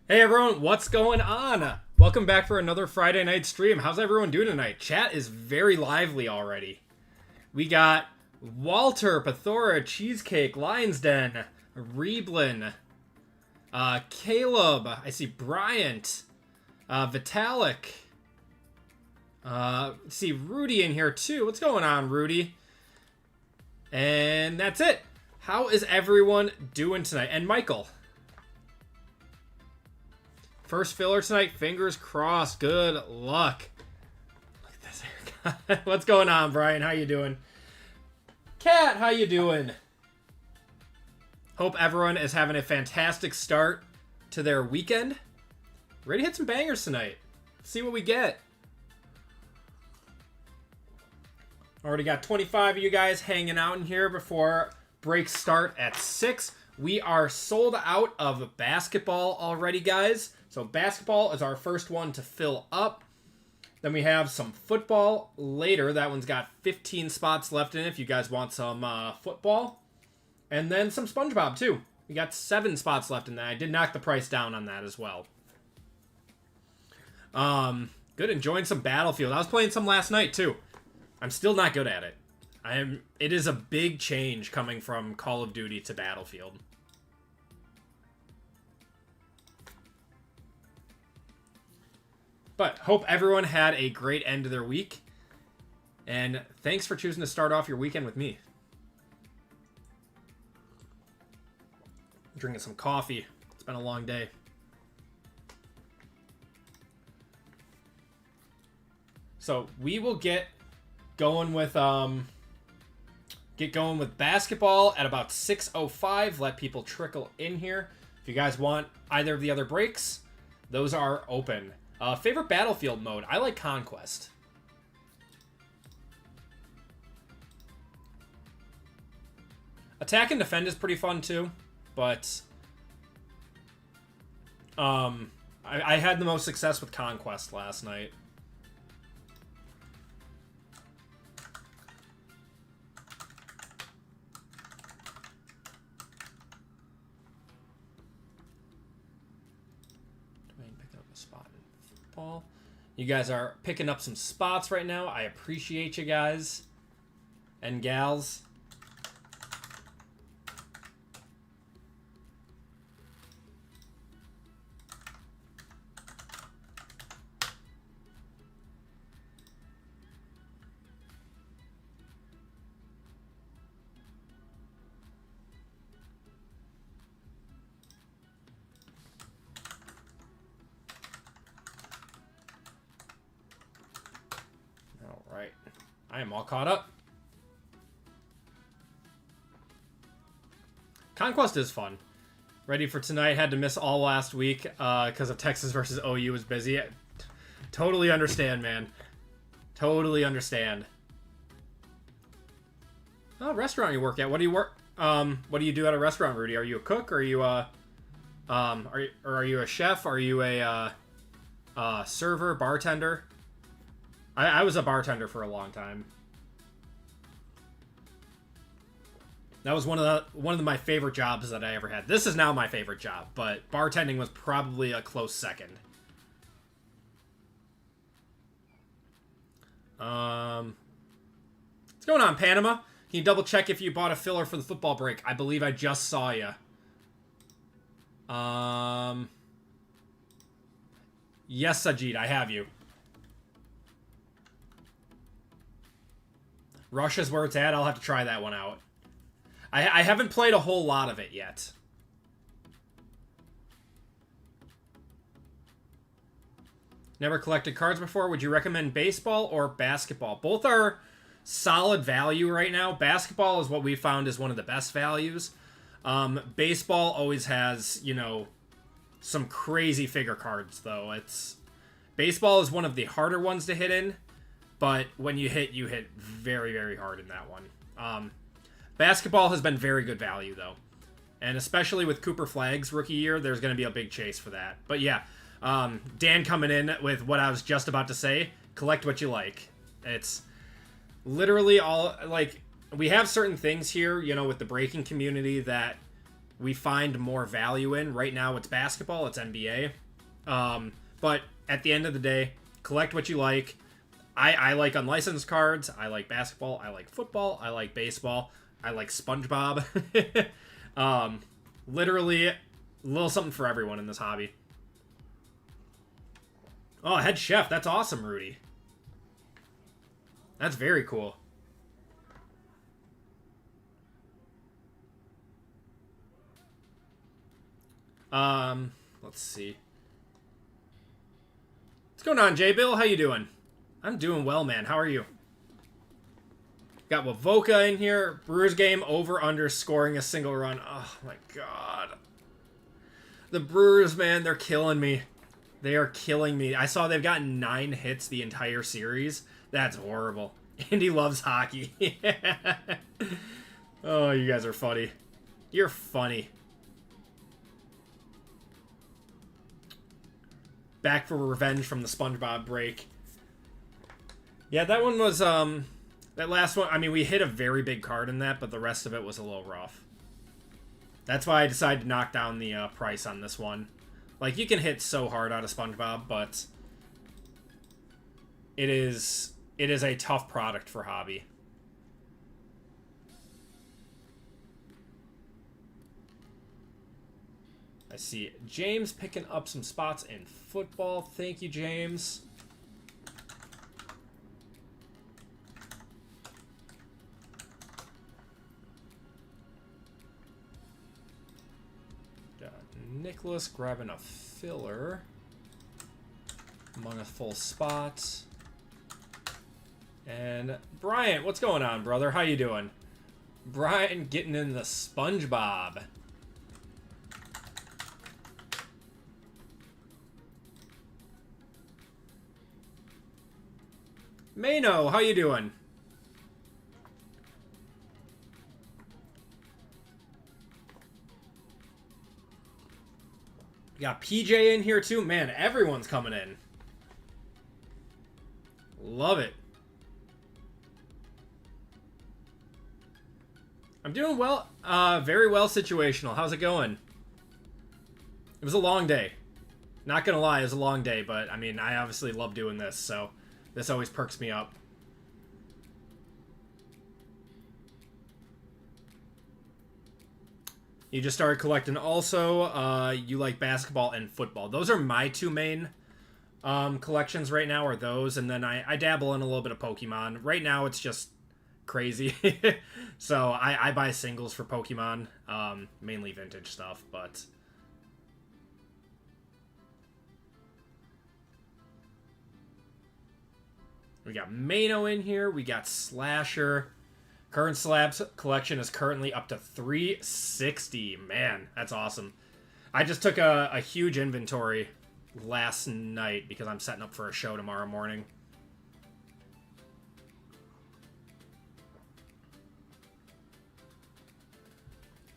Hey everyone, what's going on? Welcome back for another Friday night stream. How's everyone doing tonight? Chat is very lively already. We got Walter, Pathora, Cheesecake, Lion's Den, Reeblin, Caleb, I see Bryant, Vitalik, see Rudy in here too. What's going on, Rudy? And that's it. How is everyone doing tonight? And Michael. First filler tonight, fingers crossed. Good luck. Look at this haircut. What's going on, Brian? How you doing? Kat, how you doing? Hope everyone is having a fantastic start to their weekend. Ready to hit some bangers tonight. See what we get. Already got 25 of you guys hanging out in here before breaks start at 6. We are sold out of basketball already, guys. So basketball is our first one to fill up. Then we have some football later. That one's got 15 spots left in it if you guys want some football. And then some Spongebob too. We got 7 spots left in that. I did knock the price down on that as well. Good, enjoying some Battlefield. I was playing some last night too. I'm still not good at it. It is a big change coming from Call of Duty to Battlefield. But hope everyone had a great end to their week. And thanks for choosing to start off your weekend with me. Drinking some coffee. It's been a long day. So we will get going with basketball at about 6:05. Let people trickle in here. If you guys want either of the other breaks, those are open. Favorite Battlefield mode? I like Conquest. Attack and Defend is pretty fun too, but I had the most success with Conquest last night. You guys are picking up some spots right now. I appreciate you guys and gals. I am all caught up. Conquest is fun. Ready for tonight. Had to miss all last week because of Texas versus OU was busy. Totally understand, man. Totally understand. Oh, restaurant you work at. What do you work? What do you do at a restaurant, Rudy? Are you a cook? Or are you are you a chef? Are you a server, bartender? I was a bartender for a long time. That was one of my favorite jobs that I ever had. This is now my favorite job, but bartending was probably a close second. What's going on, Panama? Can you double check if you bought a filler for the football break? I believe I just saw you. Yes, Sajid, I have you. Russia's where it's at. I'll have to try that one out. I haven't played a whole lot of it yet. Never collected cards before. Would you recommend baseball or basketball? Both are solid value right now. Basketball is what we found is one of the best values. Baseball always has, you know, some crazy figure cards, though. Baseball is one of the harder ones to hit in. But when you hit very, very hard in that one. Basketball has been very good value, though. And especially with Cooper Flagg's rookie year, there's going to be a big chase for that. But yeah, Dan coming in with what I was just about to say, collect what you like. It's literally all, like, we have certain things here, you know, with the breaking community that we find more value in. Right now it's basketball, it's NBA. But at the end of the day, collect what you like. I like unlicensed cards. I like basketball. I like football. I like baseball. I like Spongebob. Literally, a little something for everyone in this hobby. Oh, head chef. That's awesome, Rudy. That's very cool. Let's see. What's going on, J-Bill? How you doing? I'm doing well, man. How are you? Got Wavoka in here. Brewers game over under scoring a single run. Oh, my God. The Brewers, man, they're killing me. They are killing me. I saw they've gotten 9 hits the entire series. That's horrible. Andy loves hockey. Oh, you guys are funny. You're funny. Back for revenge from the Spongebob break. Yeah, that one was, that last one, I mean, we hit a very big card in that, but the rest of it was a little rough. That's why I decided to knock down the price on this one. Like, you can hit so hard out of Spongebob, but it is a tough product for hobby. I see James picking up some spots in football. Thank you, James. Got Nicholas grabbing a filler among a full spot. And Bryant, what's going on, brother? How you doing? Bryant getting in the Spongebob. Mano, how you doing? We got PJ in here too. Man, everyone's coming in. Love it. I'm doing well. Very well situational. How's it going? It was a long day. Not gonna lie, it was a long day, but I mean, I obviously love doing this, so this always perks me up. You just started collecting also. You like basketball and football. Those are my 2 main collections right now, are those. And then I dabble in a little bit of Pokemon. Right now it's just crazy. So I buy singles for Pokemon. Mainly vintage stuff, but... We got Mano in here. We got Slasher. Current slabs collection is currently up to 360. Man, that's awesome. I just took a huge inventory last night because I'm setting up for a show tomorrow morning.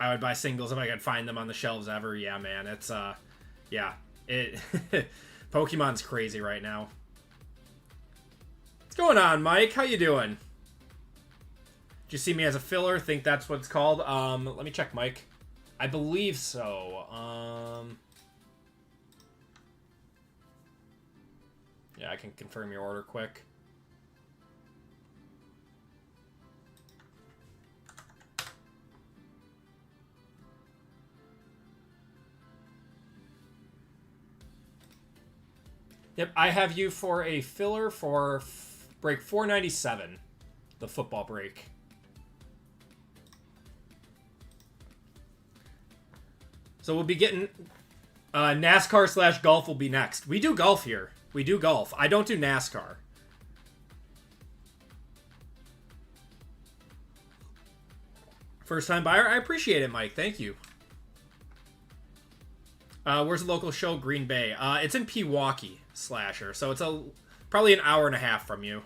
I would buy singles if I could find them on the shelves ever. Yeah, man. It's, yeah. Pokemon's crazy right now. What's going on, Mike? How you doing? Did you see me as a filler? Think that's what it's called? Let me check, Mike. I believe so. Yeah, I can confirm your order quick. Yep, I have you for a filler for break 497, the football break. So we'll be getting NASCAR / golf will be next. We do golf here. We do golf. I don't do NASCAR. First time buyer? I appreciate it, Mike. Thank you. Where's the local show? Green Bay. It's in Pewaukee, Slasher. So it's probably an hour and a half from you.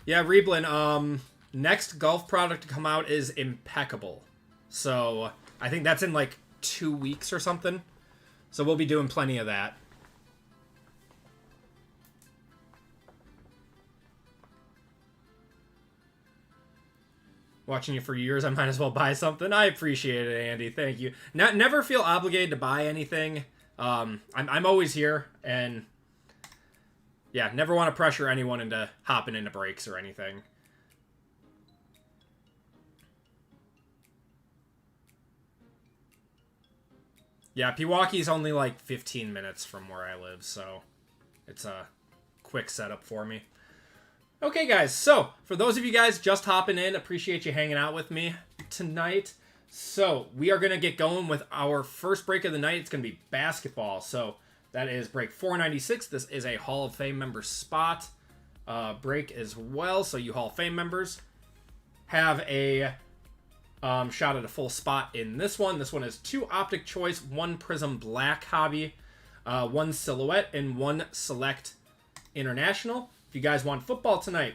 Yeah, Reblin, next golf product to come out is Impeccable. So I think that's in like 2 weeks or something. So we'll be doing plenty of that. Watching you for years, I might as well buy something. I appreciate it, Andy. Thank you. Never feel obligated to buy anything. I'm always here, and yeah, never want to pressure anyone into hopping into breaks or anything. Yeah, Pewaukee's only like 15 minutes from where I live, so it's a quick setup for me. Okay, guys, so for those of you guys just hopping in, appreciate you hanging out with me tonight. So we are going to get going with our first break of the night. It's going to be basketball. So that is break 496. This is a Hall of Fame member spot break as well. So you Hall of Fame members have a shot at a full spot in this one. This one is 2 Optic Choice, 1 Prizm Black Hobby, 1 Silhouette, and 1 Select International. If you guys want football tonight,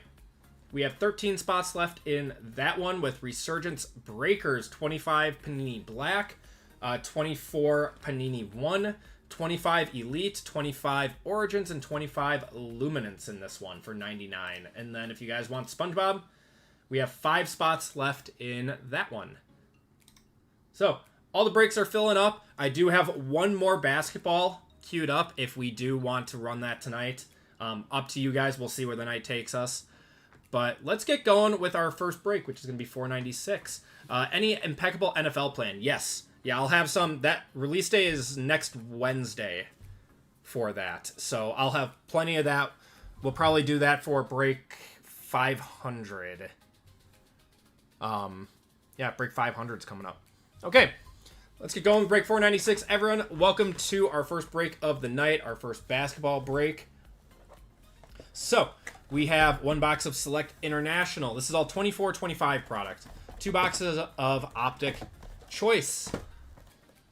we have 13 spots left in that one with Resurgence Breakers, 25 Panini Black, 24 Panini 1, 25 Elite, 25 Origins, and 25 Luminance in this one for 99. And then if you guys want Spongebob, we have 5 spots left in that one. So all the breaks are filling up. I do have one more basketball queued up if we do want to run that tonight. Up to you guys. We'll see where the night takes us. But let's get going with our first break, which is going to be 496. Any impeccable NFL plan? Yes. Yeah, I'll have some. That release day is next Wednesday for that. So I'll have plenty of that. We'll probably do that for break 500. Yeah, break 500 is coming up. Okay. Let's get going with break 496. Everyone, welcome to our first break of the night, our first basketball break. So, we have 1 box of Select International. This is all 24-25 product. 2 boxes of Optic Choice.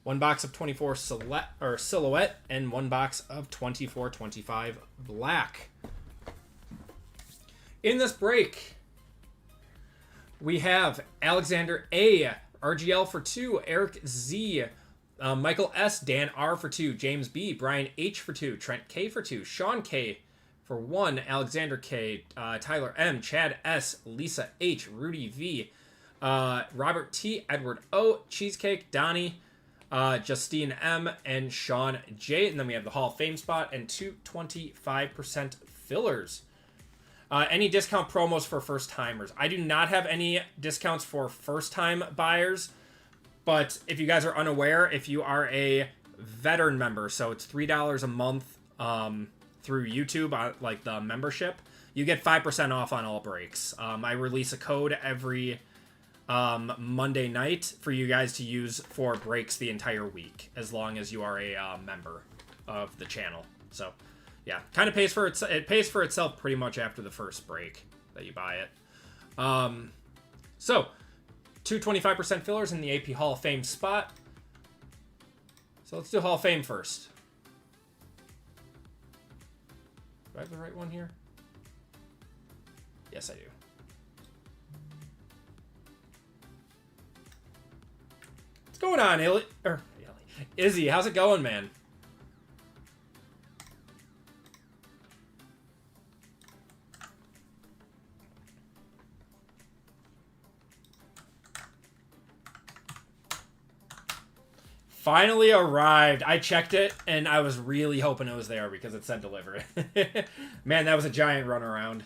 1 box of 24 Silhouette, and 1 box of 24-25 Black. In this break, we have Alexander A, RGL for 2, Eric Z, Michael S, Dan R for 2, James B, Brian H for 2, Trent K for 2, Sean K for 1, Alexander K, Tyler M, Chad S, Lisa H, Rudy V, Robert T, Edward O, Cheesecake, Donnie, Justine M, and Sean J. And then we have the Hall of Fame spot and 2 25% fillers. Any discount promos for first timers? I do not have any discounts for first time buyers, but if you guys are unaware, if you are a veteran member, so it's $3 a month through YouTube, like the membership, you get 5% off on all breaks. I release a code every Monday night for you guys to use for breaks the entire week, as long as you are a member of the channel. So yeah, kind of pays for it pays for itself pretty much after the first break that you buy it. So 2 25% fillers in the AP Hall of Fame spot. So let's do Hall of Fame first. Do I have the right one here? Yes, I do. What's going on, Izzy? How's it going, man? Finally arrived. I checked it, and I was really hoping it was there because it said delivered. Man, that was a giant runaround.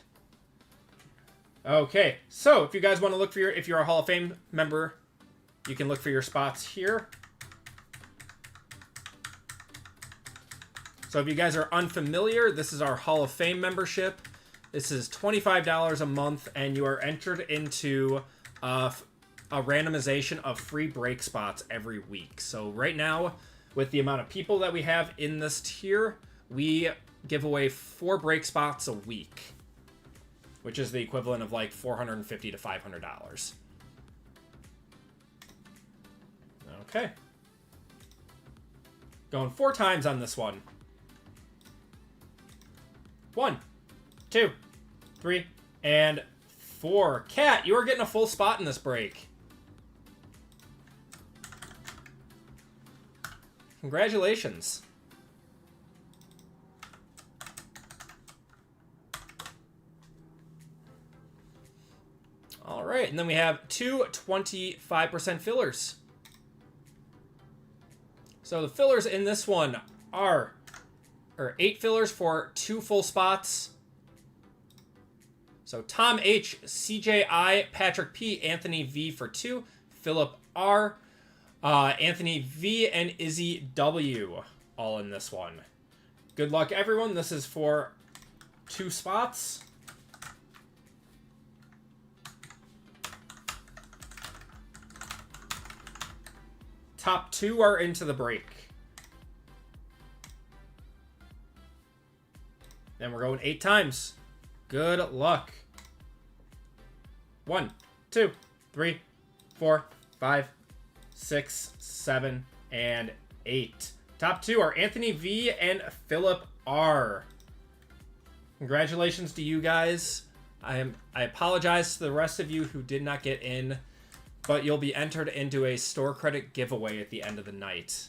Okay, so if you guys want to look for if you're a Hall of Fame member, you can look for your spots here. So if you guys are unfamiliar, this is our Hall of Fame membership. This is $25 a month, and you are entered into a randomization of free break spots every week. So right now, with the amount of people that we have in this tier, we give away 4 break spots a week, which is the equivalent of like $450 to $500. Okay. Going 4 times on this one. 1, 2, 3, and 4. Cat, you are getting a full spot in this break. Congratulations. All right, and then we have two 25% fillers. So the fillers in this one are 8 fillers for 2 full spots. So Tom H, CJ I, Patrick P, Anthony V for 2, Philip R, Anthony V, and Izzy W all in this one. Good luck, everyone. This is for 2 spots. Top 2 are into the break. And we're going 8 times. Good luck. 1, 2, 3, 4, 5, 6, 7, and 8. Top 2 are Anthony V and Philip R. Congratulations to you guys. I apologize to the rest of you who did not get in, but you'll be entered into a store credit giveaway at the end of the night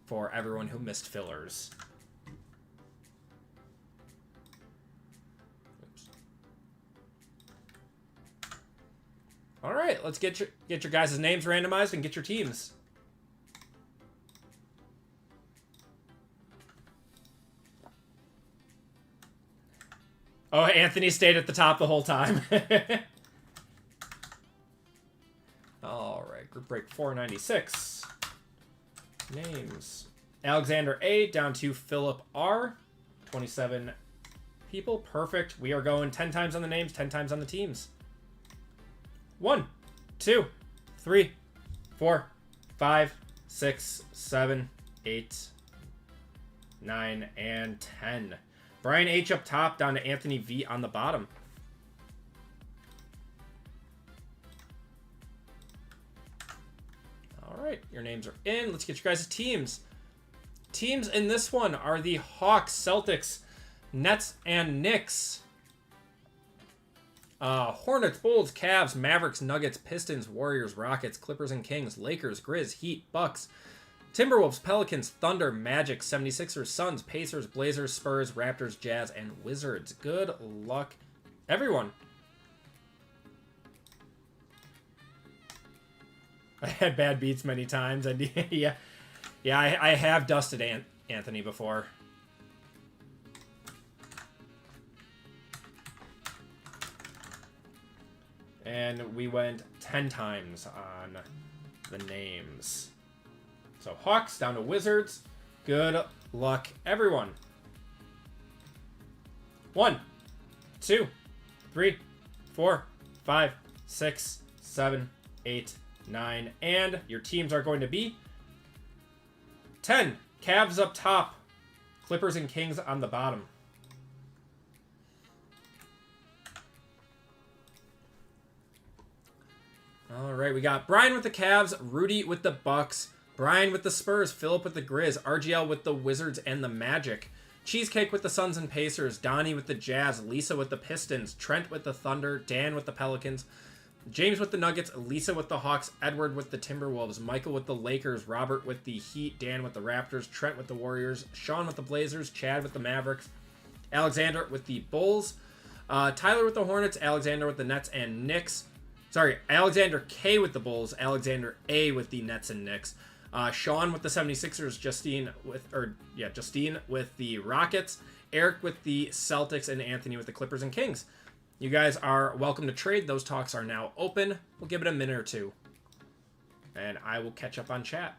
for everyone who missed fillers. Oops. All right, let's get your guys' names randomized and get your teams. Oh, Anthony stayed at the top the whole time. All right, group break 496. Names. Alexander A down to Philip R. 27 people. Perfect. We are going 10 times on the names, 10 times on the teams. 1, 2, 3, 4, 5, 6, 7, 8, 9, and 10. Brian H up top, down to Anthony V on the bottom. All right, your names are in. Let's get you guys' teams. Teams in this one are the Hawks, Celtics, Nets, and Knicks. Hornets, Bulls, Cavs, Mavericks, Nuggets, Pistons, Warriors, Rockets, Clippers and Kings, Lakers, Grizz, Heat, Bucks, Timberwolves, Pelicans, Thunder, Magic, 76ers, Suns, Pacers, Blazers, Spurs, Raptors, Jazz, and Wizards. Good luck, everyone. I had bad beats many times. Yeah, I have dusted Anthony before. And we went 10 times on the names. So Hawks down to Wizards. Good luck, everyone. 1, 2, 3, 4, 5, 6, 7, 8, 9, and your teams are going to be 10. Cavs up top, Clippers and Kings on the bottom. All right, we got Brian with the Cavs, Rudy with the Bucks, Brian with the Spurs, Philip with the Grizz, RGL with the Wizards and the Magic, Cheesecake with the Suns and Pacers, Donnie with the Jazz, Lisa with the Pistons, Trent with the Thunder, Dan with the Pelicans, James with the Nuggets, Lisa with the Hawks, Edward with the Timberwolves, Michael with the Lakers, Robert with the Heat, Dan with the Raptors, Trent with the Warriors, Sean with the Blazers, Chad with the Mavericks, Alexander with the Bulls, Tyler with the Hornets, Alexander with the Nets and Knicks. Sorry, Alexander K with the Bulls, Alexander A with the Nets and Knicks, Sean with the 76ers, Justine with the Rockets, Eric with the Celtics, and Anthony with the Clippers and Kings. You guys are welcome to trade. Those talks are now open. We'll give it a minute or two. And I will catch up on chat.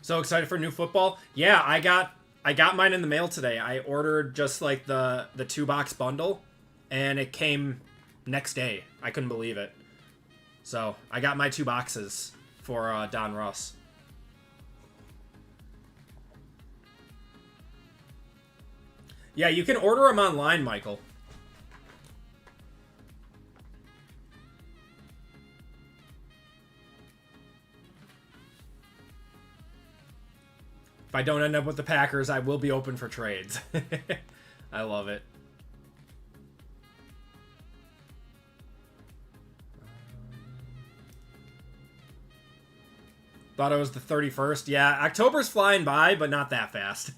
So excited for new football. Yeah, I got mine in the mail today. I ordered just like the 2-box bundle, and it came next day. I couldn't believe it. So I got my 2 boxes for Don Russ. Yeah, you can order them online, Michael. If I don't end up with the Packers, I will be open for trades. I love it. Thought it was the 31st. Yeah, October's flying by, but not that fast.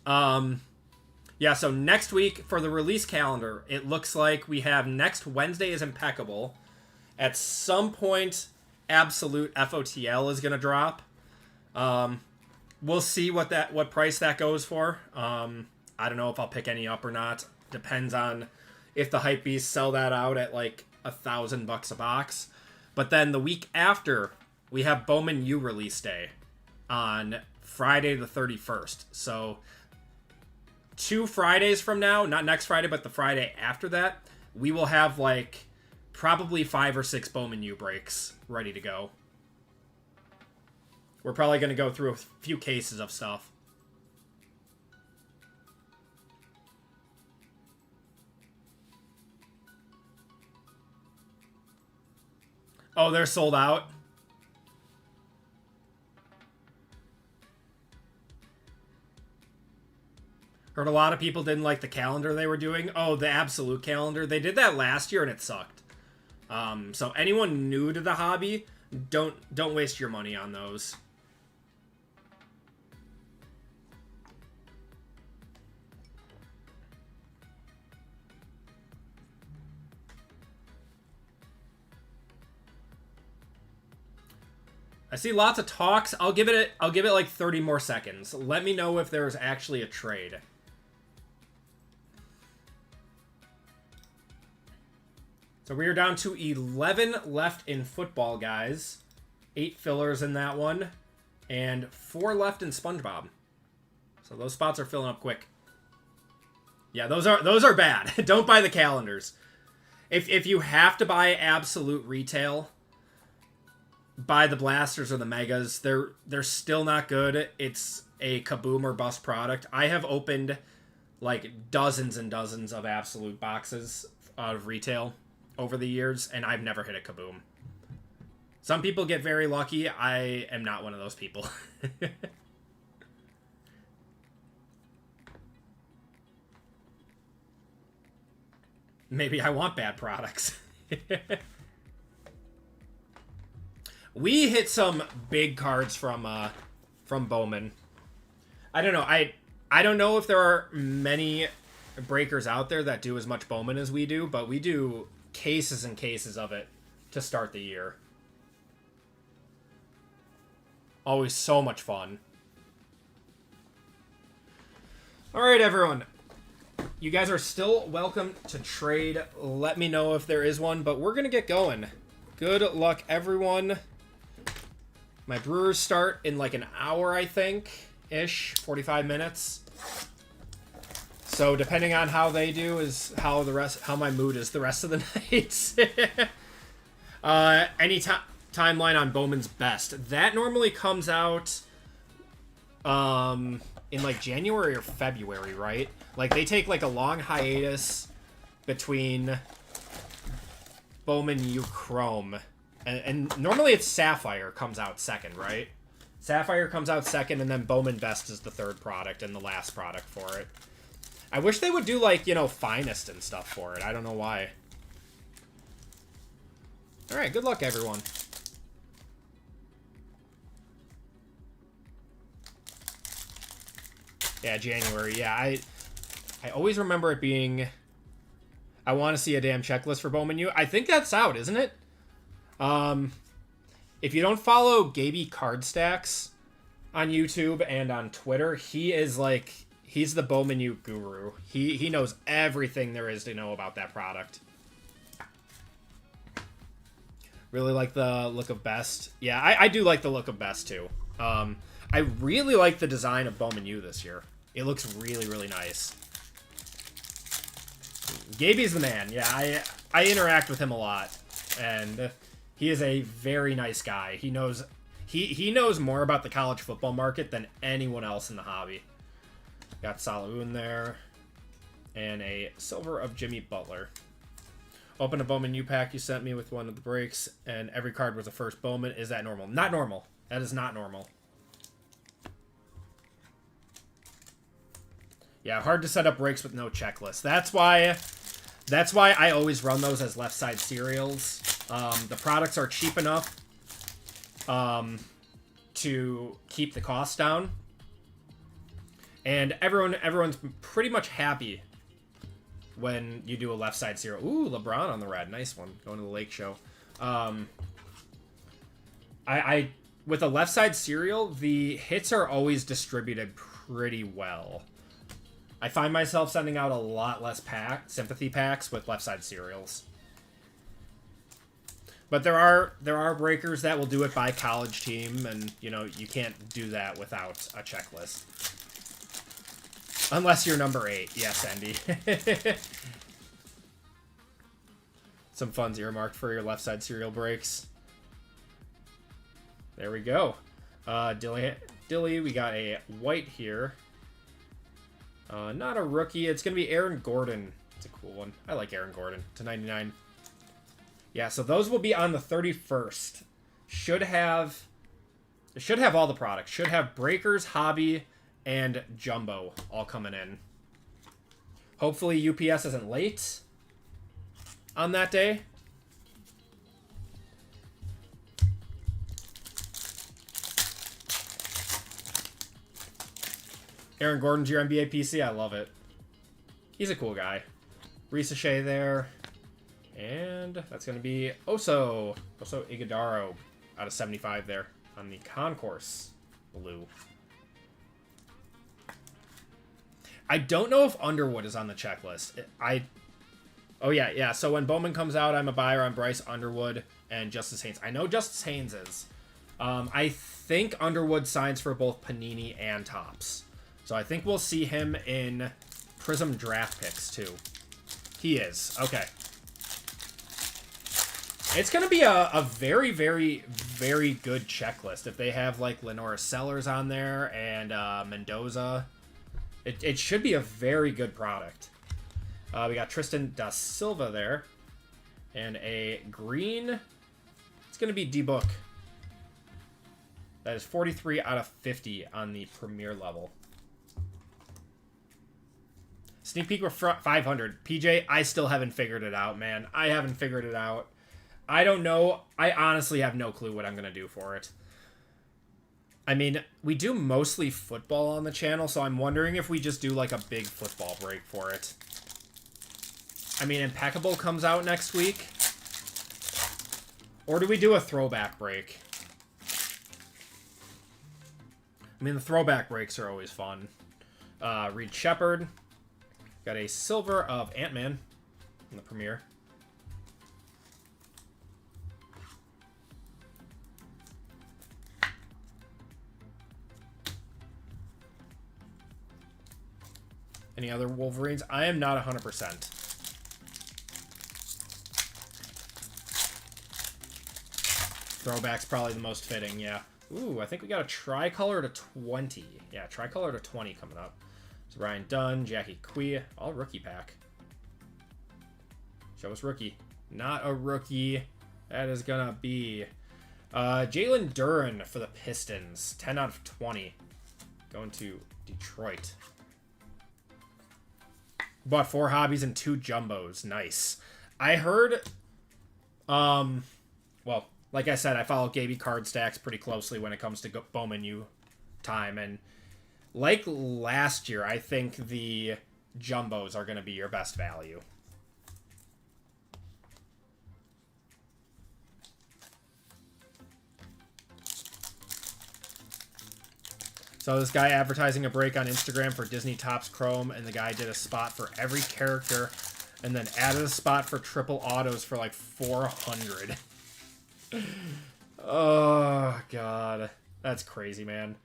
Yeah, so next week for the release calendar, it looks like we have next Wednesday is impeccable. At some point, Absolute FOTL is going to drop. We'll see what price that goes for. I don't know if I'll pick any up or not. Depends on if the Hypebeasts sell that out at like $1,000 a box. But then the week after, we have Bowman U release day on Friday the 31st. So 2 Fridays from now, not next Friday, but the Friday after that, we will have like probably 5 or 6 Bowman U breaks ready to go. We're probably going to go through a few cases of stuff. Oh, they're sold out? Heard a lot of people didn't like the calendar they were doing. Oh, the Absolute calendar. They did that last year and it sucked. So anyone new to the hobby, don't waste your money on those. I see lots of talks. I'll give it like 30 more seconds. Let me know if there's actually a trade. So we are down to 11 left in football, guys. 8 fillers in that one. And 4 left in Spongebob. So those spots are filling up quick. Yeah, those are bad. Don't buy the calendars. If you have to buy Absolute retail, buy the blasters or the megas. They're still not good. It's a kaboom or bust product. I have opened like dozens and dozens of Absolute boxes out of retail over the years, and I've never hit a kaboom. Some people get very lucky. I am not one of those people. Maybe I want bad products. We hit some big cards from Bowman. I don't know. I don't know if there are many breakers out there that do as much Bowman as we do, but we do cases and cases of it to start the year. Always so much fun. All right, everyone. You guys are still welcome to trade. Let me know if there is one, but we're going to get going. Good luck, everyone. My Brewers start in like an hour, I think-ish, 45 minutes. So depending on how they do is how my mood is the rest of the night. Any timeline on Bowman's Best. That normally comes out in like January or February, right? Like they take like a long hiatus between Bowman U Chrome. And normally it's Sapphire comes out second, right? Sapphire comes out second, and then Bowman Best is the third product and the last product for it. I wish they would do, like, you know, Finest and stuff for it. I don't know why. Alright, good luck, everyone. Yeah, January. Yeah, I always remember it being... I want to see a damn checklist for Bowman U. I think that's out, isn't it? If you don't follow Gaby Card Stacks on YouTube and on Twitter, he is like... He's the Bowman U guru. He knows everything there is to know about that product. Really like the look of Best. Yeah, I do like the look of Best, too. I really like the design of Bowman U this year. It looks really, really nice. Gaby's the man. Yeah, I interact with him a lot. And he is a very nice guy. He knows more about the college football market than anyone else in the hobby. Got Saloon there. And a silver of Jimmy Butler. Open a Bowman U pack you sent me with one of the breaks, and every card was a first Bowman. Is that normal? Not normal. That is not normal. Yeah, hard to set up breaks with no checklist. That's why I always run those as left side serials. The products are cheap enough to keep the cost down. And everyone's pretty much happy when you do a left side serial. Ooh, LeBron on the red. Nice one. Going to the Lake Show. I with a left side serial, the hits are always distributed pretty well. I find myself sending out a lot less sympathy packs with left side serials. But there are breakers that will do it by college team, and you know, you can't do that without a checklist. Unless you're number 8. Yes, Andy. Some funds earmarked for your left side serial breaks. There we go. Dilly, we got a white here. Not a rookie. It's going to be Aaron Gordon. It's a cool one. I like Aaron Gordon. /99. Yeah, so those will be on the 31st. Should have all the products. Should have breakers, hobby, and jumbo all coming in. Hopefully UPS isn't late on that day. Aaron Gordon's your NBA PC. I love it. He's a cool guy. Ricochet there. And that's going to be Oso Iguodaro out of 75 there on the concourse blue. I don't know if Underwood is on the checklist. Oh, yeah. So when Bowman comes out, I'm a buyer on Bryce Underwood and Justice Haynes. I know Justice Haynes is. I think Underwood signs for both Panini and Topps. So I think we'll see him in Prizm draft picks, too. He is. Okay. It's going to be a very, very, very good checklist. If they have, like, Lenora Sellers on there and Mendoza, it should be a very good product. We got Tristan da Silva there. And a green. It's going to be D-Book. That is 43 out of 50 on the Premier level. Sneak peek with 500. PJ, I still haven't figured it out, man. I haven't figured it out. I don't know. I honestly have no clue what I'm going to do for it. I mean, we do mostly football on the channel, so I'm wondering if we just do like a big football break for it. I mean, Impeccable comes out next week. Or do we do a throwback break? I mean, the throwback breaks are always fun. Reed Shepard. Got a silver of Ant-Man in the premiere. Any other Wolverines? I am not 100%. Throwback's probably the most fitting, yeah. Ooh, I think we got a tricolor to 20. Yeah, tricolor to 20 coming up. So Ryan Dunn, Jackie Quee, all rookie pack. Show us rookie. Not a rookie. That is gonna be Jalen Duren for the Pistons. 10 out of 20. Going to Detroit. Bought 4 hobbies and 2 jumbos. Nice. I heard, well, like I said, I follow Gaby card stacks pretty closely when it comes to Bowman U time, and like last year, I think the jumbos are going to be your best value. So this guy advertising a break on Instagram for Disney Topps Chrome, and the guy did a spot for every character and then added a spot for triple autos for like 400. Oh, God. That's crazy, man.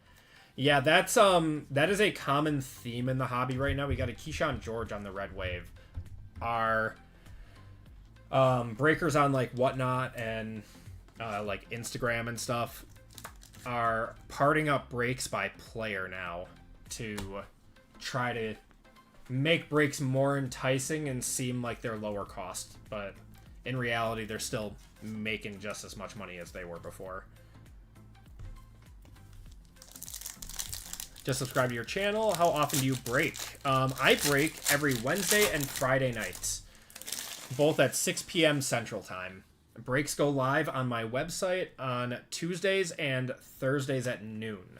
Yeah, that is a common theme in the hobby right now. We got a Keyshawn George on the red wave. Our breakers on like Whatnot and like Instagram and stuff are parting up breaks by player now to try to make breaks more enticing and seem like they're lower cost, but in reality they're still making just as much money as they were before. Just subscribe to your channel. How often do you break? I break every Wednesday and Friday nights, both at 6 p.m. Central Time. Breaks go live on my website on Tuesdays and Thursdays at noon.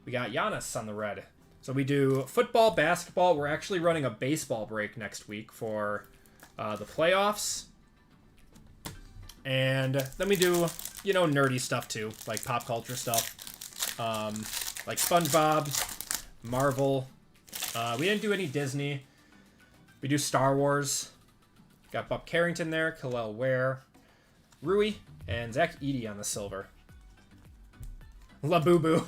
We got Giannis on the red. So we do football, basketball. We're actually running a baseball break next week for the playoffs. And then we do, you know, nerdy stuff too, like pop culture stuff. Like Spongebob, Marvel. We didn't do any Disney. We do Star Wars. Got Bob Carrington there, Khalil Ware, Rui, and Zach Eady on the silver. Labubu.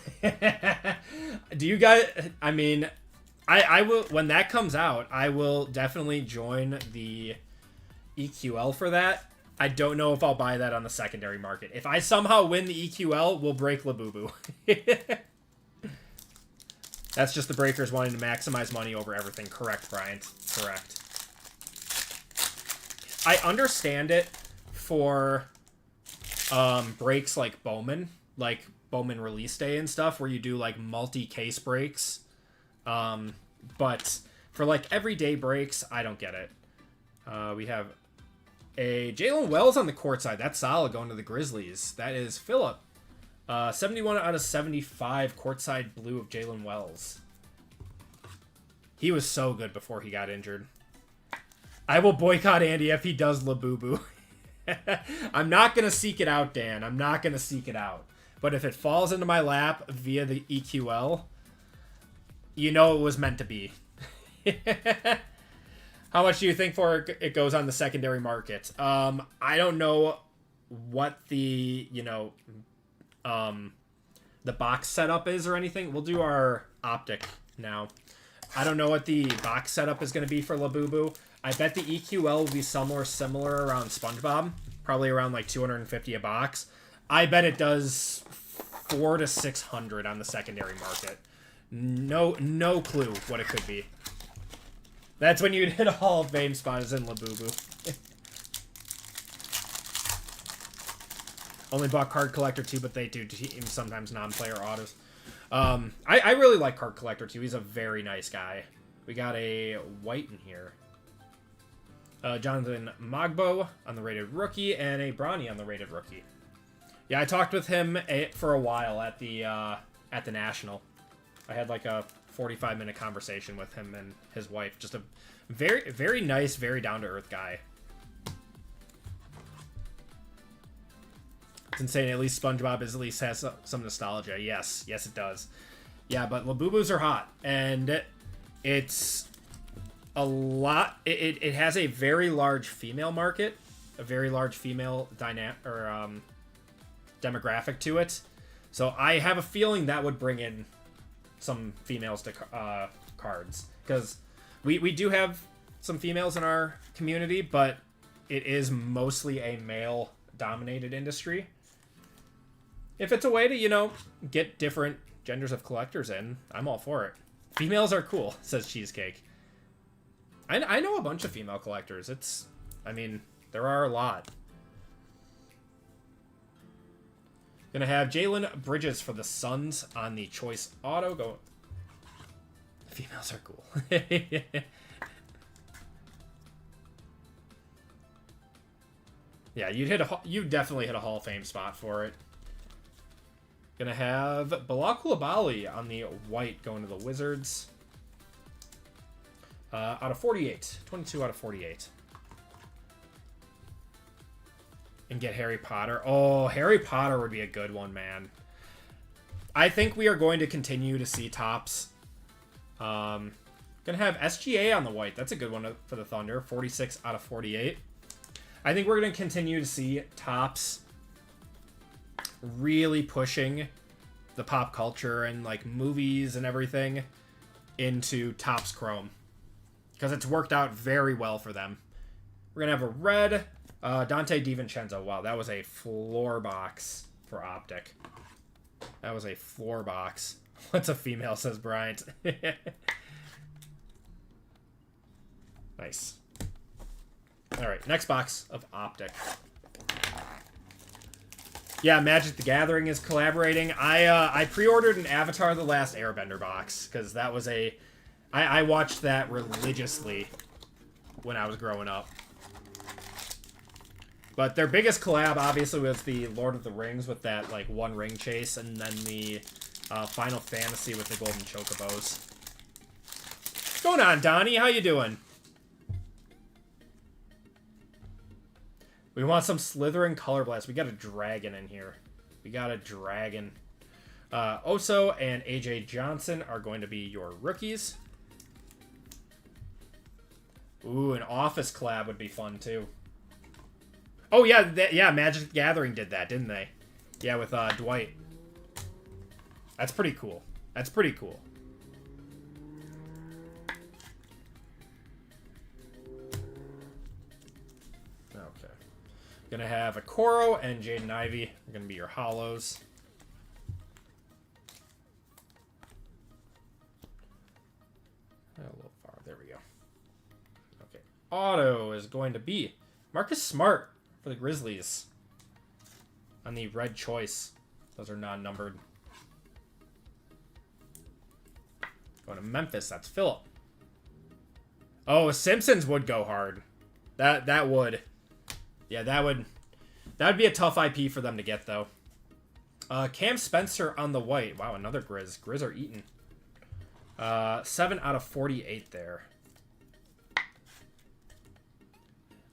Do you guys... I mean, I will... When that comes out, I will definitely join the EQL for that. I don't know if I'll buy that on the secondary market. If I somehow win the EQL, we'll break Labubu. That's just the breakers wanting to maximize money over everything. Correct, Bryant. Correct. I understand it for breaks like Bowman release day and stuff, where you do like multi-case breaks. But for like everyday breaks, I don't get it. We have a Jalen Wells on the court side. That's solid going to the Grizzlies. That is Phillip. 71 out of 75 courtside blue of Jalen Wells. He was so good before he got injured. I will boycott Andy if he does Labubu. I'm not going to seek it out, Dan. I'm not going to seek it out. But if it falls into my lap via the EQL, you know it was meant to be. How much do you think for it goes on the secondary market? I don't know what the, you know, the box setup is or anything. We'll do our optic now. I don't know what the box setup is going to be for Labubu. I bet the EQL will be somewhere similar around Spongebob, probably around like 250 a box. I bet it does 400 to 600 on the secondary market. No clue what it could be. That's when you'd hit a Hall of Fame spot is in Labubu. Only bought Card Collector 2, but they do sometimes non-player autos. I really like Card Collector 2. He's a very nice guy. We got a white in here. Jonathan Mogbo on the rated rookie, and a Bronny on the rated rookie. Yeah, I talked with him for a while at the National. I had like a 45-minute conversation with him and his wife. Just a very, very nice, very down-to-earth guy. It's insane. At least Spongebob at least has some nostalgia. Yes, it does. Yeah, but Labubus are hot, and it's a lot. It has a very large female market, a very large female demographic to it. So I have a feeling that would bring in some females to cards, because we do have some females in our community, but it is mostly a male-dominated industry. If it's a way to, you know, get different genders of collectors in, I'm all for it. Females are cool, says Cheesecake. I know a bunch of female collectors. I mean, there are a lot. Gonna have Jalen Bridges for the Suns on the choice auto. Go. Females are cool. Yeah, you definitely hit a Hall of Fame spot for it. Gonna have Bilal Coulibaly on the white going to the Wizards. Out of 48. 22 out of 48. And get Harry Potter. Oh, Harry Potter would be a good one, man. I think we are going to continue to see tops. Gonna have SGA on the white. That's a good one for the Thunder. 46 out of 48. I think we're going to continue to see tops really pushing the pop culture and like movies and everything into Topps Chrome, because it's worked out very well for them. We're going to have a red Dante DiVincenzo. Wow, that was a floor box for Optic. That was a floor box. What's a female, says Bryant. Nice. All right, next box of Optic. Yeah, Magic the Gathering is collaborating. I pre-ordered an Avatar: The Last Airbender box, because that was I watched that religiously when I was growing up. But their biggest collab, obviously, was the Lord of the Rings with that, like, one ring chase, and then the Final Fantasy with the golden chocobos. What's going on, Donnie? How you doing? We want some Slytherin Color Blast. We got a dragon in here. We got a dragon. Oso and AJ Johnson are going to be your rookies. Ooh, an Office collab would be fun, too. Oh, yeah, yeah, Magic the Gathering did that, didn't they? Yeah, with Dwight. That's pretty cool. That's pretty cool. Okay. Gonna have a Koro and Jaden Ivey. They're gonna be your hollows. A little far. There we go. Okay. Auto is going to be Marcus Smart for the Grizzlies on the red choice. Those are non-numbered. Going to Memphis, that's Phillip. Oh, Simpsons would go hard. That would. Yeah, that would be a tough IP for them to get, though. Cam Spencer on the white. Wow, another Grizz. Grizz are eaten. 7 out of 48 there.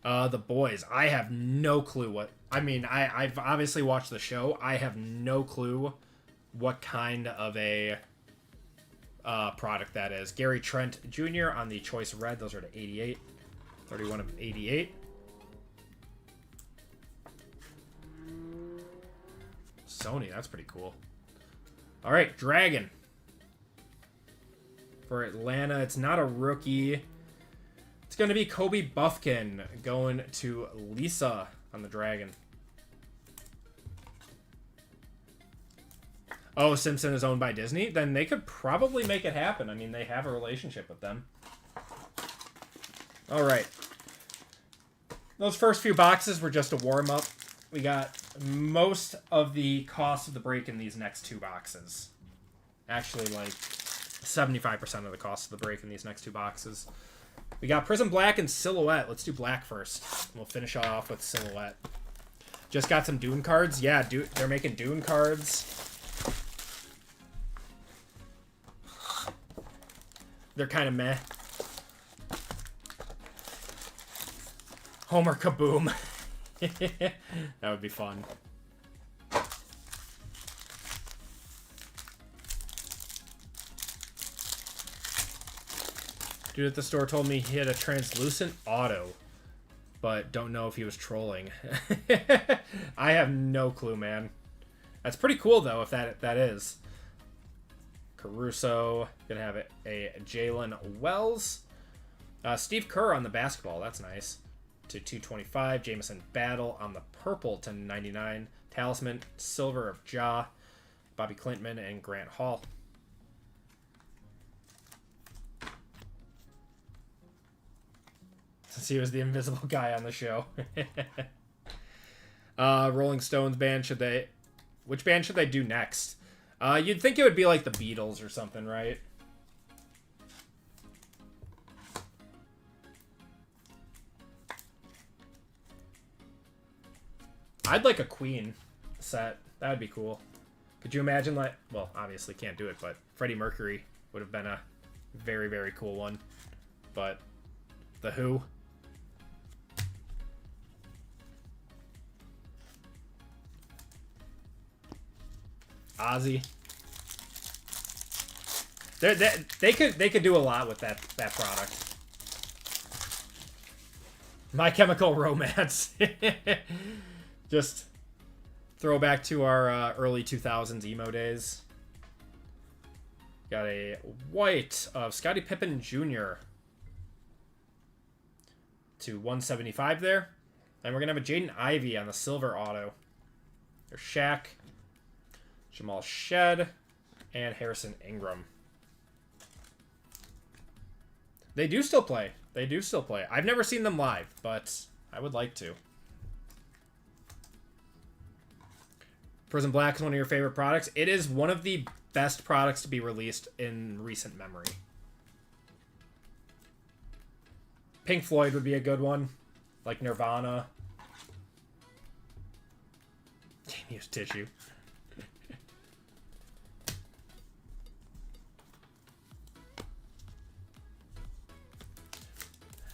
The boys. I have no clue what... I mean, I've obviously watched the show. I have no clue what kind of a product that is. Gary Trent Jr. on the choice red. Those are to 88. 31 of 88. Sony, that's pretty cool. All right, Dragon. For Atlanta, it's not a rookie. It's going to be Kobe Buffkin going to Lisa on the Dragon. Oh, Simpson is owned by Disney? Then they could probably make it happen. I mean, they have a relationship with them. All right. Those first few boxes were just a warm-up. We got most of the cost of the break in these next two boxes. Actually, like 75% of the cost of the break in these next two boxes. We got Prizm Black and Silhouette. Let's do Black first. We'll finish off with Silhouette. Just got some Dune cards. Yeah, they're making Dune cards. They're kind of meh. Homer Kaboom. That would be fun. Dude at the store told me he had a translucent auto, but don't know if he was trolling. I have no clue, man. That's pretty cool, though, if that is. Caruso. Gonna have a Jalen Wells. Steve Kerr on the basketball. That's nice. To 225. Jameson Battle on the purple to 99. Talisman Silver of Ja. Bobby Clintman and Grant Hall. Since he was the invisible guy on the show. Rolling Stones band, which band should they do next? You'd think it would be like the Beatles or something, right? I'd like a Queen set. That would be cool. Could you imagine, like, well, obviously can't do it, but Freddie Mercury would have been a very, very cool one. But The Who. Ozzy. They could do a lot with that product. My Chemical Romance. Just throw back to our early 2000s emo days. Got a white of Scottie Pippen Jr. to 175 there. And we're going to have a Jaden Ivey on the silver auto. There's Shaq, Jamal Shed, and Harrison Ingram. They do still play. They do still play. I've never seen them live, but I would like to. Prizm Black is one of your favorite products. It is one of the best products to be released in recent memory. Pink Floyd would be a good one. Like Nirvana. Use tissue.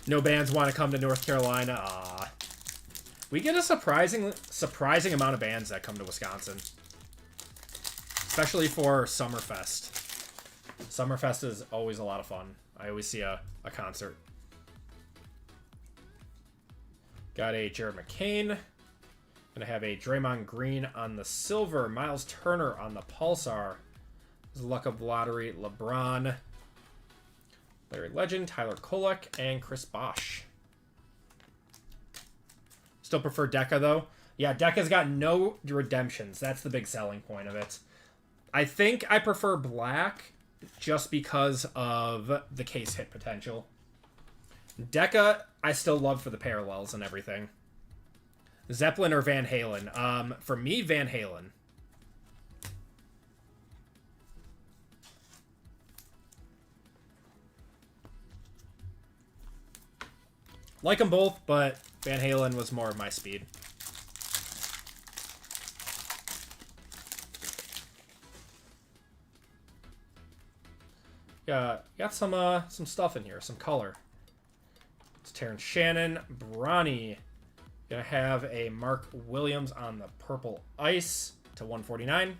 No bands want to come to North Carolina. Aw. We get a surprising amount of bands that come to Wisconsin. Especially for Summerfest. Summerfest is always a lot of fun. I always see a concert. Got a Jared McCain. Gonna have a Draymond Green on the silver. Miles Turner on the Pulsar. This is Luck of the Lottery. LeBron. Larry Legend. Tyler Kolek. And Chris Bosh. Still prefer Deca, though. Yeah, Deca's got no redemptions. That's the big selling point of it. I think I prefer black just because of the case hit potential. Deca, I still love for the parallels and everything. Zeppelin or Van Halen? For me, Van Halen. Like them both, but Van Halen was more of my speed. Yeah, got some stuff in here, some color. It's Terrence Shannon, Bronny. Gonna have a Mark Williams on the purple ice to 149.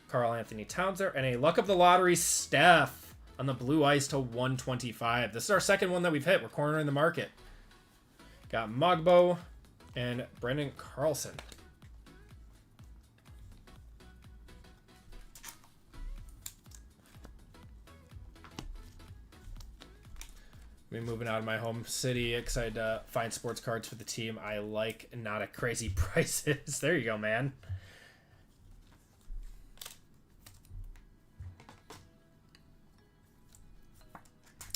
Karl Anthony Towns there, and a Luck of the Lottery Steph on the blue ice to 125. This is our second one that we've hit. We're cornering the market. Got Mogbo and Brendan Carlson. Be moving out of my home city. Excited to find sports cards for the team I like, not at crazy prices. There you go, man.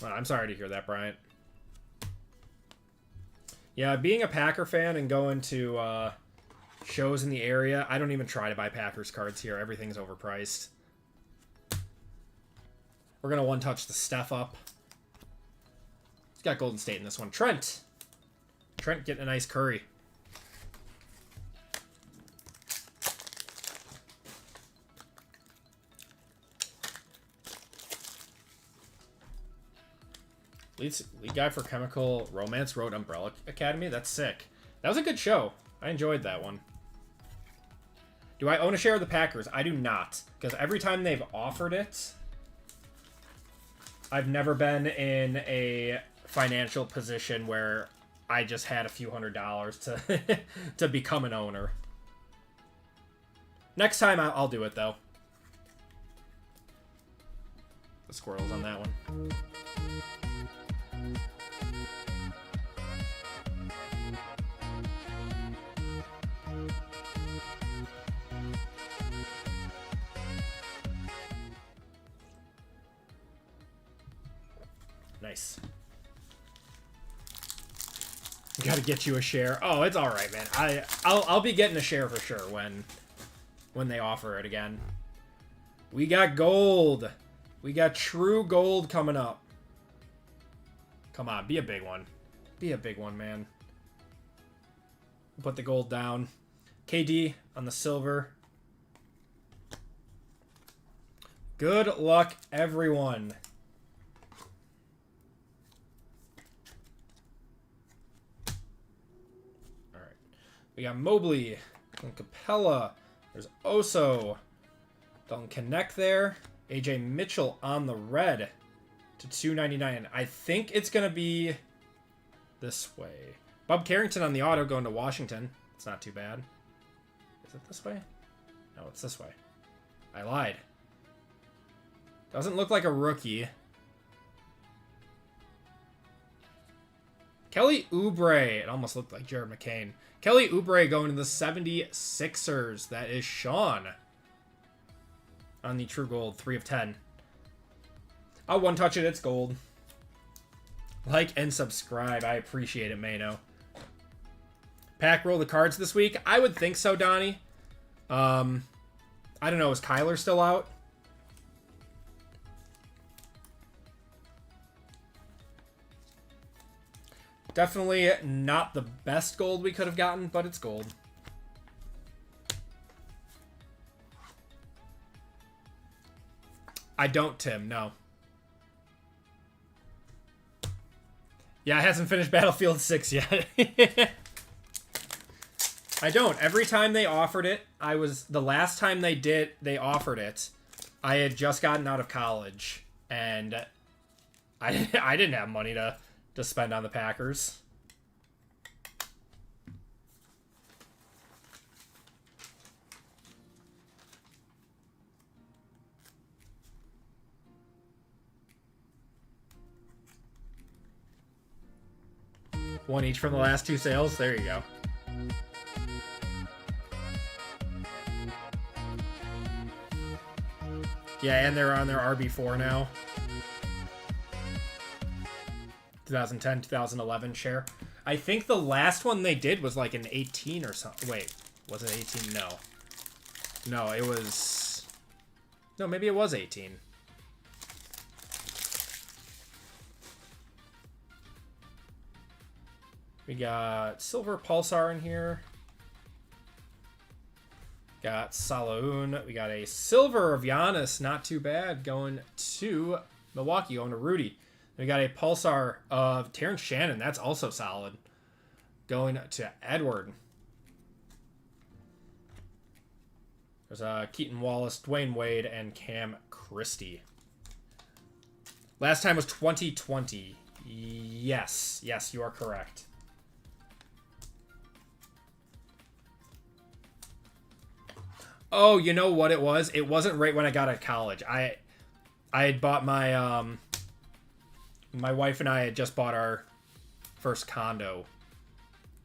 Well, I'm sorry to hear that, Bryant. Yeah, being a Packer fan and going to shows in the area, I don't even try to buy Packers cards here. Everything's overpriced. We're going to one-touch the Steph up. He's got Golden State in this one. Trent getting a nice Curry. Lead guy for Chemical Romance wrote Umbrella Academy. That's sick. That was a good show. I enjoyed that one. Do I own a share of the Packers? I do not. Because every time they've offered it, I've never been in a financial position where I just had a few $100s to to become an owner. Next time I'll do it, though. The squirrels on that one. Nice. Gotta get you a share. Oh, it's all right, man. I'll be getting a share for sure when they offer it again. We got gold. We got true gold coming up. Come on, be a big one. Be a big one, man. Put the gold down. KD on the silver. Good luck, everyone. We got Mobley and Capella. There's Oso. Don't connect there. AJ Mitchell on the red to 299. I think it's going to be this way. Bob Carrington on the auto going to Washington. It's not too bad. Is it this way? No, it's this way. I lied. Doesn't look like a rookie. Kelly Oubre. It almost looked like Jared McCain. Kelly Oubre going to the 76ers. That is Sean. On the True Gold, 3 of 10. I'll one-touch it. It's gold. Like and subscribe. I appreciate it, Mano. Pack roll the cards this week? I would think so, Donnie. I don't know. Is Kyler still out? Definitely not the best gold we could have gotten, but it's gold. I don't, Tim, no. Yeah, it hasn't finished Battlefield 6 yet. I don't. Every time they offered it, the last time they offered it, I had just gotten out of college, and I didn't have money to spend on the Packers. One each from the last 2 sales. There you go. Yeah, and they're on their RB4 now. 2010, 2011 share. I think the last one they did was like an 18 or something. Wait, was it 18? No. No, it was... No, maybe it was 18. We got Silver Pulsar in here. Got Salaun. We got a Silver of Giannis. Not too bad. Going to Milwaukee. Going to Rudy. We got a Pulsar of Terrence Shannon. That's also solid. Going to Edward. There's Keaton Wallace, Dwayne Wade, and Cam Christie. Last time was 2020. Yes. Yes, you are correct. Oh, you know what it was? It wasn't right when I got out of college. I had bought my my wife and I had just bought our first condo,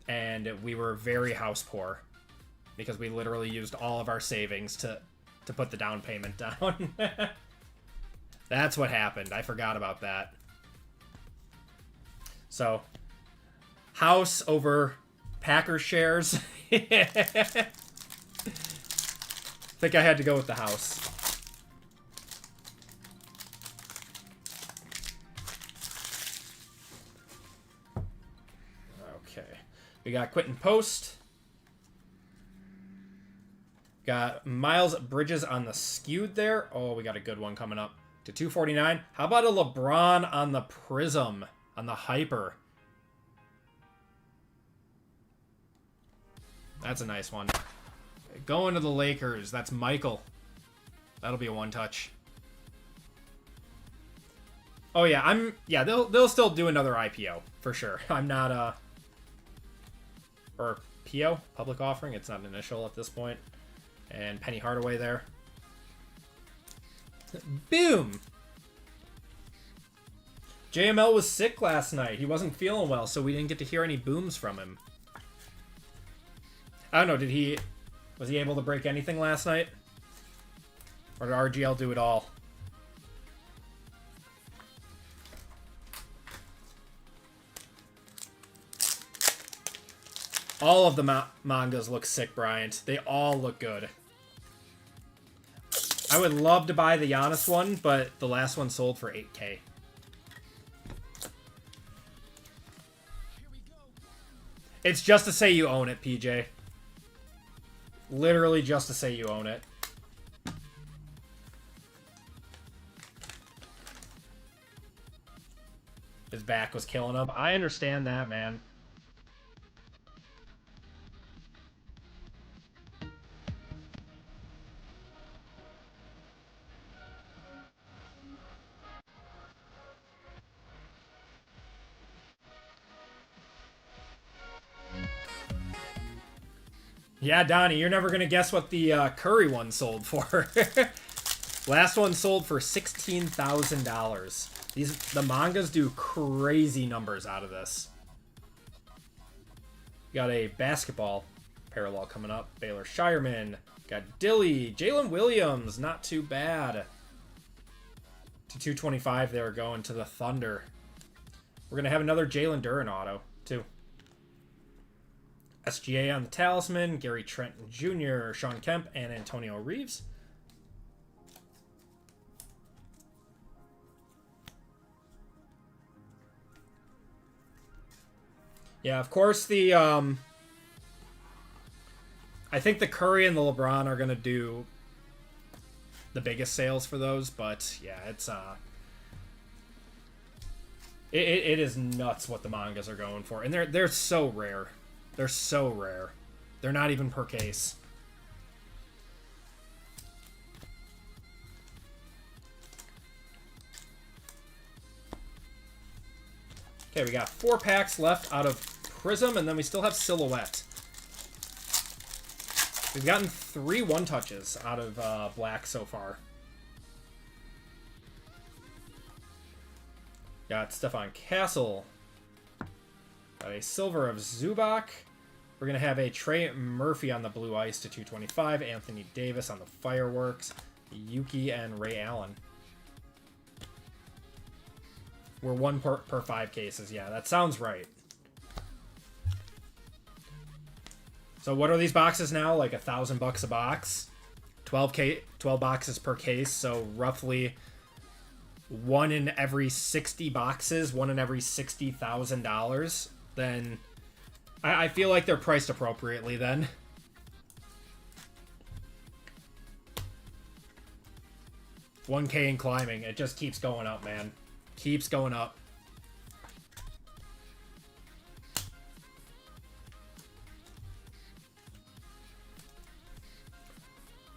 and we were very house poor because we literally used all of our savings to put the down payment down. That's what happened. I forgot about that. So, house over Packers shares. I think I had to go with the house. Okay. We got Quentin Post. Got Miles Bridges on the skewed there. Oh, we got a good one coming up to 249. How about a LeBron on the Prizm, on the Hyper? That's a nice one. Going to the Lakers. That's Michael. That'll be a one-touch. Oh yeah, they'll still do another IPO for sure. I'm not or PO, public offering. It's not an initial at this point. And Penny Hardaway there. Boom. JML was sick last night. He wasn't feeling well, so we didn't get to hear any booms from him. I don't know, was he able to break anything last night? Or did RGL do it all? All of the mangas look sick, Bryant. They all look good. I would love to buy the Giannis one, but the last one sold for 8K. It's just to say you own it, PJ. Literally just to say you own it. His back was killing him. I understand that, man. Yeah, Donnie, you're never going to guess what the Curry one sold for. Last one sold for $16,000. The mangas do crazy numbers out of this. Got a basketball parallel coming up. Baylor Shireman. Got Dilly. Jalen Williams. Not too bad. To 225 there, going to the Thunder. We're going to have another Jalen Duren auto, too. SGA on the Talisman, Gary Trent Jr., Sean Kemp, and Antonio Reeves. Yeah, of course the I think the Curry and the LeBron are going to do the biggest sales for those, but yeah, it's it is nuts what the mangas are going for, and they're so rare. They're so rare. They're not even per case. Okay, we got 4 packs left out of Prizm, and then we still have Silhouette. We've gotten 3 one-touches out of Black so far. Got Stefan Castle. Got a silver of Zubac. We're going to have a Trey Murphy on the blue ice to 225. Anthony Davis on the fireworks. Yuki and Ray Allen. We're 1 per 5 cases. Yeah, that sounds right. So what are these boxes now? Like $1,000 a box? 12 boxes per case. So roughly 1 in every 60 boxes, 1 in every $60,000. Then I feel like they're priced appropriately then. $1K and climbing. It just keeps going up, man. Keeps going up.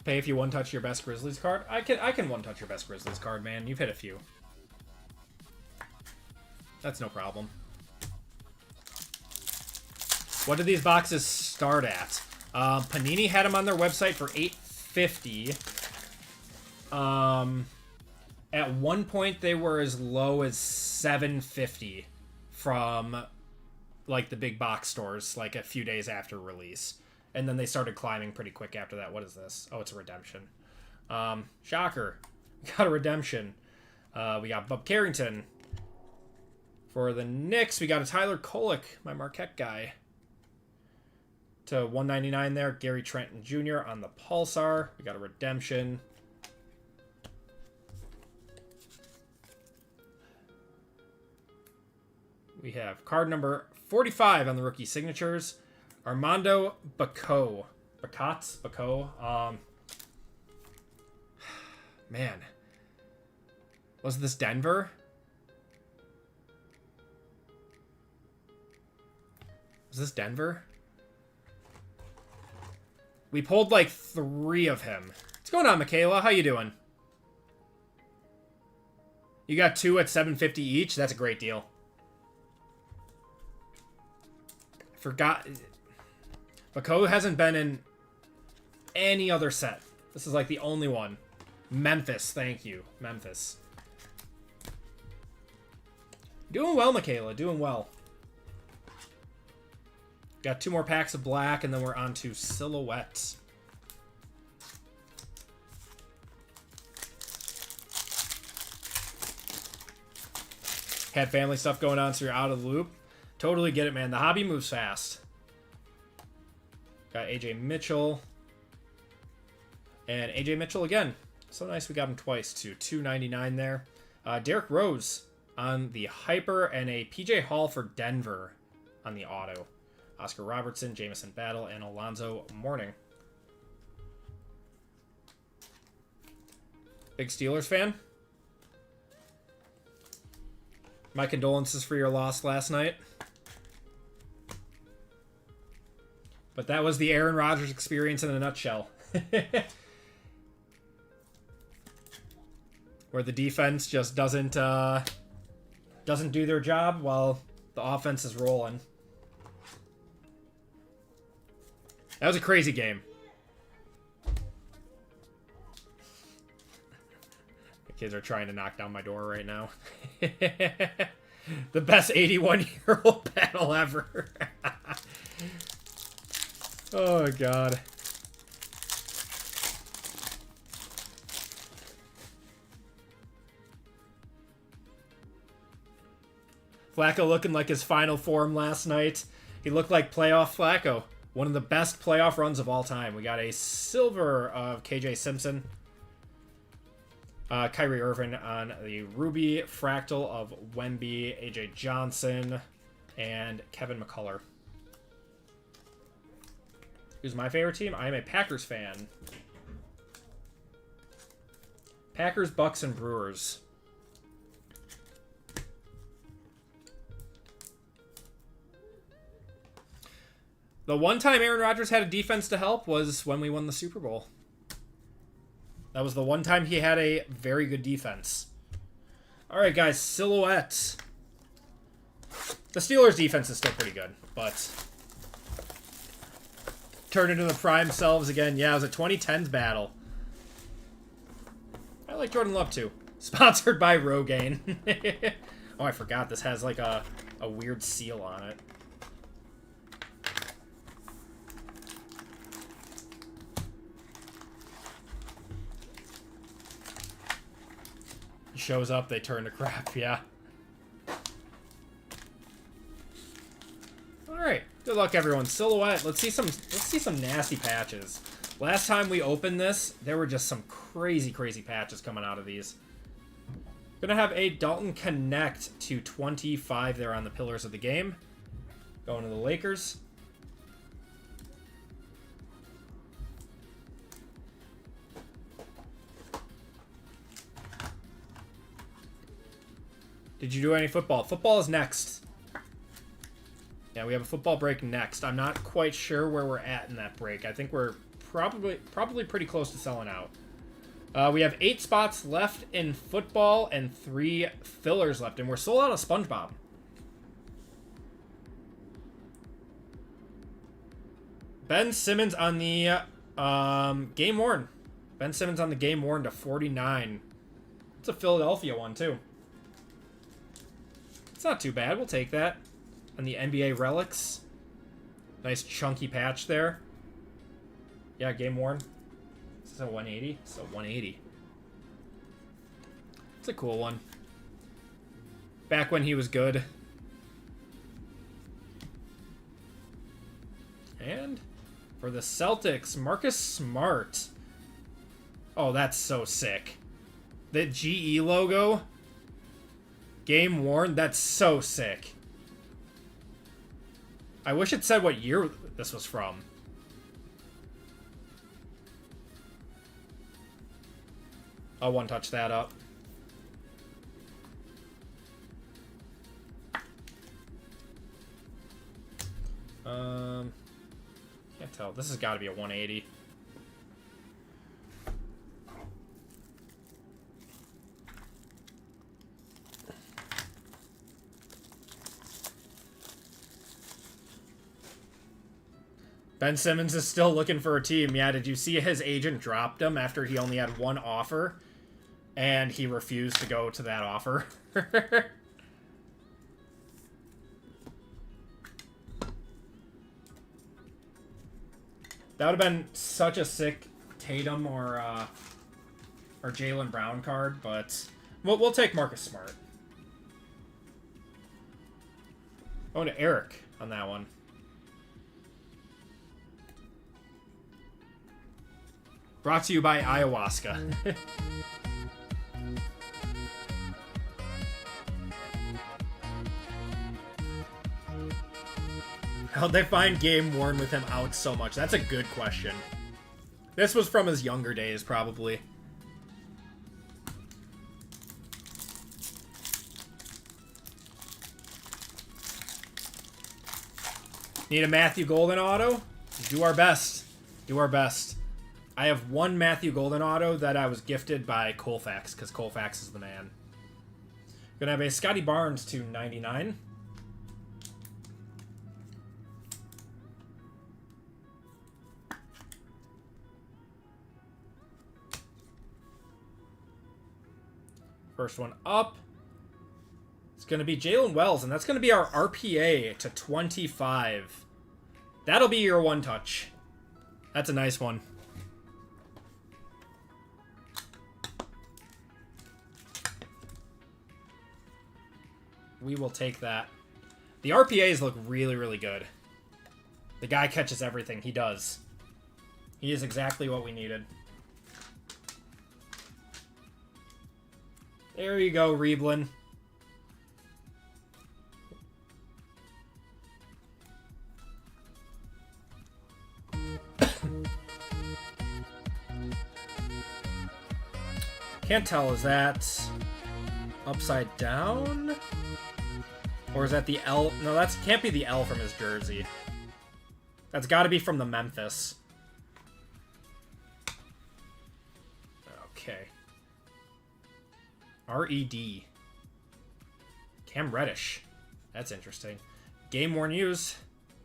Pay if you one-touch your best Grizzlies card. I can one-touch your best Grizzlies card, man. You've hit a few. That's no problem. What do these boxes start at? Panini had them on their website for $8.50. At one point, they were as low as $7.50 from, like, the big box stores, like, a few days after release. And then they started climbing pretty quick after that. What is this? Oh, it's a redemption. Shocker. We got a redemption. We got Bub Carrington. For the Knicks, we got a Tyler Kolek, my Marquette guy. To 199 there. Gary Trenton Jr. on the Pulsar. We got a redemption. We have card number 45 on the rookie signatures. Armando Bacot. Bacot? Man. Was this Denver? Was this Denver? We pulled like 3 of him. What's going on, Michaela? How you doing? You got 2 at $7.50 each? That's a great deal. Forgot... Bako hasn't been in any other set. This is like the only one. Memphis, thank you. Memphis. Doing well, Michaela. Doing well. Got 2 more packs of black, and then we're on to Silhouette. Had family stuff going on, so you're out of the loop. Totally get it, man. The hobby moves fast. Got AJ Mitchell. And AJ Mitchell again. So nice we got him twice to $2.99 there. Derrick Rose on the Hyper, and a PJ Hall for Denver on the auto. Oscar Robertson, Jamison Battle, and Alonzo Mourning. Big Steelers fan? My condolences for your loss last night. But that was the Aaron Rodgers experience in a nutshell. Where the defense just doesn't do their job while the offense is rolling. That was a crazy game. The kids are trying to knock down my door right now. The best 81-year-old battle ever. Oh, God. Flacco looking like his final form last night. He looked like playoff Flacco. One of the best playoff runs of all time. We got a silver of KJ Simpson. Kyrie Irving on the Ruby Fractal of Wemby, AJ Johnson, and Kevin McCullough. Who's my favorite team? I am a Packers fan. Packers, Bucks, and Brewers. The one time Aaron Rodgers had a defense to help was when we won the Super Bowl. That was the one time he had a very good defense. All right, guys, silhouettes. The Steelers' defense is still pretty good, but turn into the prime selves again. Yeah, it was a 2010s battle. I like Jordan Love, too. Sponsored by Rogaine. Oh, I forgot this has, like, a weird seal on it. Shows up, they turn to crap, yeah. Alright, good luck everyone. Silhouette, let's see some nasty patches. Last time we opened this, there were just some crazy patches coming out of these. Gonna have a Dalton Connect to 25 there on the Pillars of the Game. Going to the Lakers. Did you do any football? Football is next. Yeah, we have a football break next. I'm not quite sure where we're at in that break. I think we're probably pretty close to selling out. We have 8 spots left in football and 3 fillers left, and we're sold out of Spongebob. Ben Simmons on the game worn. Ben Simmons on the game worn to 49. It's a Philadelphia one too. It's not too bad. We'll take that. And the NBA Relics. Nice chunky patch there. Yeah, game worn. Is this a 180? It's a 180. It's a cool one. Back when he was good. And for the Celtics, Marcus Smart. Oh, that's so sick. The GE logo. Game worn, that's so sick. I wish it said what year this was from. I'll one-touch that up. Can't tell. This has got to be a 180. Ben Simmons is still looking for a team. Yeah, did you see his agent dropped him after he only had one offer? And he refused to go to that offer. That would have been such a sick Tatum or Jaylen Brown card, but we'll take Marcus Smart. Going to Eric on that one. Brought to you by ayahuasca. How'd they find game worn with him out so much? That's a good question. This was from his younger days, probably. Need a Matthew Golden auto? Do our best. Do our best. I have one Matthew Golden auto that I was gifted by Colfax, because Colfax is the man. Gonna have a Scotty Barnes to 99. First one up. It's gonna be Jalen Wells, and that's gonna be our RPA to 25. That'll be your one touch. That's a nice one. We will take that. The RPAs look really, really good. The guy catches everything. He does. He is exactly what we needed. There you go, Reeblin. Can't tell, is that upside down? Or is that the L? No, that can't be the L from his jersey. That's got to be from the Memphis. Okay. R.E.D. Cam Reddish. That's interesting. Game Worn Use.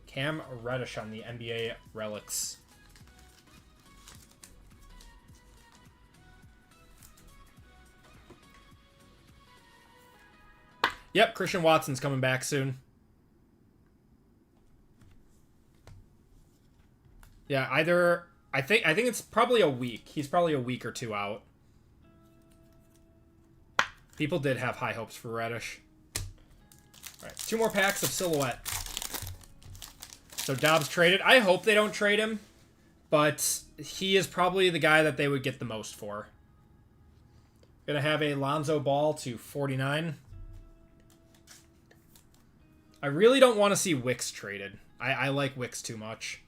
Cam Reddish on the NBA Relics. Yep, Christian Watson's coming back soon. Yeah, either I think it's probably a week. He's probably a week or two out. People did have high hopes for Reddish. All right, 2 more packs of Silhouette. So Dobbs traded. I hope they don't trade him, but he is probably the guy that they would get the most for. Gonna have a Lonzo Ball to 49. I really don't want to see Wicks traded. I like Wicks too much.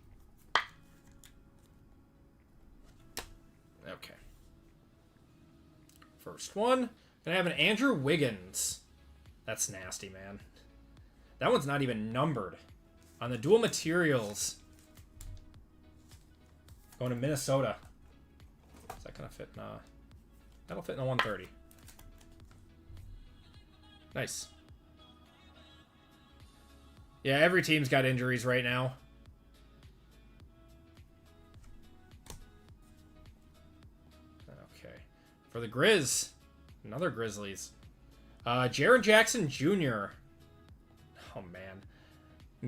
Okay. First one. Gonna have an Andrew Wiggins. That's nasty, man. That one's not even numbered. On the dual materials. Going to Minnesota. Is that gonna fit in a... That'll fit in a 130. Nice. Yeah, every team's got injuries right now. Okay. For the Grizz, another Grizzlies. Jaren Jackson Jr. Oh, man.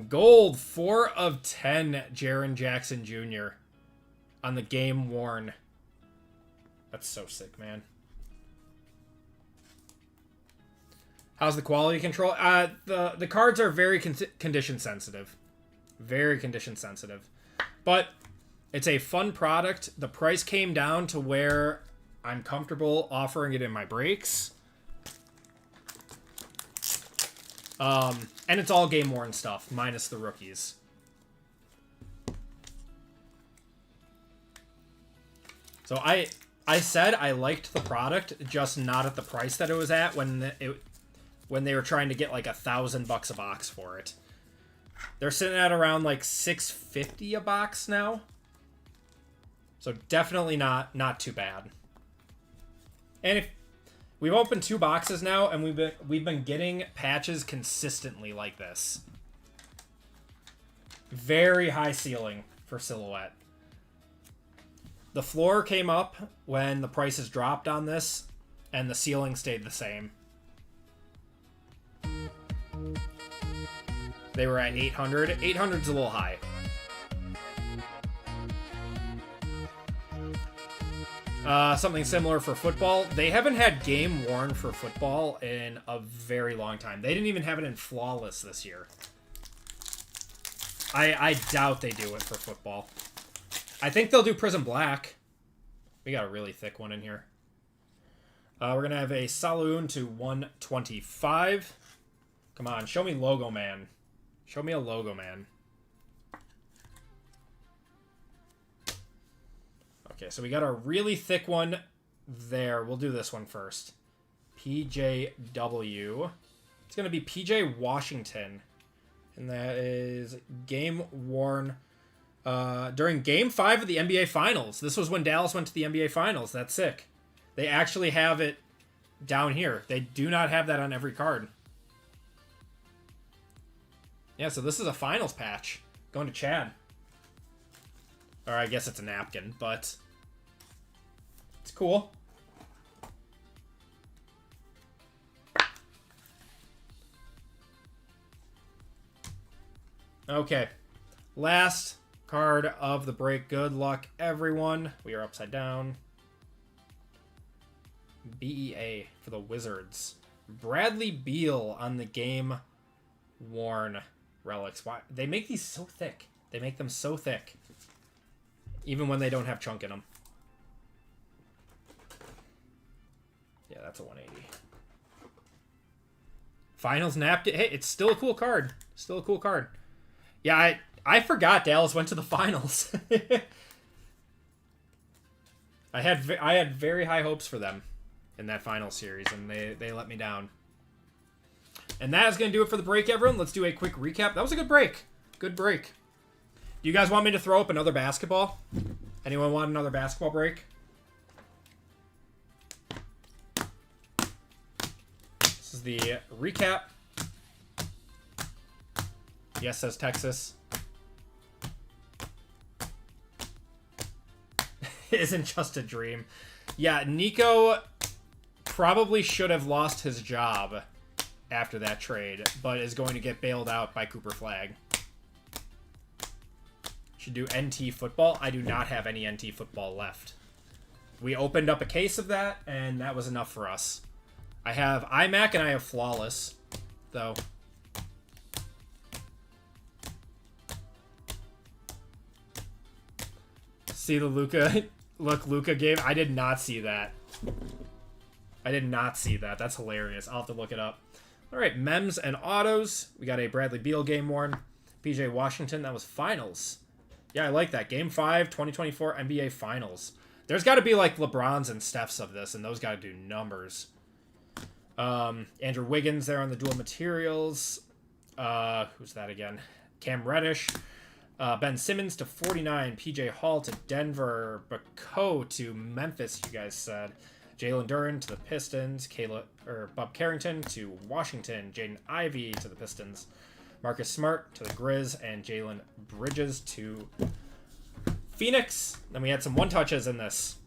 Gold, 4 of 10, Jaren Jackson Jr. on the game worn. That's so sick, man. How's the quality control? The cards are very condition sensitive. Very condition sensitive. But it's a fun product. The price came down to where I'm comfortable offering it in my breaks. And it's all game worn stuff, minus the rookies. So I said I liked the product, just not at the price that it was at when they were trying to get like $1,000 a box for it. They're sitting at around like $650 a box now. So definitely not too bad. And if we've opened 2 boxes now, and we've been getting patches consistently like this. Very high ceiling for Silhouette. The floor came up when the prices dropped on this, and the ceiling stayed the same. They were at 800. 800's a little high. Something similar for football. They haven't had game worn for football in a very long time. They didn't even have it in flawless this year. I doubt they do it for football. I think they'll do Prizm Black. We got a really thick one in here. We're going to have a Saloon to 125. Come on, show me Logo Man. Show me a Logo Man. Okay, so we got a really thick one there. We'll do this one first. PJW. It's going to be PJ Washington. And that is game worn during Game 5 of the NBA Finals. This was when Dallas went to the NBA Finals. That's sick. They actually have it down here. They do not have that on every card. Yeah, so this is a Finals patch. Going to Chad. Or I guess it's a napkin, but it's cool. Okay. Last card of the break. Good luck, everyone. We are upside down. BEA for the Wizards. Bradley Beal on the game worn relics. Why they make these so thick? They make them so thick. Even when they don't have chunk in them. Yeah, that's a 180. Finals napkin. Hey, it's still a cool card. Still a cool card. Yeah, I forgot Dallas went to the finals. I had very high hopes for them. in that final series, and they let me down. And that is going to do it for the break, everyone. Let's do a quick recap. That was a good break. Good break. Do you guys want me to throw up another basketball? Anyone want another basketball break? This is the recap. Yes, says Texas. Isn't just a dream. Yeah, Nico probably should have lost his job after that trade, but is going to get bailed out by Cooper Flagg. Should do NT football. I do not have any NT football left. We opened up a case of that, and that was enough for us. I have iMac and I have Flawless, though. See the Luka look Luka game? I did not see that. I did not see that. That's hilarious. I'll have to look it up. All right, Mems and autos. We got a Bradley Beal game worn. PJ Washington, that was finals. Yeah, I like that. Game 5, 2024 NBA Finals. There's got to be like LeBrons and Stephs of this, and those got to do numbers. Andrew Wiggins there on the dual materials. Who's that again? Cam Reddish. Ben Simmons to 49. PJ Hall to Denver. Bako to Memphis, you guys said. Jalen Duren to the Pistons. Bob Carrington to Washington. Jaden Ivey to the Pistons. Marcus Smart to the Grizz. And Jalen Bridges to Phoenix. Then we had some one-touches in this.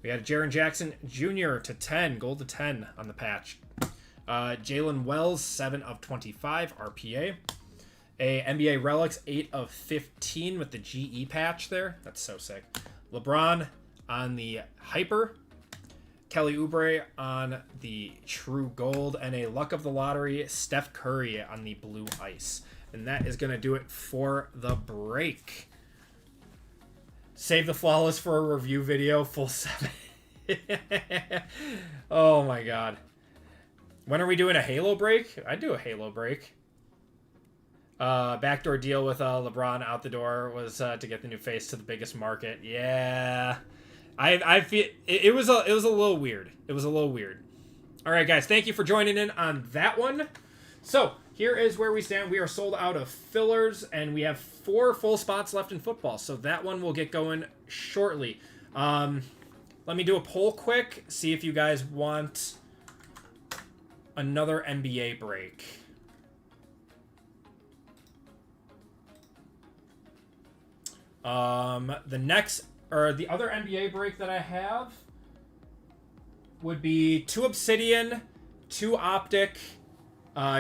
We had Jaren Jackson Jr. to 10. Gold to 10 on the patch. Jalen Wells, 7 of 25 RPA. A NBA Relics, 8 of 15 with the GE patch there. That's so sick. LeBron on the Hyper. Kelly Oubre on the True Gold. And a Luck of the Lottery, Steph Curry on the Blue Ice. And that is going to do it for the break. Save the Flawless for a review video, full 7. Oh my god. When are we doing a Halo break? I'd do a Halo break. Backdoor deal with LeBron out the door was to get the new face to the biggest market. Yeah. I feel it was a little weird. It was a little weird. All right, guys, thank you for joining in on that one. So, here is where we stand. We are sold out of fillers, and we have 4 full spots left in football. So that one will get going shortly. Let me do a poll quick. See if you guys want another NBA break. The other NBA break that I have would be 2 Obsidian, 2 Optic,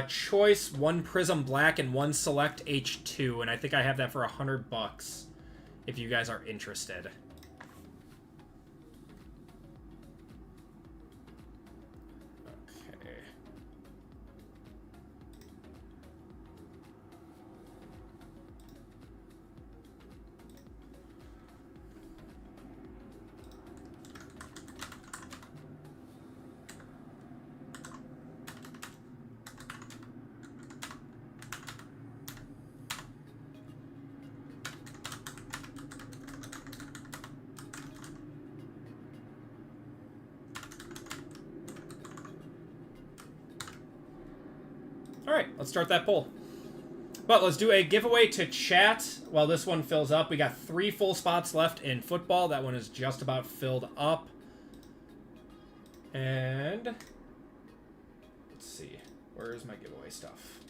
Choice, 1 Prizm Black, and 1 Select H2, and I think I have that for $100 if you guys are interested. Okay. Alright, let's start that poll. But let's do a giveaway to chat while this one fills up. We got 3 full spots left in football. That one is just about filled up. And let's see. Where's my giveaway stuff?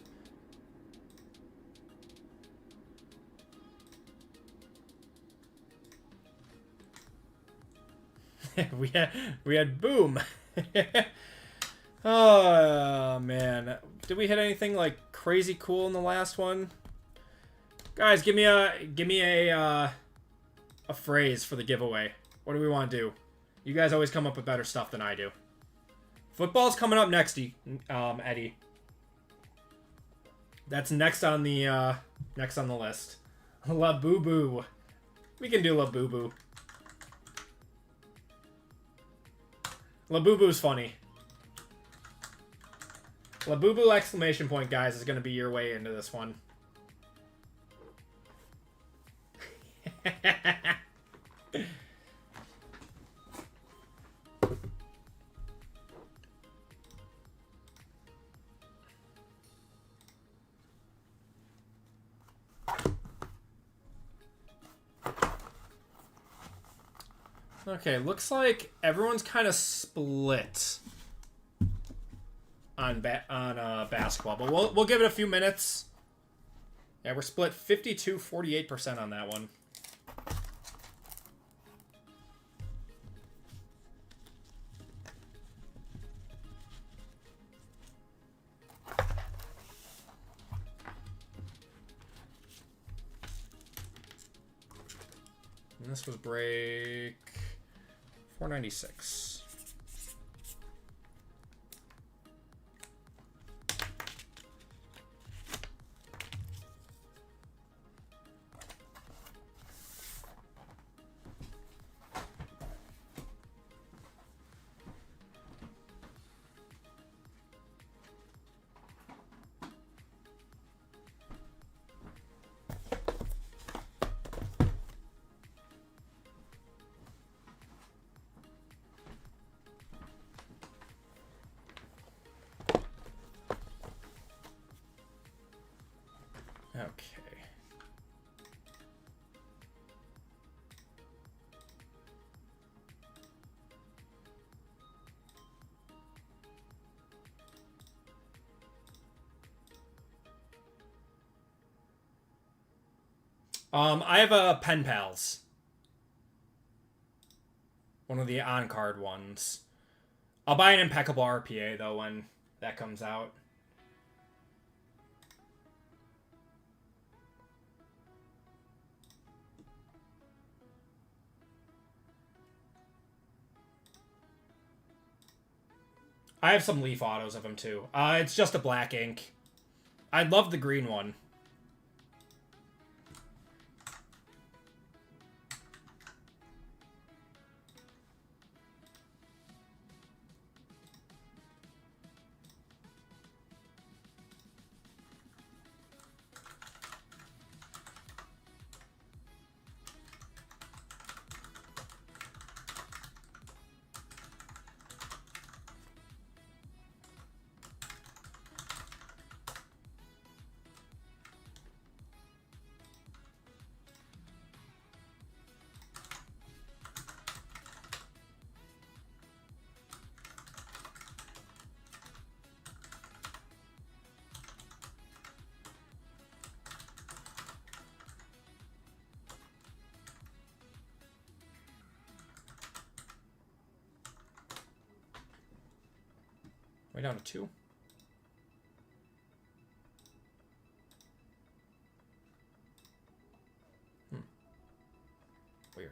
we had boom. Oh man, did we hit anything like crazy cool in the last one? Guys, give me a phrase for the giveaway. What do we want to do? You guys always come up with better stuff than I do. Football's coming up next, Eddie. That's next on the list. La Boo Boo. We can do La Boo Boo. La Boo Boo's funny. La Boo Boo exclamation point, guys, is going to be your way into this one. Okay, looks like everyone's kind of split on basketball, but we'll give it a few minutes. Yeah, we're split 52-48% on that one. And this was break 496. Okay. I have a Pen Pals. One of the on-card ones. I'll buy an impeccable RPA, though, when that comes out. I have some Leaf autos of him, too. It's just a black ink. I'd love the green one. Way down to 2. Weird.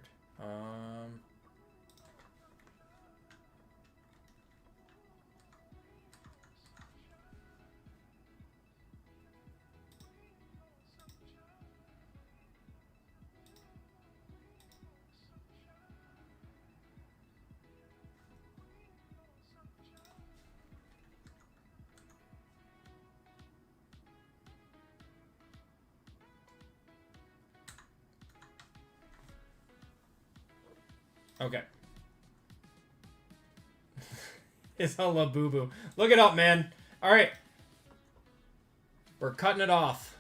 Okay. It's a la boo boo. Look it up, man. All right. We're cutting it off.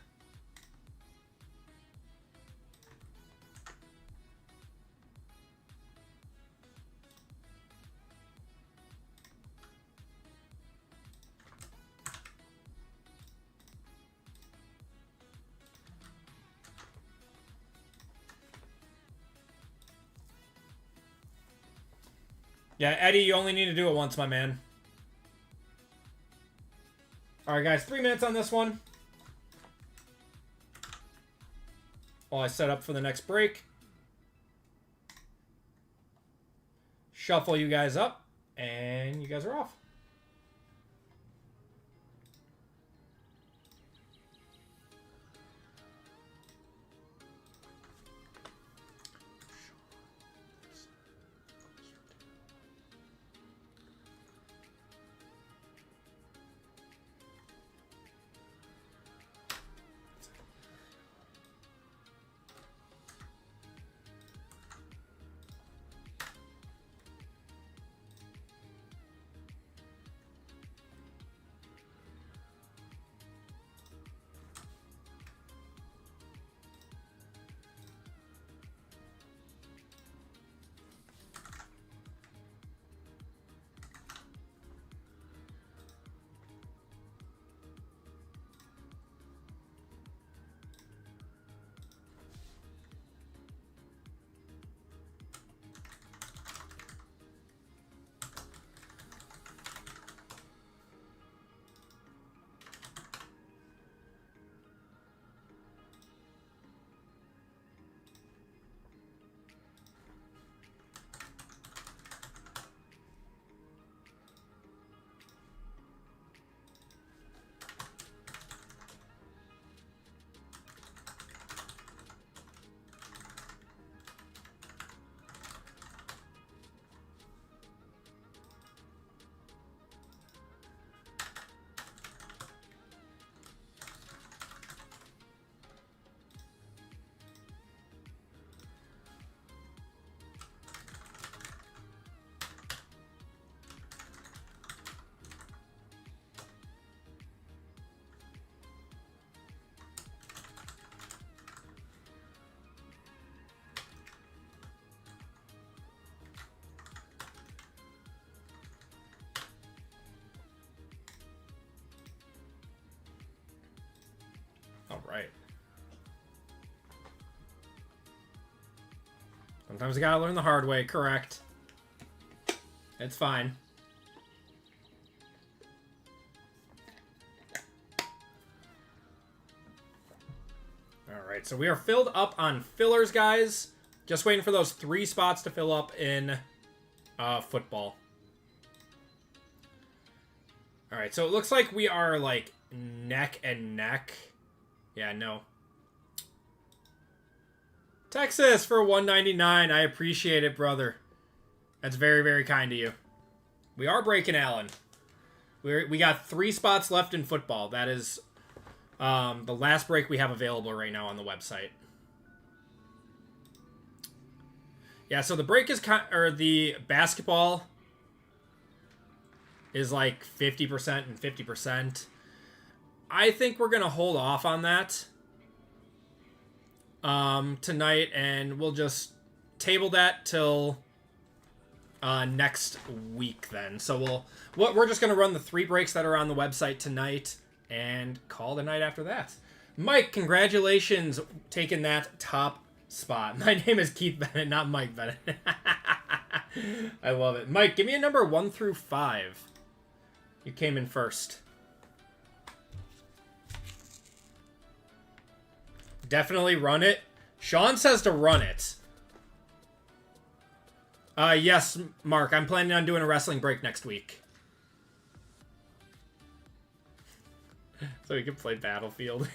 Yeah, Eddie, you only need to do it once, my man. Alright, guys, 3 minutes on this one. While I set up for the next break. Shuffle you guys up, and you guys are off. All right. Sometimes you gotta learn the hard way, correct. It's fine. Alright, so we are filled up on fillers, guys. Just waiting for those 3 spots to fill up in football. Alright, so it looks like we are, like, neck and neck. Yeah, no. Texas for $1.99. I appreciate it, brother. That's very, very kind of you. We are breaking Allen. We got 3 spots left in football. That is the last break we have available right now on the website. Yeah, so the break is the basketball is like 50% and 50%. I think we're gonna hold off on that tonight, and we'll just table that till next week then. So we're just gonna run the 3 breaks that are on the website tonight and call the night after that. Mike, congratulations taking that top spot. My name is Keith Bennett, not Mike Bennett. I love it. Mike, give me a number 1 through 5. You came in first. Definitely run it. Sean says to run it. Yes, Mark. I'm planning on doing a wrestling break next week. So we can play Battlefield.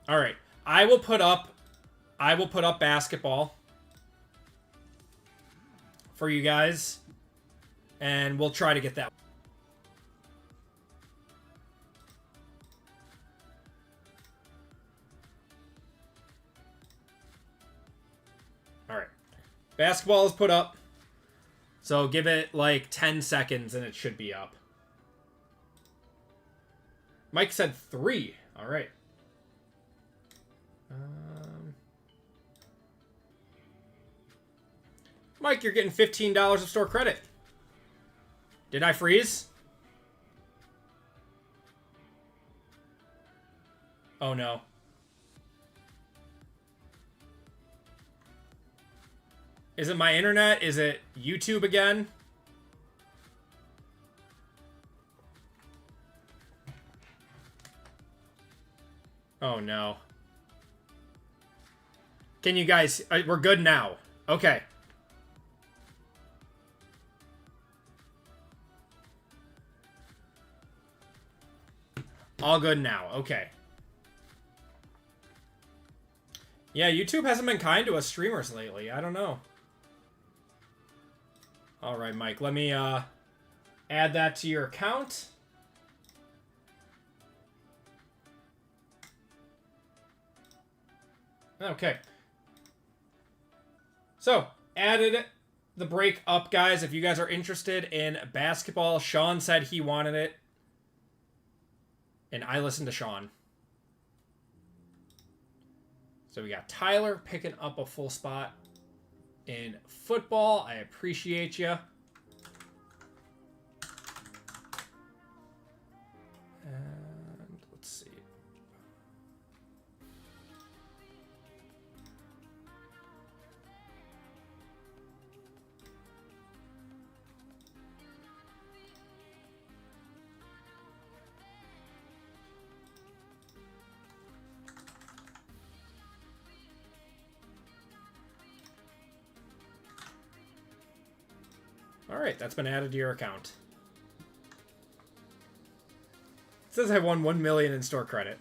All right. I will put up basketball for you guys, and we'll try to get that. All right. Basketball is put up. So give it like 10 seconds and it should be up. Mike said 3. All right. Mike, you're getting $15 of store credit. Did I freeze? Oh no. Is it my internet? Is it YouTube again? Oh no. Can you guys... we're good now. Okay. All good now. Okay. Yeah, YouTube hasn't been kind to us streamers lately. I don't know. All right, Mike. Let me add that to your account. Okay. So, added the break up, guys. If you guys are interested in basketball, Sean said he wanted it. And I listened to Sean. So we got Tyler picking up a full spot in football. I appreciate you. And let's see. All right, that's been added to your account. It says I won 1 million in store credit.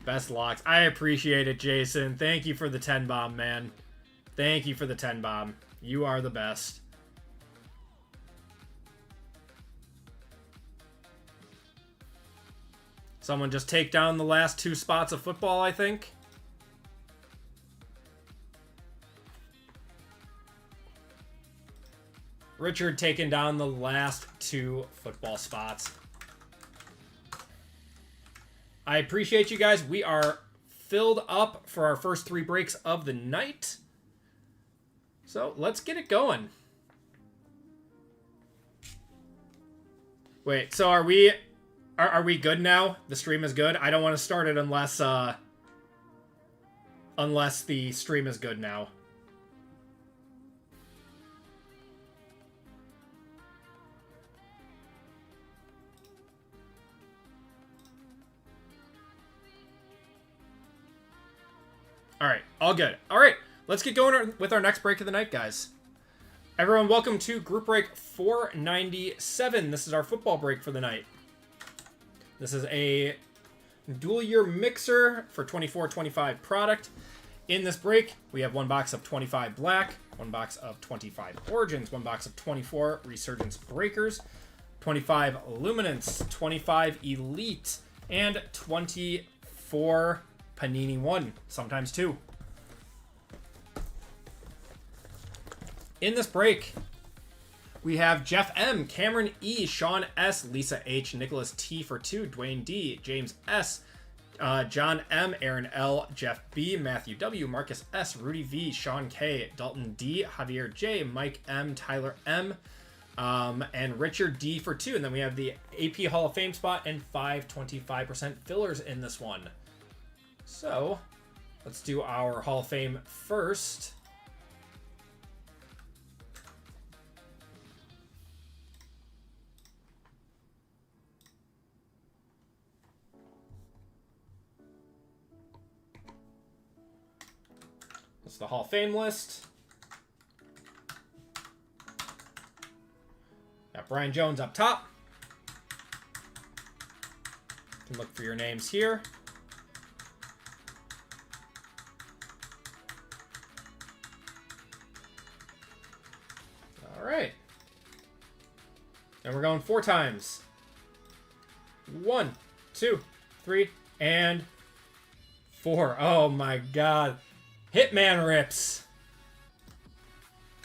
Best locks. I appreciate it, Jason. Thank you for the 10 bomb, man. Thank you for the 10 bomb. You are the best. Someone just take down the last 2 spots of football, I think. Richard taking down the last 2 football spots. I appreciate you guys. We are filled up for our first 3 breaks of the night. So let's get it going. Wait, so are we good now? The stream is good? I don't want to start it unless the stream is good now. All right, all good. All right, let's get going with our next break of the night, guys. Everyone, welcome to group break 497. This is our football break for the night. This is a dual year mixer for 24-25 product. In this break, we have one box of 25 black, one box of 25 origins, one box of 24 resurgence breakers, 25 luminance, 25 elite, and 24 Panini 1, sometimes 2. In this break, we have Jeff M, Cameron E, Sean S, Lisa H, Nicholas T for 2, Dwayne D, James S, John M, Aaron L, Jeff B, Matthew W, Marcus S, Rudy V, Sean K, Dalton D, Javier J, Mike M, Tyler M, and Richard D for 2. And then we have the AP Hall of Fame spot and 5 25% fillers in this one. So, let's do our Hall of Fame first. This is the Hall of Fame list. Got Brian Jones up top. You can look for your names here. All right. And we're going 4 times. 1, 2, 3, and 4. Oh my God. Hitman Rips,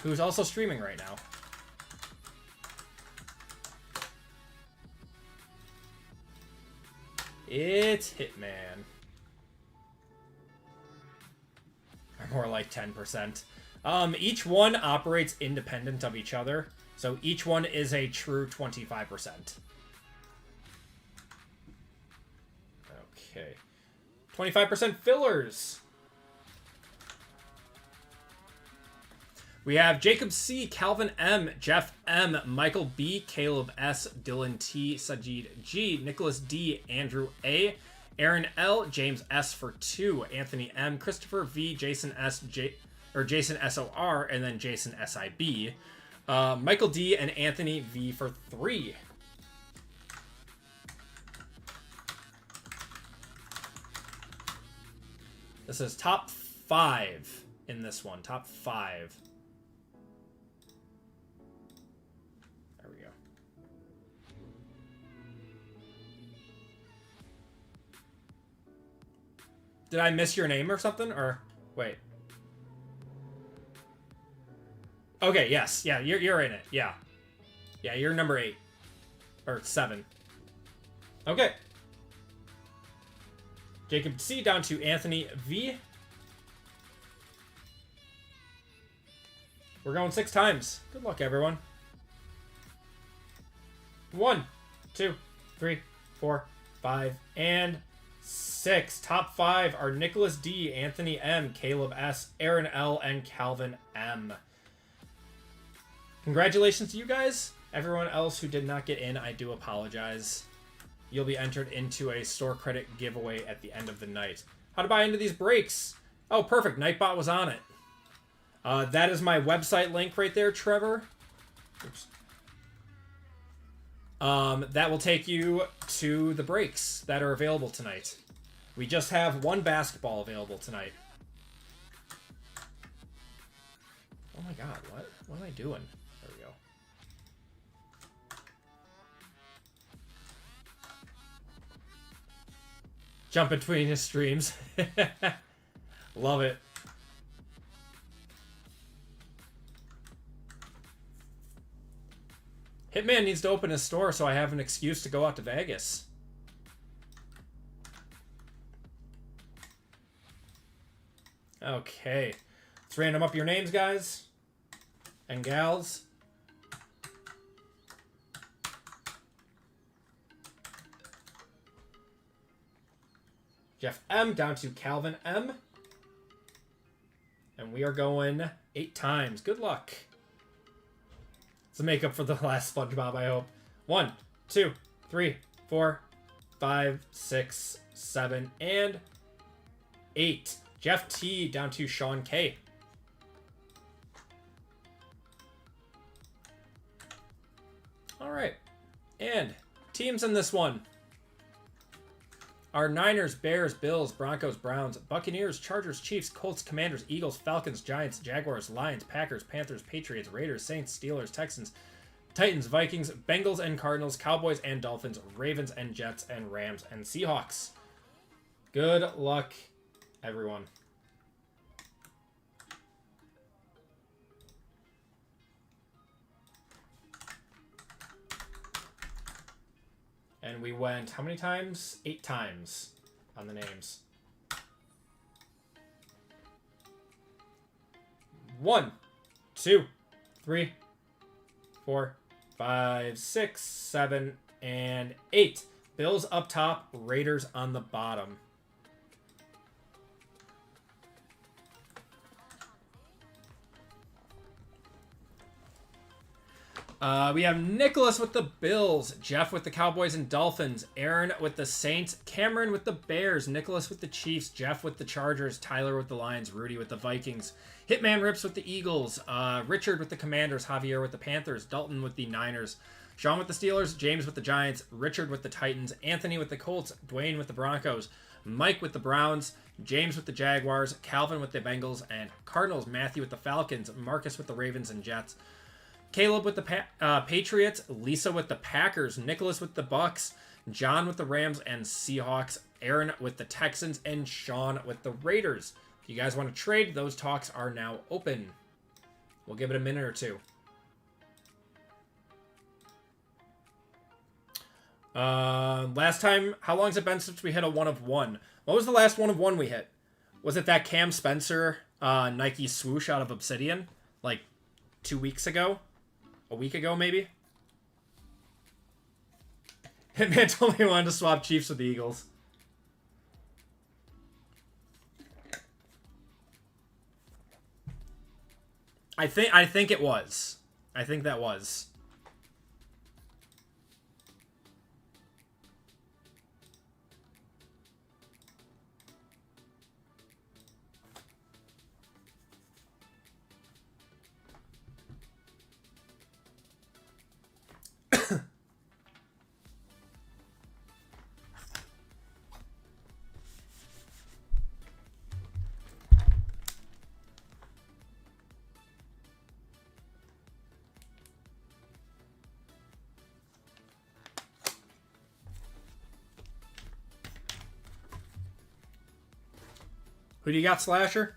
who's also streaming right now. It's Hitman. Or more like 10%. Each one operates independent of each other, so each one is a true 25%. Okay. 25% fillers. We have Jacob C, Calvin M, Jeff M, Michael B, Caleb S, Dylan T, Sajid G, Nicholas D, Andrew A, Aaron L, James S for 2, Anthony M, Christopher V, Jason S, Jason SOR, and then Jason SIB, Michael D, and Anthony V for 3. This is top 5 in this one. Top 5. There we go. Did I miss your name or something? Or wait. Okay, yes. Yeah, you're in it. Yeah. Yeah, you're number 8. Or 7. Okay. Jacob C down to Anthony V. We're going 6 times. Good luck, everyone. 1, 2, 3, 4, 5, and 6. Top 5 are Nicholas D, Anthony M, Caleb S, Aaron L, and Calvin M. Congratulations to you guys. Everyone else who did not get in, I do apologize. You'll be entered into a store credit giveaway at the end of the night. How to buy into these breaks? Oh, perfect. Nightbot was on it. That is my website link right there, Trevor. Oops. That will take you to the breaks that are available tonight. We just have 1 basketball available tonight. Oh my God, what am I doing? There we go. Jump between his streams. Love it. Hitman needs to open his store so I have an excuse to go out to Vegas. Okay. Let's random up your names, guys. and gals. Jeff M down to Calvin M. And we are going 8 times. Good luck. It's a makeup for the last SpongeBob, I hope. 1, 2, 3, 4, 5, 6, 7, and 8. Jeff T down to Sean K. All right. And teams in this one are Niners, Bears, Bills, Broncos, Browns, Buccaneers, Chargers, Chiefs, Colts, Commanders, Eagles, Falcons, Giants, Jaguars, Lions, Packers, Panthers, Patriots, Raiders, Saints, Steelers, Texans, Titans, Vikings, Bengals and Cardinals, Cowboys and Dolphins, Ravens and Jets, and Rams and Seahawks. Good luck, everyone. And we went, how many times? 8 times on the names. 1, 2, 3, 4, 5, 6, 7, and 8. Bills up top, Raiders on the bottom. We have Nicholas with the Bills, Jeff with the Cowboys and Dolphins, Aaron with the Saints, Cameron with the Bears, Nicholas with the Chiefs, Jeff with the Chargers, Tyler with the Lions, Rudy with the Vikings, Hitman Rips with the Eagles, Richard with the Commanders, Javier with the Panthers, Dalton with the Niners, Sean with the Steelers, James with the Giants, Richard with the Titans, Anthony with the Colts, Dwayne with the Broncos, Mike with the Browns, James with the Jaguars, Calvin with the Bengals and Cardinals, Matthew with the Falcons, Marcus with the Ravens and Jets, Caleb with the Patriots, Lisa with the Packers, Nicholas with the Bucks, John with the Rams and Seahawks, Aaron with the Texans, and Sean with the Raiders. If you guys want to trade, those talks are now open. We'll give it a minute or two. Last time, how long has it been since we hit a 1 of 1? What was the last 1 of 1 we hit? Was it that Cam Spencer Nike swoosh out of Obsidian? Like 2 weeks ago? A week ago, maybe? Hitman told me he wanted to swap Chiefs with the Eagles. I think it was. I think that was. Who do you got, Slasher?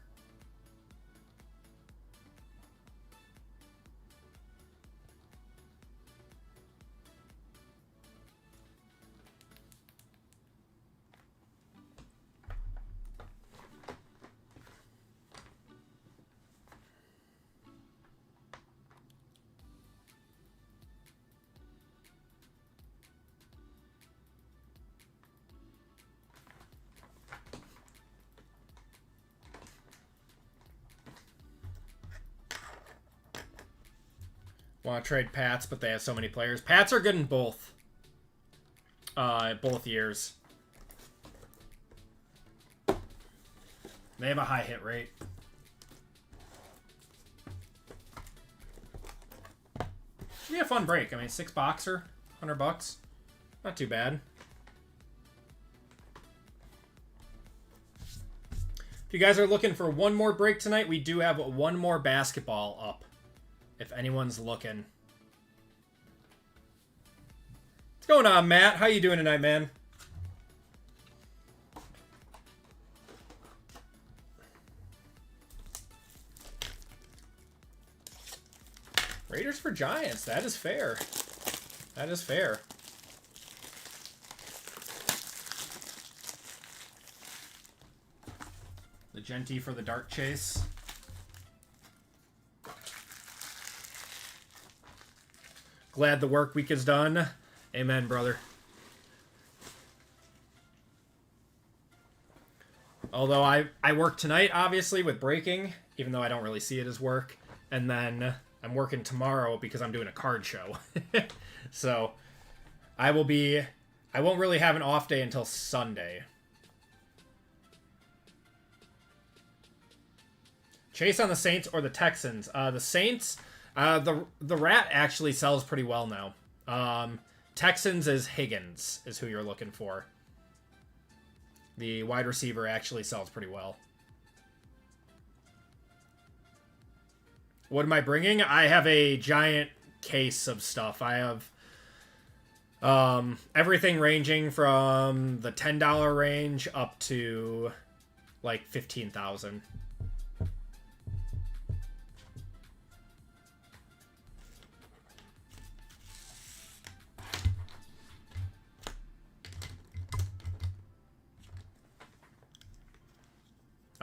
Want to trade Pats, but they have so many players. Pats are good in both years. They have a high hit rate. Should be a fun break. I mean, 6 boxer, $100. Not too bad. If you guys are looking for one more break tonight, we do have one more basketball up. If anyone's looking. What's going on, Matt? How you doing tonight, man? Raiders for Giants. That is fair. That is fair. The Genty for the dart chase. Glad the work week is done. Amen, brother. Although I work tonight, obviously, with breaking, even though I don't really see it as work. And then I'm working tomorrow because I'm doing a card show. So I won't really have an off day until Sunday. Chase on the Saints or the Texans? The Saints, the Rat actually sells pretty well now. Texans is Higgins, is who you're looking for. The wide receiver actually sells pretty well. What am I bringing? I have a giant case of stuff. I have everything ranging from the $10 range up to like $15,000.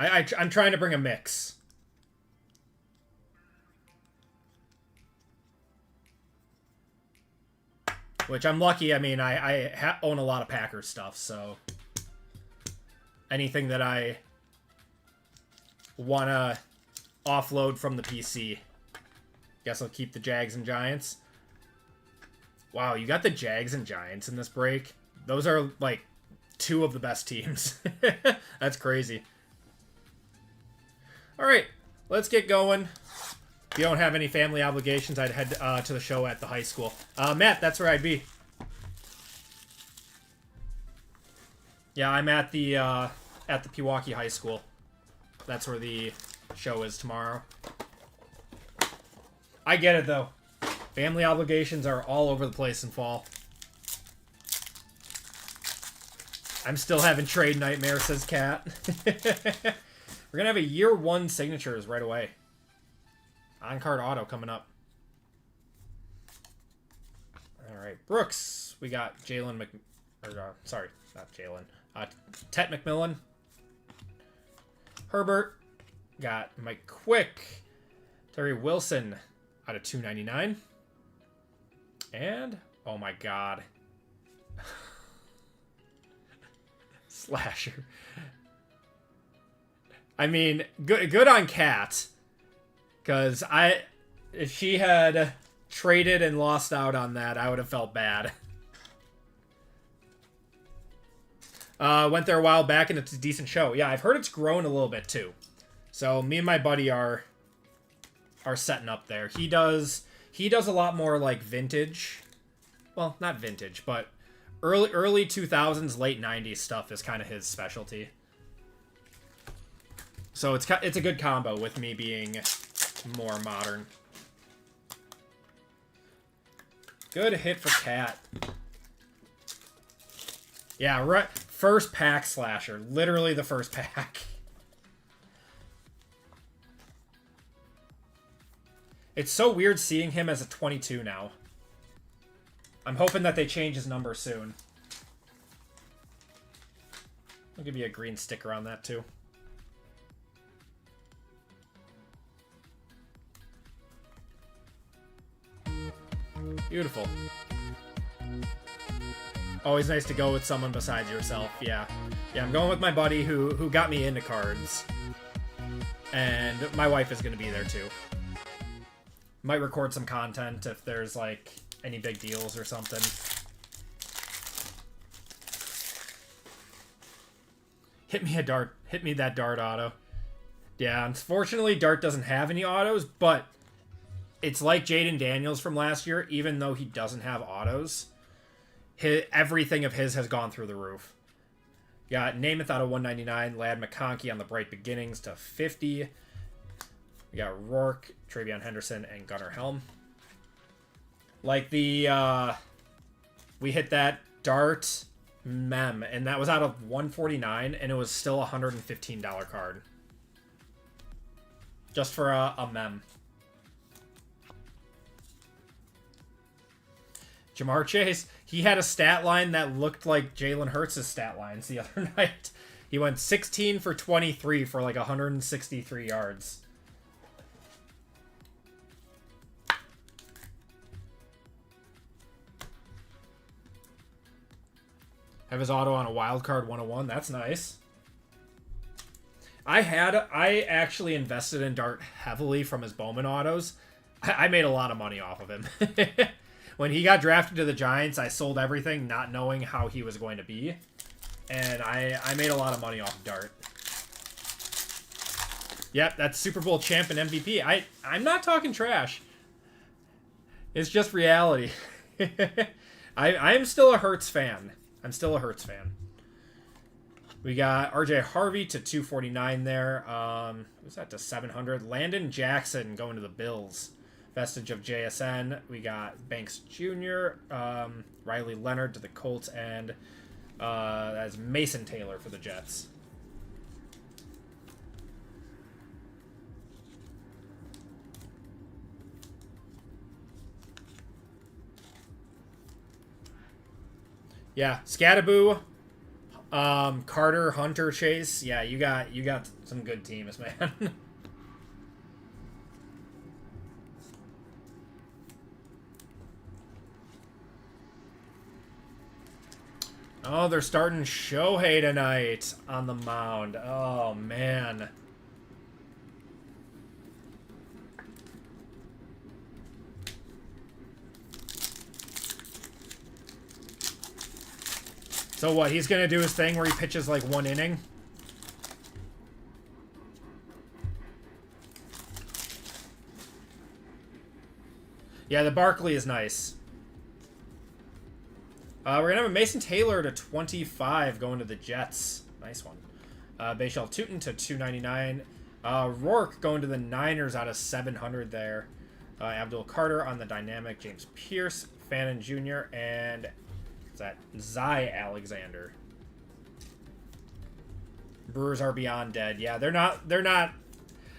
I'm trying to bring a mix. Which I'm lucky. I mean, I own a lot of Packers stuff, so anything that I want to offload from the PC. Guess I'll keep the Jags and Giants. Wow, you got the Jags and Giants in this break. Those are, like, two of the best teams. That's crazy. All right, let's get going. If you don't have any family obligations, I'd head to the show at the high school. Matt, that's where I'd be. Yeah, I'm at the Pewaukee High School. That's where the show is tomorrow. I get it, though. Family obligations are all over the place in fall. I'm still having trade nightmare, says Kat. We're going to have a year one signatures right away. On-card auto coming up. All right, Brooks. We got Jalen sorry, not Jalen. Tet McMillan. Herbert. Got Mike Quick. Terry Wilson out of 299. And, oh my God. Slasher. I mean, good on Kat. Because if she had traded and lost out on that, I would have felt bad. Went there a while back, and it's a decent show. Yeah, I've heard it's grown a little bit, too. So me and my buddy are setting up there. He does a lot more, like, vintage. Well, not vintage, but early 2000s, late 90s stuff is kind of his specialty. So it's a good combo with me being more modern. Good hit for Cat. Yeah, right. First pack slasher. Literally the first pack. It's so weird seeing him as a 22 now. I'm hoping that they change his number soon. I'll give you a green sticker on that too. Beautiful. Always nice to go with someone besides yourself. Yeah. Yeah, I'm going with my buddy who got me into cards. And my wife is going to be there too. Might record some content if there's like any big deals or something. Hit me a dart. Hit me that dart auto. Yeah, unfortunately Dart doesn't have any autos, but it's like Jaden Daniels from last year, even though he doesn't have autos. Everything of his has gone through the roof. Got Namath out of 199, Ladd McConkey on the Bright Beginnings to 50. We got Rourke, Travion Henderson, and Gunnar Helm. Like we hit that Dart mem, and that was out of 149, and it was still a $115 card. Just for a mem. Jamar Chase, he had a stat line that looked like Jalen Hurts' stat lines the other night. He went 16 for 23 for like 163 yards. Have his auto on a wild card 101. That's nice. I actually invested in Dart heavily from his Bowman autos. I made a lot of money off of him. When he got drafted to the Giants, I sold everything, not knowing how he was going to be. And I made a lot of money off of Dart. Yep, that's Super Bowl champ and MVP. I'm not talking trash. It's just reality. I'm still a Hurts fan. I'm still a Hurts fan. We got RJ Harvey to 249 there. Who's that to 700? Landon Jackson going to the Bills. Vestige of JSN. We got Banks Jr., Riley Leonard to the Colts, and that's Mason Taylor for the Jets. Yeah, Scattaboo, Carter, Hunter, Chase. Yeah, you got some good teams, man. Oh, they're starting Shohei tonight on the mound. Oh, man. So what, he's going to do his thing where he pitches like 1 inning? Yeah, the Barkley is nice. We're going to have a Mason Taylor to 25 going to the Jets. Nice one. Bayshell Tootin to 299. Rourke going to the Niners out of 700 there. Abdul Carter on the Dynamic. James Pierce, Fannin Jr., and what's that? Zy Alexander. Brewers are beyond dead. Yeah, they're not.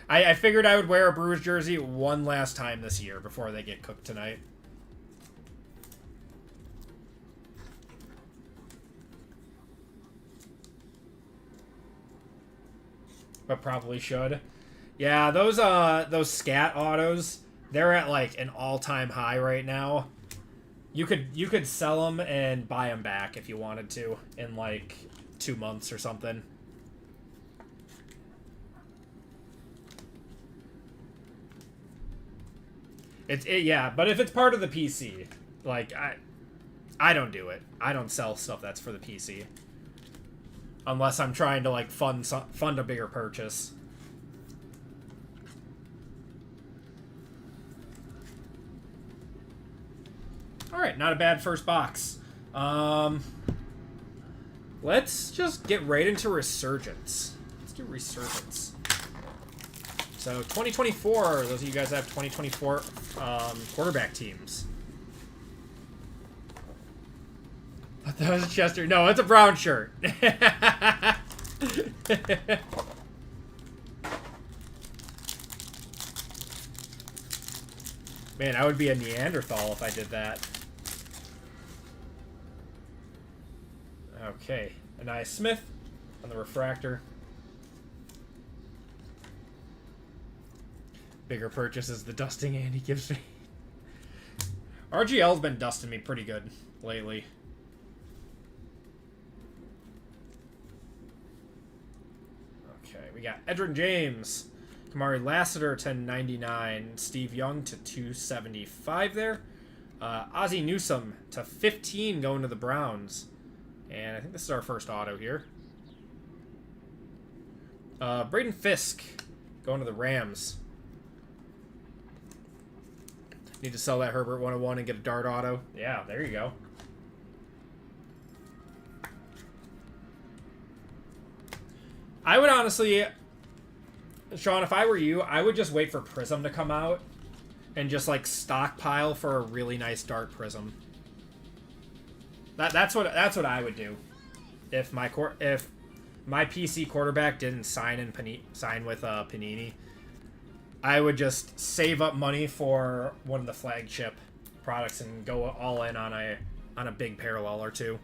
I figured I would wear a Brewers jersey one last time this year before they get cooked tonight. But probably should. Yeah, those scat autos, they're at like an all-time high right now. You could sell them and buy them back if you wanted to in like 2 months or something. Yeah, but if it's part of the PC, like I don't do it. I don't sell stuff that's for the PC. Unless I'm trying to like fund a bigger purchase. All right, not a bad first box. Let's just get right into Resurgence. Let's do Resurgence. So 2024, those of you guys that have 2024 quarterback teams. That was a Chester. No, it's a brown shirt. Man, I would be a Neanderthal if I did that. Okay. Anaya Smith on the refractor. Bigger purchases, the dusting Andy gives me. RGL's been dusting me pretty good lately. We got Edrin James, Kamari Lassiter, 1099, Steve Young to 275 there. Ozzie Newsome to 15 going to the Browns. And I think this is our first auto here. Braden Fisk going to the Rams. Need to sell that Herbert 101 and get a Dart auto. Yeah, there you go. I would honestly, Sean, if I were you, I would just wait for Prizm to come out and just like stockpile for a really nice Dart Prizm. That's what I would do if my PC quarterback didn't sign with Panini. I would just save up money for one of the flagship products and go all in on a big parallel or two.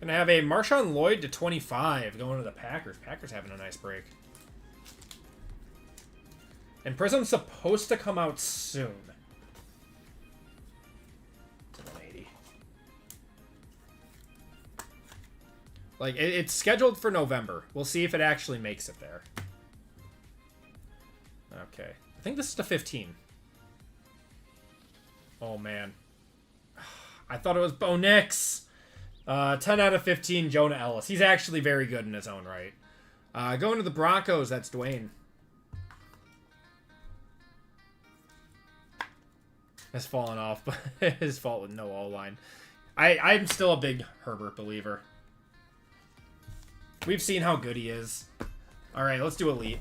Gonna have a Marshawn Lloyd to 25 going to the Packers. Packers having a nice break. And Prizm's supposed to come out soon. It's 180. Like, it's scheduled for November. We'll see if it actually makes it there. Okay. I think this is to 15. Oh, man. I thought it was Bo Nix. 10 out of 15, Jonah Ellis. He's actually very good in his own right. Going to the Broncos, that's Dwayne. Has fallen off, but his fault with no O-line. I'm still a big Herbert believer. We've seen how good he is. All right, let's do Elite.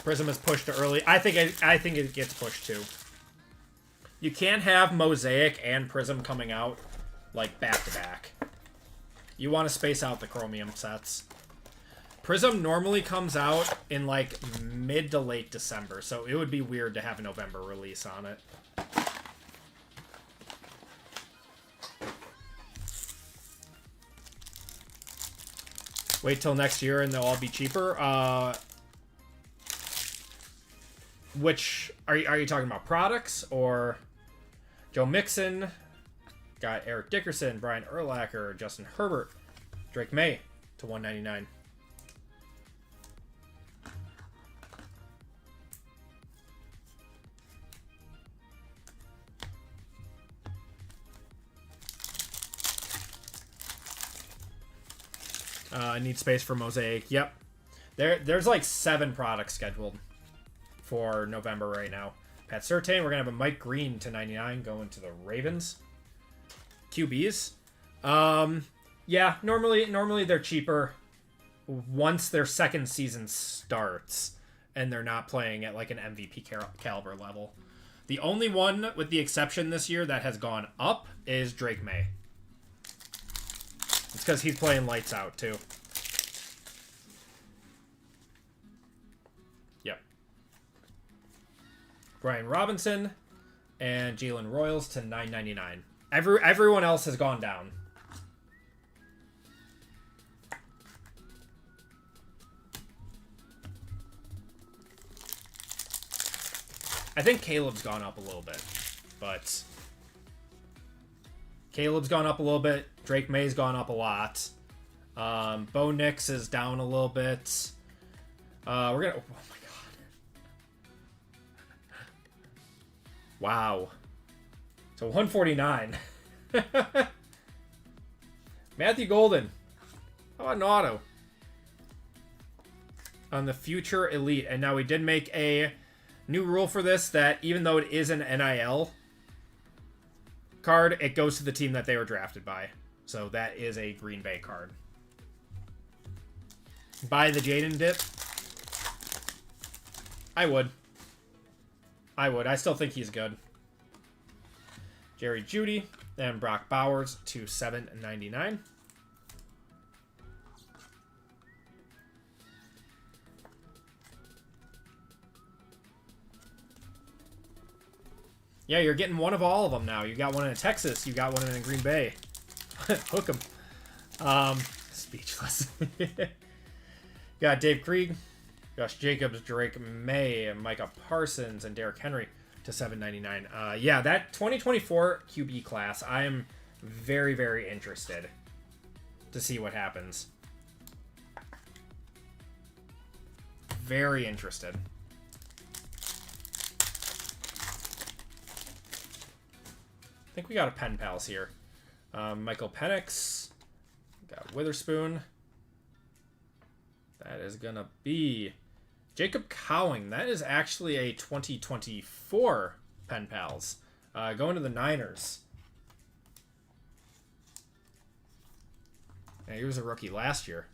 Prizm is pushed to early. I think it gets pushed too. You can't have Mosaic and Prizm coming out like back to back. You want to space out the Chromium sets. Prizm normally comes out in like mid to late December, so it would be weird to have a November release on it. Wait till next year and they'll all be cheaper. Which are you talking about, products or Joe Mixon? Got Eric Dickerson, Brian Urlacher, Justin Herbert, Drake May to 199. Need space for Mosaic. Yep. There's like 7 products scheduled for November right now. Pat Surtain, we're going to have a Mike Green to 99 going to the Ravens. QBs. Yeah, normally they're cheaper once their second season starts and they're not playing at like an MVP caliber level. The only one with the exception this year that has gone up is Drake May. It's because he's playing lights out too. Yep. Brian Robinson and Jalen Royals to $9.99. Everyone else has gone down. I think Caleb's gone up a little bit, but Caleb's gone up a little bit. Drake May's gone up a lot. Bo Nix is down a little bit. We're gonna. Oh my god! Wow. So 149. Matthew Golden. How about an auto? On the future elite. And now we did make a new rule for this that even though it is an NIL card, it goes to the team that they were drafted by. So that is a Green Bay card. Buy the Jaden dip. I would. I still think he's good. Jerry Jeudy and Brock Bowers to $7.99. Yeah, you're getting one of all of them now. You got one in Texas. You got one in Green Bay. Hook 'em. Speechless. Got Dave Krieg, Josh Jacobs, Drake May, Micah Parsons, and Derrick Henry to $7.99. Yeah, that 2024 QB class, I am very, very interested to see what happens. Very interested. I think we got a pen pals here. Michael Penix. Got Witherspoon. That is going to be Jacob Cowing. That is actually a 2024 pen pals. Going to the Niners. Yeah, he was a rookie last year.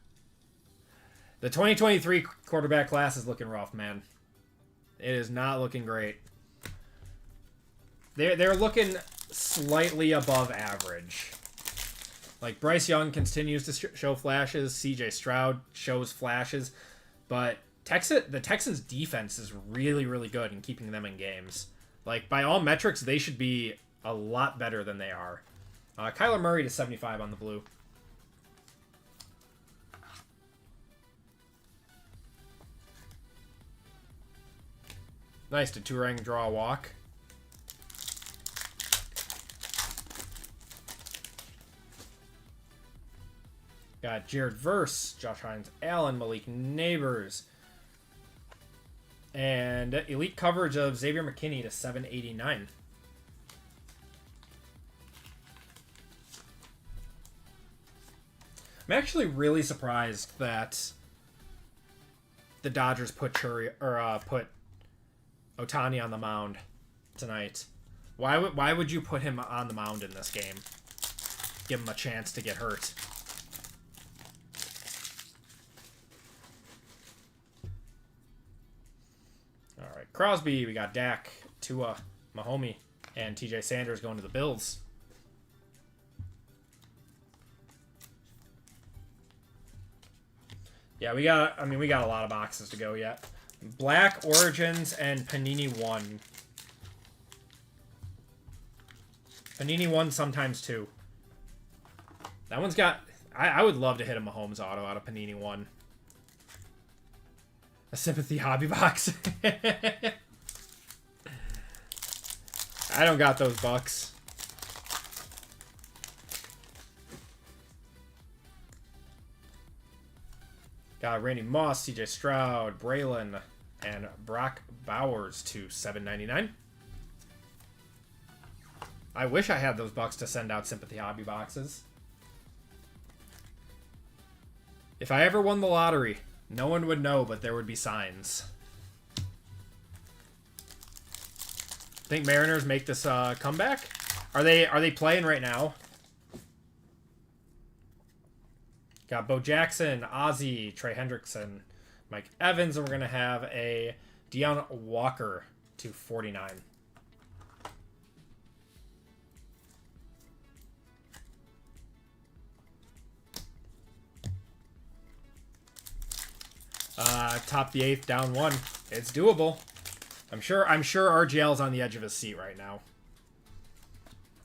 The 2023 quarterback class is looking rough, man. It is not looking great. They're looking slightly above average. Like, Bryce Young continues to show flashes. CJ Stroud shows flashes. But the Texans' defense is really, really good in keeping them in games. Like, by all metrics, they should be a lot better than they are. Kyler Murray to 75 on the blue. Nice. Did Turang draw a walk? Got Jared Verse, Josh Hines, Allen, Malik Neighbors. And elite coverage of Xavier McKinney to 789. I'm actually really surprised that the Dodgers put put Ohtani on the mound tonight. Why would you put him on the mound in this game? Give him a chance to get hurt. All right, Crosby, we got Dak, Tua, Mahomey, and TJ Sanders going to the Bills. Yeah, we got a lot of boxes to go yet. Black Origins and Panini 1. Panini 1 sometimes 2. That one's got... I would love to hit a Mahomes auto out of Panini 1. A Sympathy Hobby Box. I don't got those bucks. Got Randy Moss, CJ Stroud, Braylon, and Brock Bowers to $7.99. I wish I had those bucks to send out Sympathy Hobby Boxes. If I ever won the lottery, no one would know, but there would be signs. Think Mariners make this comeback? Are they playing right now? Got Bo Jackson, Ozzie, Trey Hendrickson, Mike Evans, and we're going to have a Deion Walker to 49. Top the 8th, down 1. It's doable. I'm sure RGL's on the edge of his seat right now.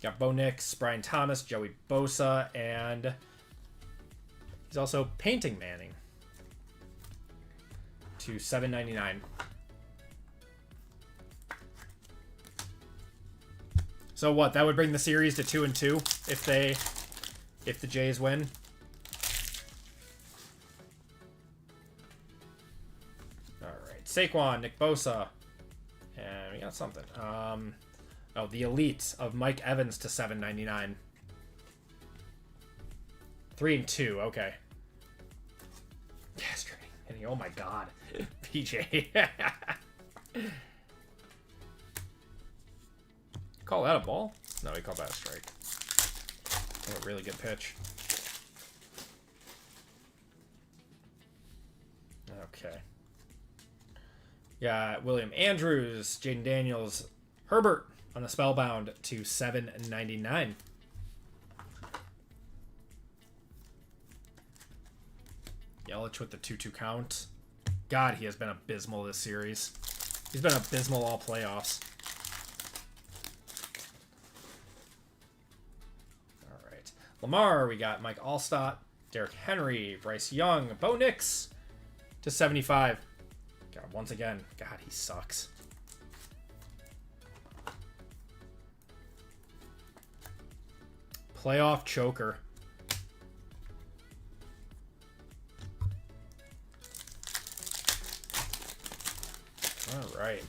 Got Bo Nix, Brian Thomas, Joey Bosa, and he's also painting Manning to $7.99. So what? That would bring the series to 2-2 if the Jays win. All right, Saquon, Nick Bosa, and we got something. Oh, the elite of Mike Evans to $7.99. 3-2, okay. Castrating. Oh my god. PJ. Call that a ball? No, he called that a strike. Oh, a really good pitch. Okay. Got William Andrews, Jaden Daniels, Herbert on the Spellbound to $7.99. Yelich with the 2-2 count. God, he has been abysmal this series. He's been abysmal all playoffs. All right. Lamar, we got Mike Allstott, Derrick Henry, Bryce Young, Bo Nix to 75. God, once again, God, he sucks. Playoff choker. All right.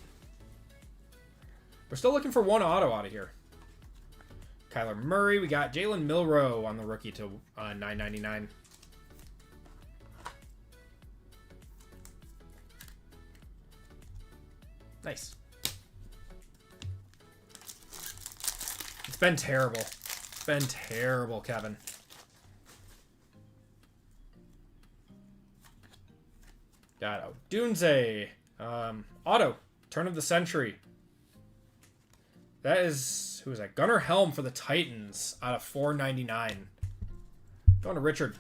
We're still looking for one auto out of here. Kyler Murray. We got Jalen Milroe on the rookie to $9.99. Nice. It's been terrible. It's been terrible, Kevin. Got Odunze. Auto. Turn of the century. That is... Who is that? Gunnar Helm for the Titans out of $4.99. Going to Richard.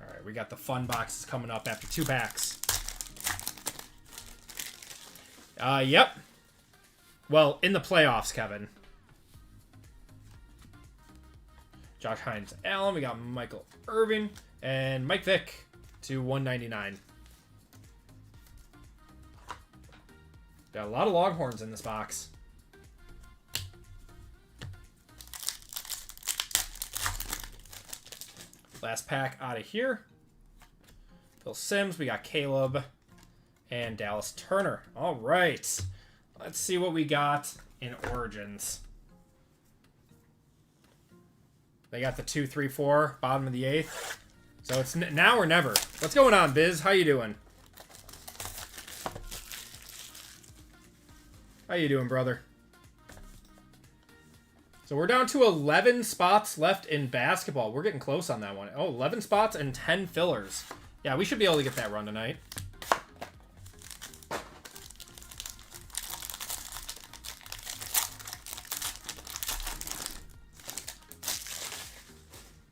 Alright, we got the fun boxes coming up after 2 packs. Yep. Well, in the playoffs, Kevin. Josh Hines Allen. We got Michael Irvin and Mike Vick to 199. Got a lot of Longhorns in this box. Last pack out of here. Bill Sims. We got Caleb and Dallas Turner. All right. Let's see what we got in Origins. They got the 2, 3, 4, bottom of the 8th. So it's now or never. What's going on, Biz? How you doing? How you doing, brother? So we're down to 11 spots left in basketball. We're getting close on that one. Oh, 11 spots and 10 fillers. Yeah, we should be able to get that run tonight.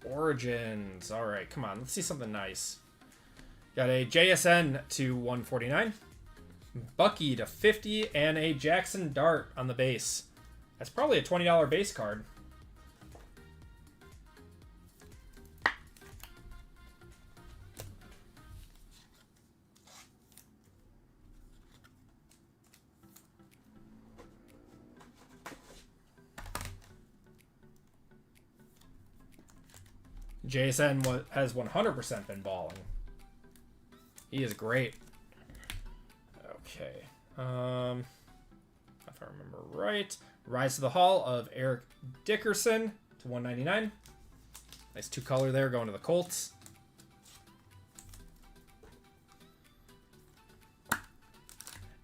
Origins. All right, come on. Let's see something nice. Got a JSN to 149. Bucky to 50. And a Jackson Dart on the base. That's probably a $20 base card. JSN has 100% been balling. He is great. Okay. If I remember right. Rise to the Hall of Eric Dickerson to 199. Nice 2-color there going to the Colts.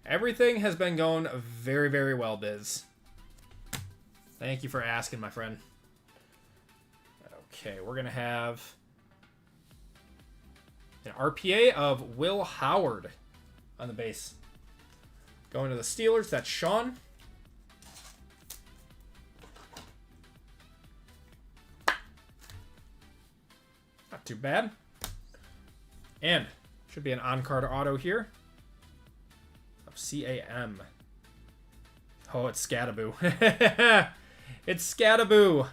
Everything has been going very, very well, Biz. Thank you for asking, my friend. Okay, we're going to have an RPA of Will Howard on the base. Going to the Steelers, that's Sean. Not too bad. And should be an on-card auto here of CAM. Oh, it's Scataboo. It's Scataboo.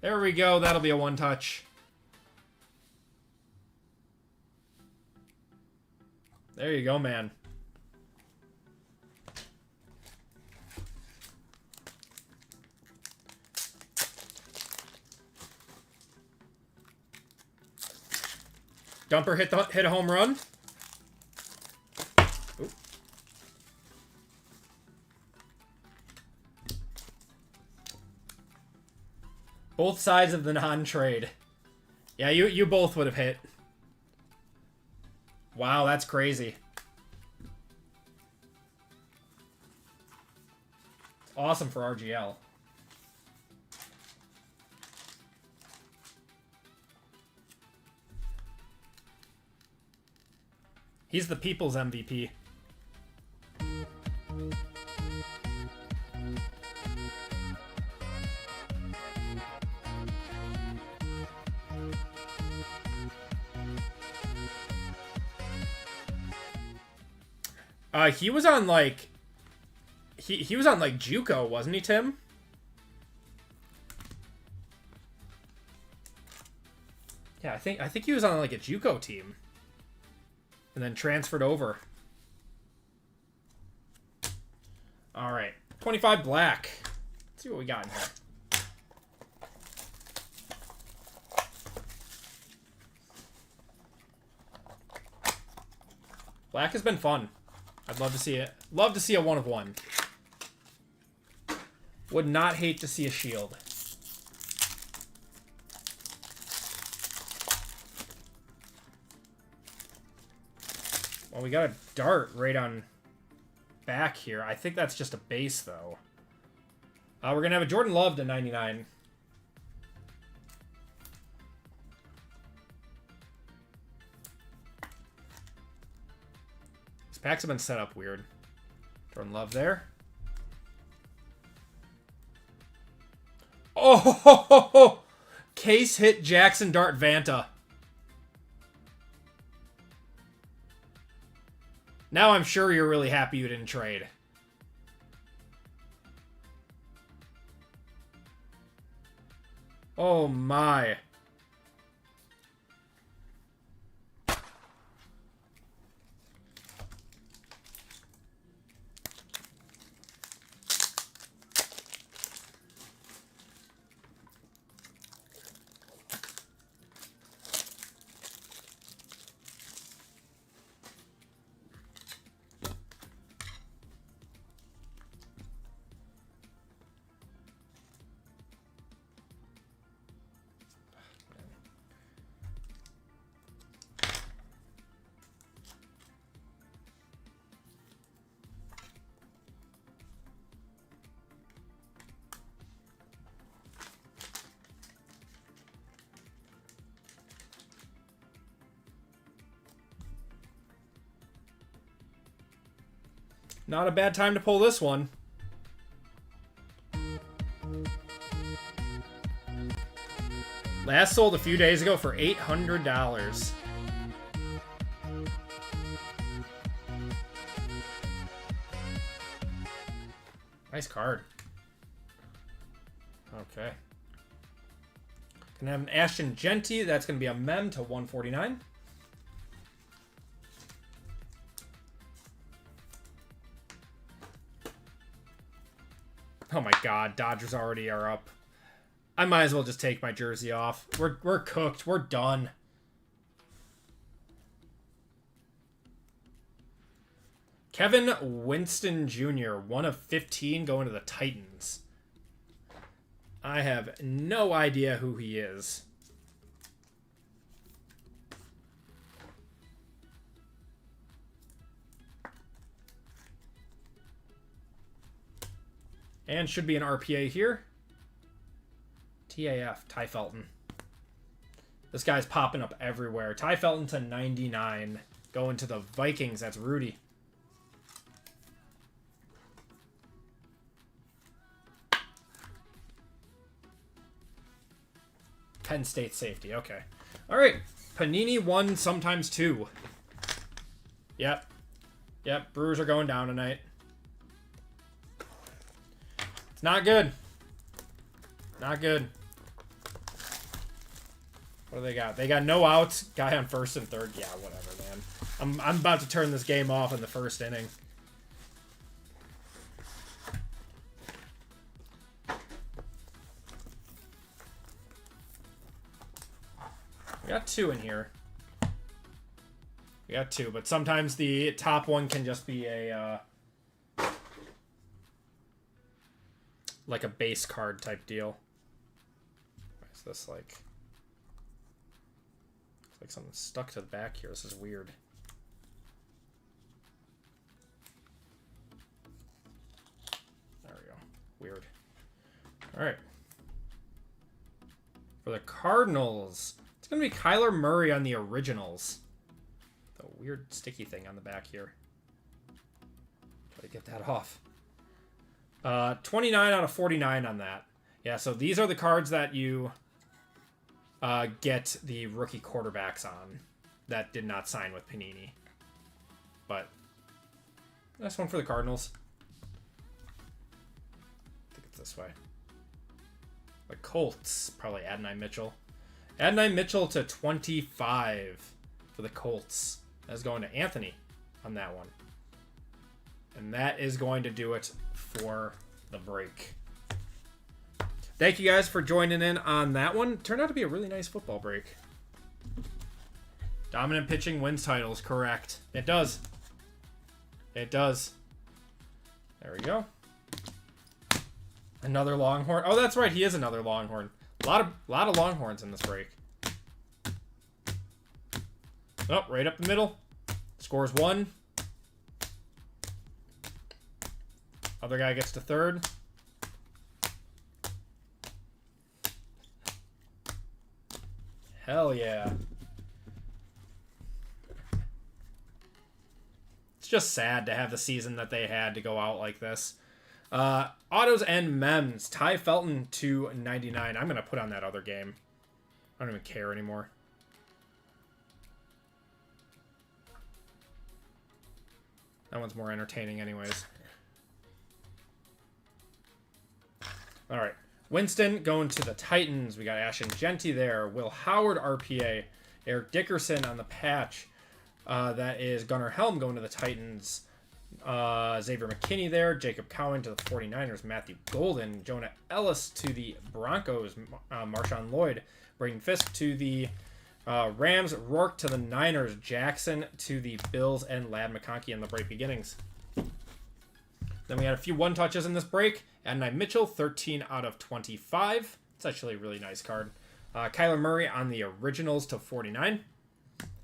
There we go. That'll be a one-touch. There you go, man. Dumper hit a home run. Ooh. Both sides of the non-trade. Yeah, you both would have hit. Wow, that's crazy. It's awesome for RGL. He's the people's MVP. He was on like he was on like JUCO, wasn't he, Tim? Yeah, I think he was on like a JUCO team. And then transferred over. All right. 25 black. Let's see what we got in here. Black has been fun. I'd love to see it. Love to see a 1 of 1. Would not hate to see a shield. Well, we got a dart right on back here. I think that's just a base, though. We're going to have a Jordan Love to 99. These packs have been set up weird. Jordan Love there. Oh! Case hit Jackson Dart Vanta. Now I'm sure you're really happy you didn't trade. Oh my. Not a bad time to pull this one. Last sold a few days ago for $800. Nice card. Okay. Gonna have an Ashton Genty. That's gonna be a mem to 149. Oh my god, Dodgers already are up. I might as well just take my jersey off. We're cooked. We're done. Kevin Winston Jr., 1 of 15 going to the Titans. I have no idea who he is. And should be an RPA here. TAF, Ty Felton. This guy's popping up everywhere. Ty Felton to 99. Going to the Vikings. That's Rudy. Penn State safety. Okay. All right. Panini 1, sometimes 2. Yep. Yep. Brewers are going down tonight. It's not good. Not good. What do they got? They got no outs. Guy on first and third. Yeah, whatever, man. I'm about to turn this game off in the first inning. We got 2 in here. We got 2, but sometimes the top one can just be a like a base card type deal. Is this like... It's like something stuck to the back here. This is weird. There we go. Weird. Alright. For the Cardinals, it's going to be Kyler Murray on the originals. The weird sticky thing on the back here. Try to get that off. 29 out of 49 on that. Yeah, so these are the cards that you get the rookie quarterbacks on that did not sign with Panini. But nice one for the Cardinals. I think it's this way. The Colts, probably Adonai Mitchell. Adonai Mitchell to 25 for the Colts. That's going to Anthony on that one. And that is going to do it for the break. Thank you guys for joining in on that one. Turned out to be a really nice football break. Dominant pitching wins titles, correct. It does. It does. There we go. Another Longhorn. Oh, that's right. He is another Longhorn. A lot of Longhorns in this break. Oh, right up the middle. Scores 1. Other guy gets to third. Hell yeah. It's just sad to have the season that they had to go out like this. Autos and mems. Ty Felton to 99. I'm going to put on that other game. I don't even care anymore. That one's more entertaining anyways. All right. Winston going to the Titans. We got Ashton Genty there. Will Howard RPA. Eric Dickerson on the patch. That is Gunnar Helm going to the Titans. Xavier McKinney there. Jacob Cowan to the 49ers. Matthew Golden. Jonah Ellis to the Broncos. Marshawn Lloyd. Braden Fisk to the Rams. Rourke to the Niners. Jackson to the Bills. And Ladd McConkey in the break beginnings. Then we had a few one touches in this break. Adonai Mitchell, 13 out of 25. It's actually a really nice card. Kyler Murray on the originals to 49.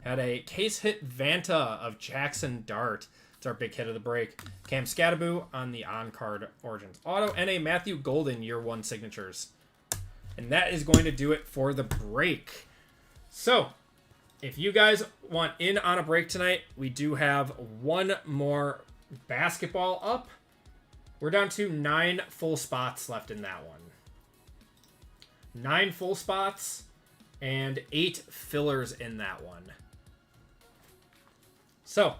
Had a case hit Vanta of Jackson Dart. It's our big hit of the break. Cam Scattaboo on the on-card Origins Auto. And a Matthew Golden Year 1 signatures. And that is going to do it for the break. So, if you guys want in on a break tonight, we do have one more basketball up. We're down to 9 full spots left in that one. 9 full spots and 8 fillers in that one. So,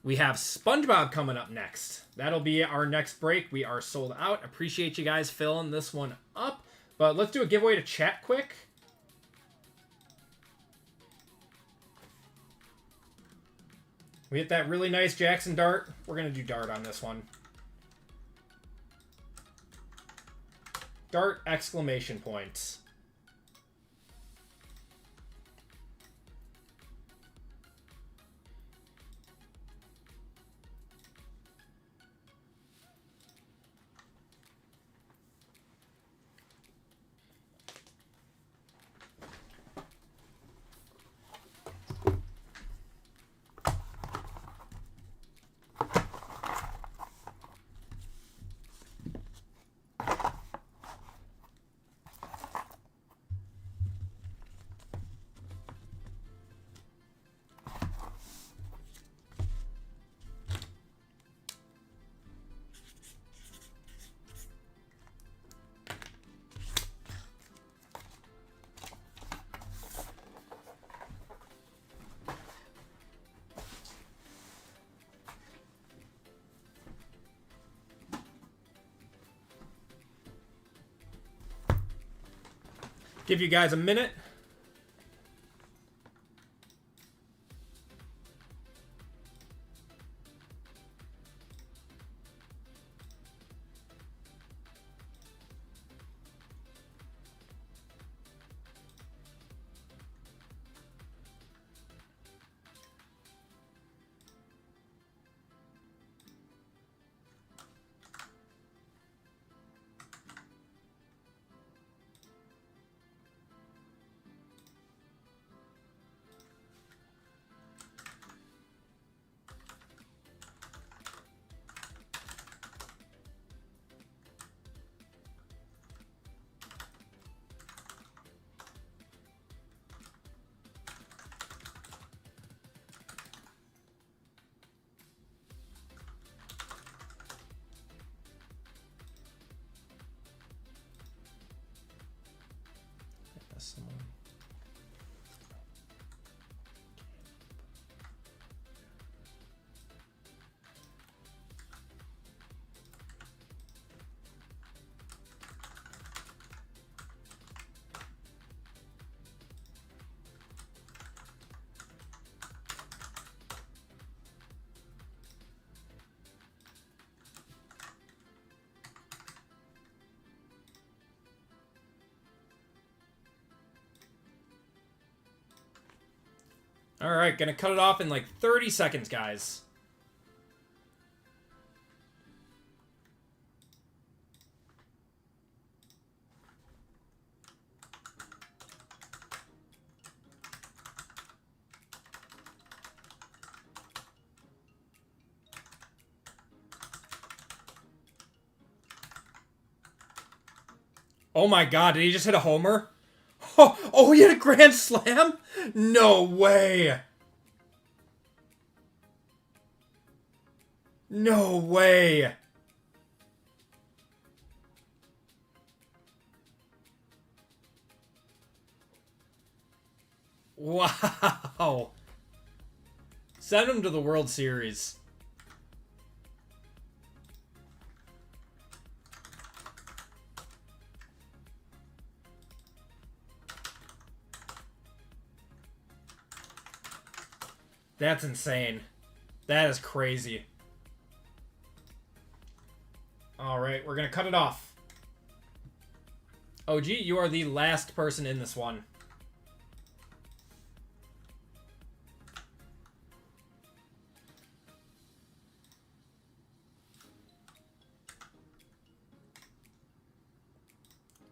we have Spongebob coming up next. That'll be our next break. We are sold out. Appreciate you guys filling this one up. But let's do a giveaway to chat quick. We hit that really nice Jackson Dart. We're going to do Dart on this one. Dart exclamation points. Give you guys a minute. Someone. All right, gonna cut it off in like 30 seconds, guys. Oh my God, did he just hit a homer? Oh, he hit a grand slam? No way. No way. Wow. Send him to the World Series. That's insane. That is crazy. Alright, we're going to cut it off. OG, you are the last person in this one.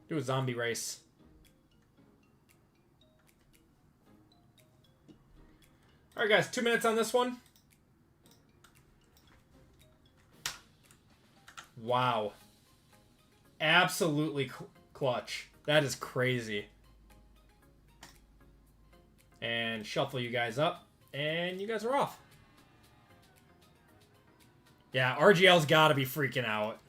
Do a zombie race. Alright guys, 2 minutes on this one. Wow. Absolutely clutch. That is crazy. And shuffle you guys up. And you guys are off. Yeah, RGL's got to be freaking out.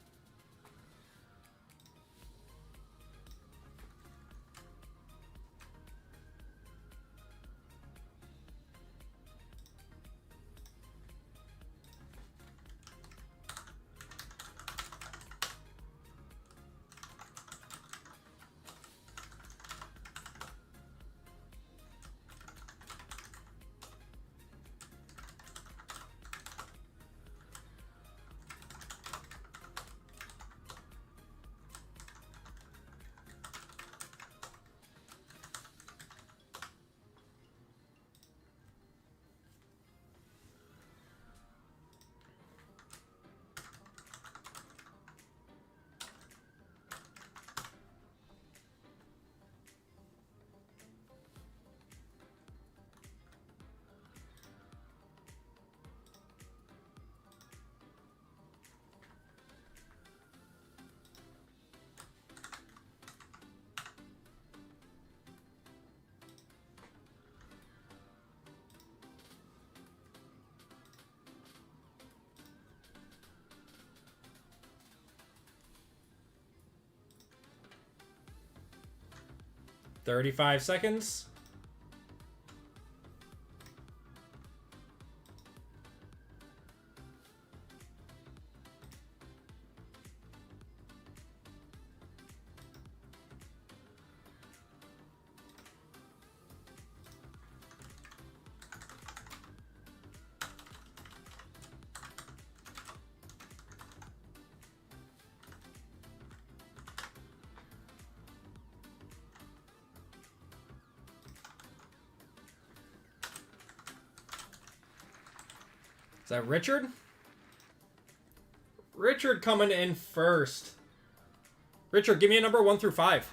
$35 seconds. Is that Richard? Richard coming in first. Richard, give me a number 1 through 5.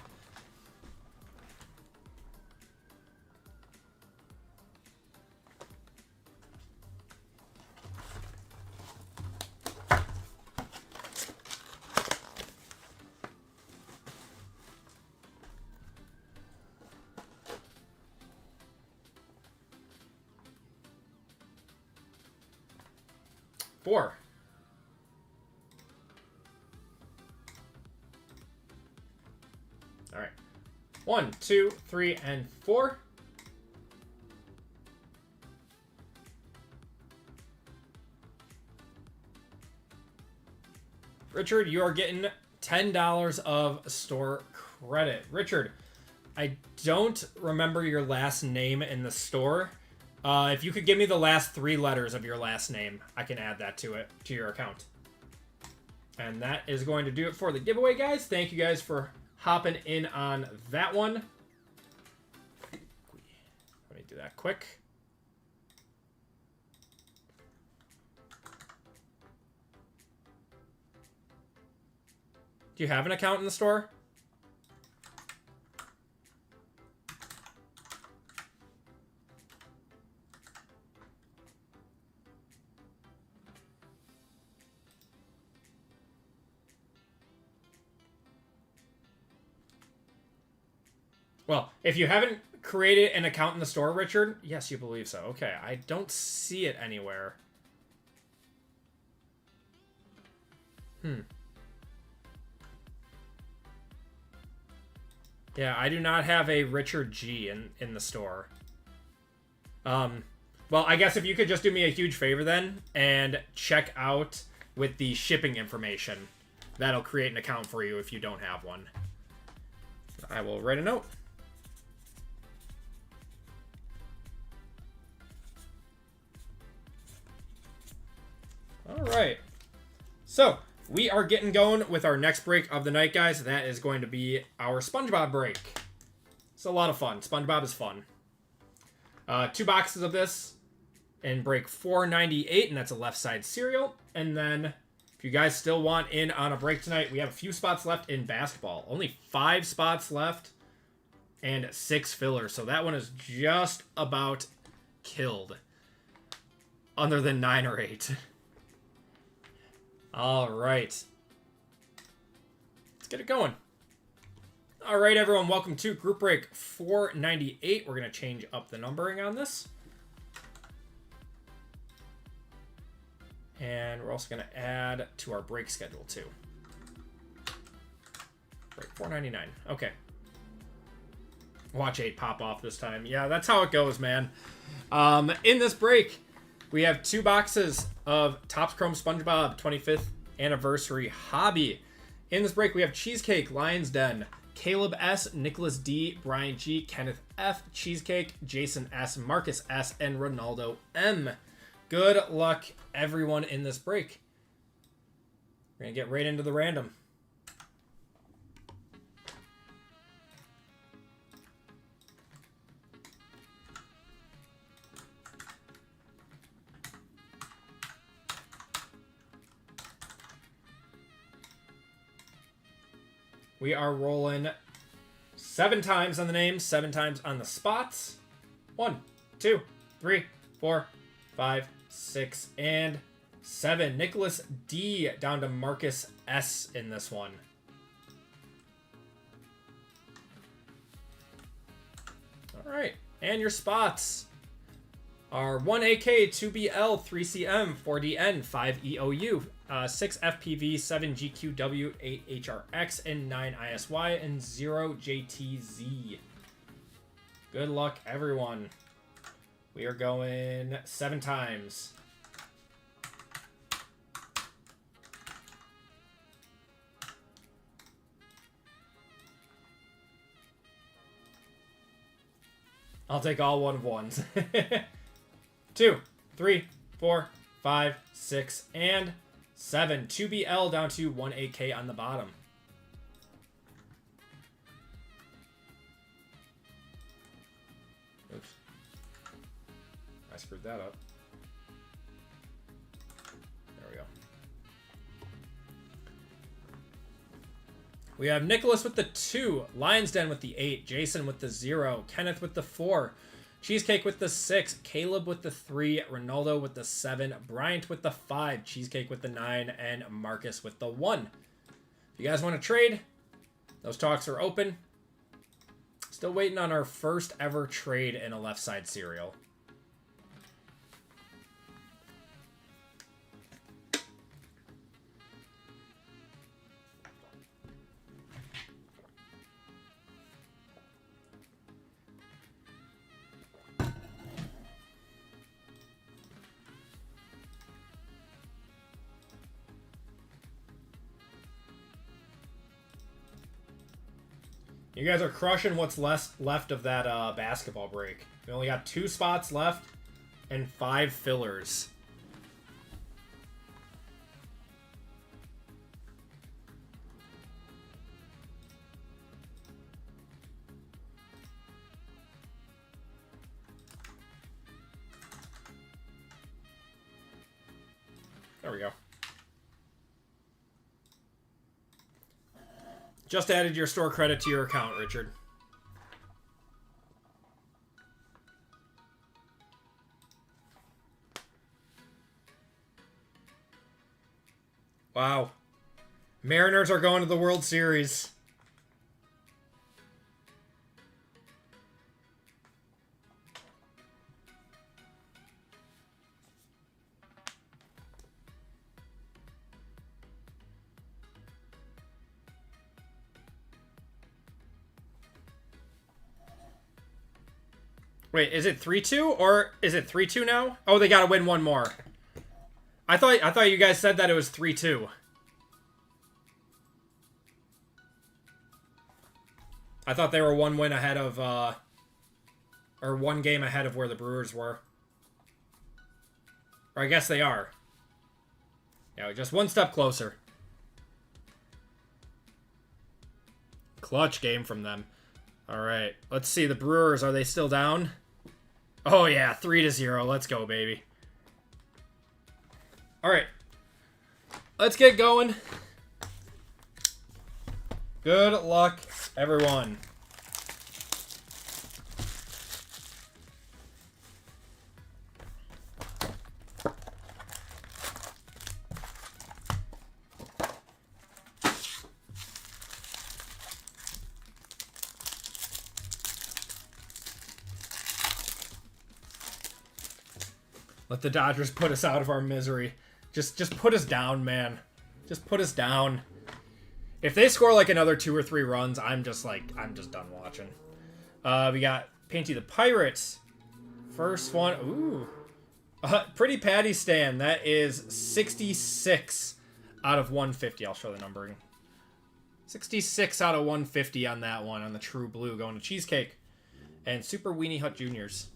Four. All right. 1, 2, 3, and 4. Richard, you are getting $10 of store credit. Richard, I don't remember your last name in the store. If you could give me the last 3 letters of your last name, I can add that to your account. And that is going to do it for the giveaway, guys. Thank you guys for hopping in on that one. Let me do that quick. Do you have an account in the store? Well, if you haven't created an account in the store, Richard, yes, you believe so. Okay, I don't see it anywhere. Yeah, I do not have a Richard G in the store. Well, I guess if you could just do me a huge favor then and check out with the shipping information. That'll create an account for you if you don't have one. I will write a note. right. So, we are getting going with our next break of the night, guys. That is going to be our Spongebob break. It's a lot of fun. Spongebob is fun. 2 boxes of this in break 498, and that's a left side cereal. And then, if you guys still want in on a break tonight, we have a few spots left in basketball. Only 5 spots left and 6 fillers. So that one is just about killed. Other than 9 or 8. All right. Let's get it going. All right, everyone. Welcome to group break 498. We're going to change up the numbering on this. And we're also going to add to our break schedule, too. Break 499. Okay. Watch 8 pop off this time. Yeah, that's how it goes, man. In this break, we have 2 boxes of Topps Chrome Spongebob 25th Anniversary Hobby. In this break, we have Cheesecake, Lions Den, Caleb S, Nicholas D, Brian G, Kenneth F, Cheesecake, Jason S, Marcus S, and Ronaldo M. Good luck, everyone, in this break. We're going to get right into the random. We are rolling 7 times on the names, 7 times on the spots. 1, 2, 3, 4, 5, 6, and 7. Nicholas D down to Marcus S in this one. All right, and your spots are 1AK, 2BL, 3CM, 4DN, 5EOU, 6 FPV, 7 GQW, 8 HRX, and 9 ISY, and 0 JTZ. Good luck, everyone. We are going 7 times. I'll take all 1 of 1s. 2, 3, 4, 5, 6, and 7. 2BL down to 1AK on the bottom. Oops. I screwed that up. There we go. We have Nicholas with the 2, Lions Den with the 8, Jason with the 0, Kenneth with the 4, Cheesecake with the 6, Caleb with the 3, Ronaldo with the 7, Bryant with the 5, Cheesecake with the 9, and Marcus with the 1. If you guys want to trade, those talks are open. Still waiting on our first ever trade in a left side cereal. You guys are crushing what's left of that basketball break. We only got 2 spots left and 5 fillers. There we go. Just added your store credit to your account, Richard. Wow. Mariners are going to the World Series. Wait, is it 3-2 or is it 3-2 now? Oh, they got to win 1 more. I thought you guys said that it was 3-2. I thought they were 1 win ahead of or 1 game ahead of where the Brewers were. Or I guess they are. Yeah, just one step closer. Clutch game from them. All right, let's see. The Brewers, are they still down? Oh, yeah, 3-0. Let's go, baby. All right. Let's get going. Good luck, everyone. Let the Dodgers put us out of our misery. Just put us down, man. Just put us down. If they score like another 2 or 3 runs, I'm just done watching. We got Painty the Pirates. First one. Ooh. Pretty Patty Stan. That is 66 out of 150. I'll show the numbering. 66 out of 150 on that one, on the True Blue, going to Cheesecake. And Super Weenie Hut Juniors.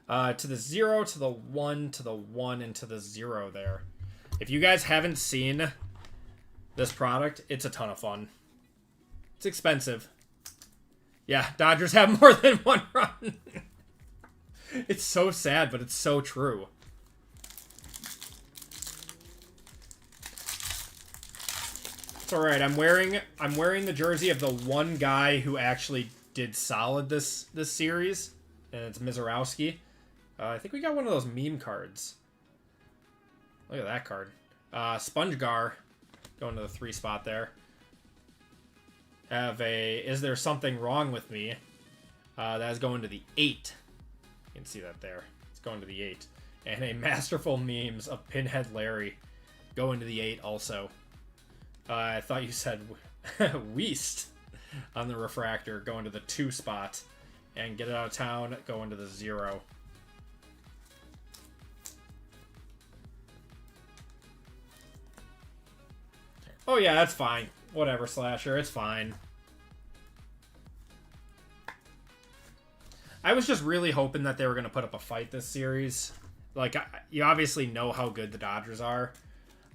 To the 0, to the 1, to the 1, and to the 0 there. If you guys haven't seen this product, it's a ton of fun. It's expensive. Yeah, Dodgers have more than 1 run. It's so sad, but it's so true. It's alright, I'm wearing the jersey of the one guy who actually did solid this series, and it's Mizorowski. I think we got one of those meme cards. Look at that card. Spongebob going to the 3 spot there. Have a Is There Something Wrong With Me? That is going to the 8. You can see that there. It's going to the 8. And a Masterful Memes of Pinhead Larry going to the 8 also. I thought you said Weast on the refractor going to the 2 spot. And Get It Out of Town going to the 0. Oh yeah, that's fine. Whatever, Slasher, it's fine. I was just really hoping that they were going to put up a fight this series. Like, you obviously know how good the Dodgers are.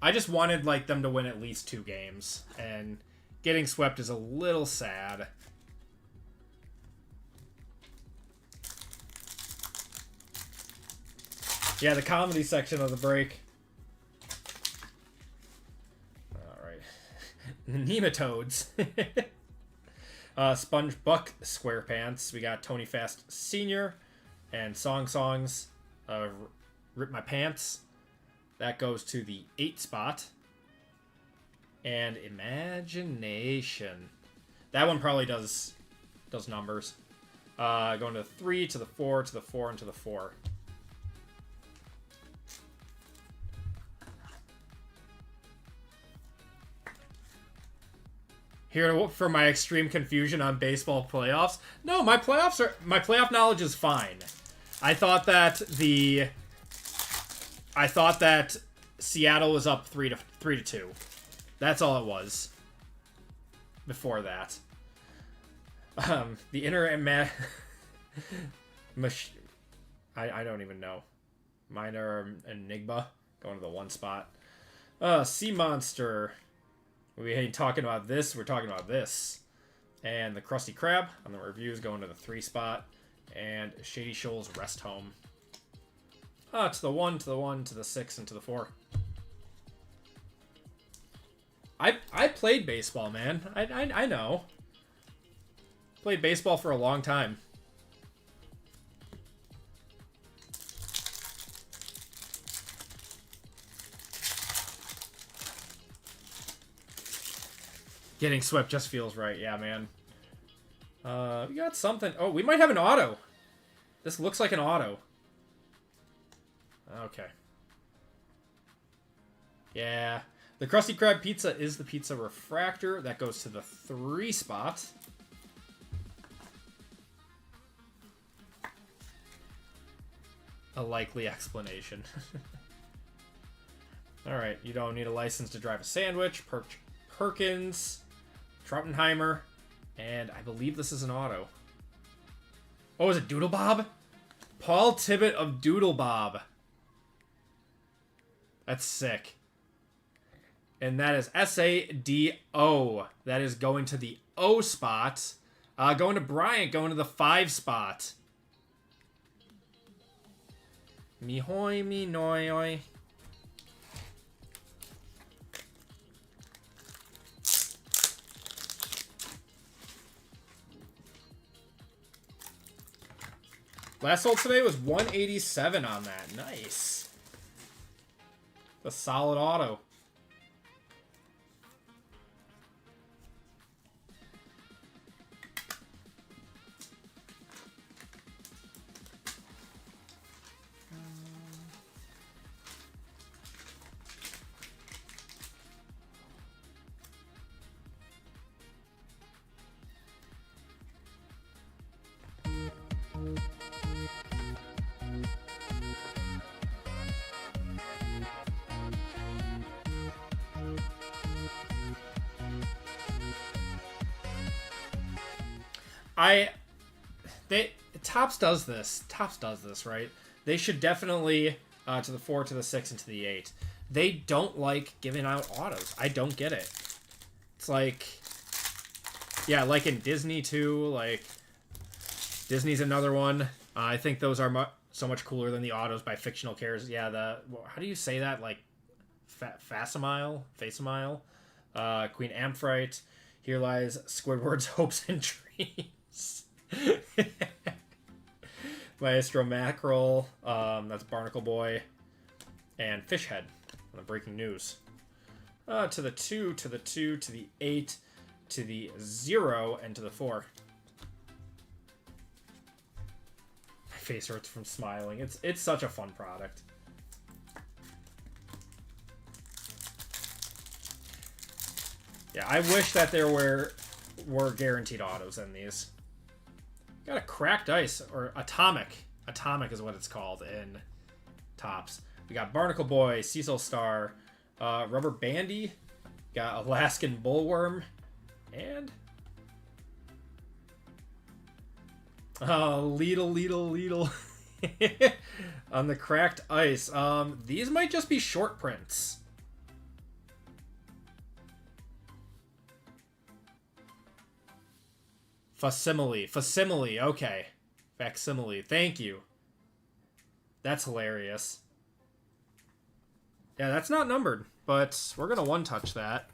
I just wanted, like, them to win at least 2 games. And getting swept is a little sad. Yeah, the comedy section of the break. Nematodes. SpongeBuck SquarePants. We got Tony Fast Sr. and Songs. Rip My Pants. That goes to the 8 spot. And Imagination. That one probably does numbers. Going to the 3, to the 4, to the 4, and to the 4. Here for my extreme confusion on baseball playoffs. No, my playoff knowledge is fine. I thought that Seattle was up 3-2. That's all it was. Before that, the inner I don't even know. Minor Enigma going to the 1 spot. Sea Monster. We ain't talking about this, we're talking about this. And the Krusty Krab on the reviews going to the 3 spot. And Shady Shoals Rest Home. To the 1, to the 1, to the 6, and to the 4. I played baseball, man. I know. Played baseball for a long time. Getting swept just feels right. Yeah, man. We got something. Oh, we might have an auto. This looks like an auto. Okay. Yeah. The Krusty Krab pizza is the pizza refractor. That goes to the 3 spot. A likely explanation. Alright, you don't need a license to drive a sandwich. Perkins. Trautenheimer. And I believe this is an auto. Oh, is it Doodlebob? Paul Tibbet of Doodlebob. That's sick. And that is S-A-D-O. That is going to the O spot. Going to Bryant, going to the 5 spot. Me hoy, me noy. Last sold today was 187 on that. Nice. A solid auto. Topps does this, right? They should definitely to the 4, to the 6, and to the 8. They don't like giving out autos. I don't get it. It's like, yeah, like in Disney too. Like Disney's another one. I think those are so much cooler than the autos by fictional characters. Yeah, how do you say that? Like Fasamile, Queen Amphrite. Here lies Squidward's hopes and dreams. Maestro Mackerel, that's Barnacle Boy, and Fishhead on the breaking news. To the 2, to the 2, to the 8, to the 0, and to the 4. My face hurts from smiling. It's such a fun product. Yeah, I wish that there were guaranteed autos in these. Got a cracked ice, or atomic. Atomic is what it's called in Topps. We got Barnacle Boy, Cecil Star, Rubber Bandy, got Alaskan Bullworm, and Leedle. On the cracked ice. These might just be short prints. Facsimile, okay. Facsimile, thank you. That's hilarious. Yeah, that's not numbered, but we're gonna one-touch that.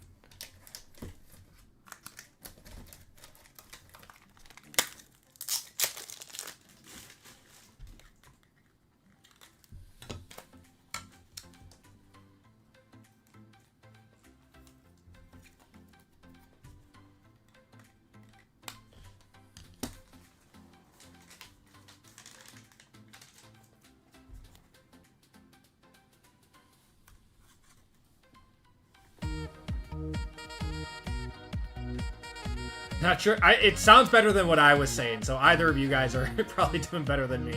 Not sure. It sounds better than what I was saying, so either of you guys are probably doing better than me.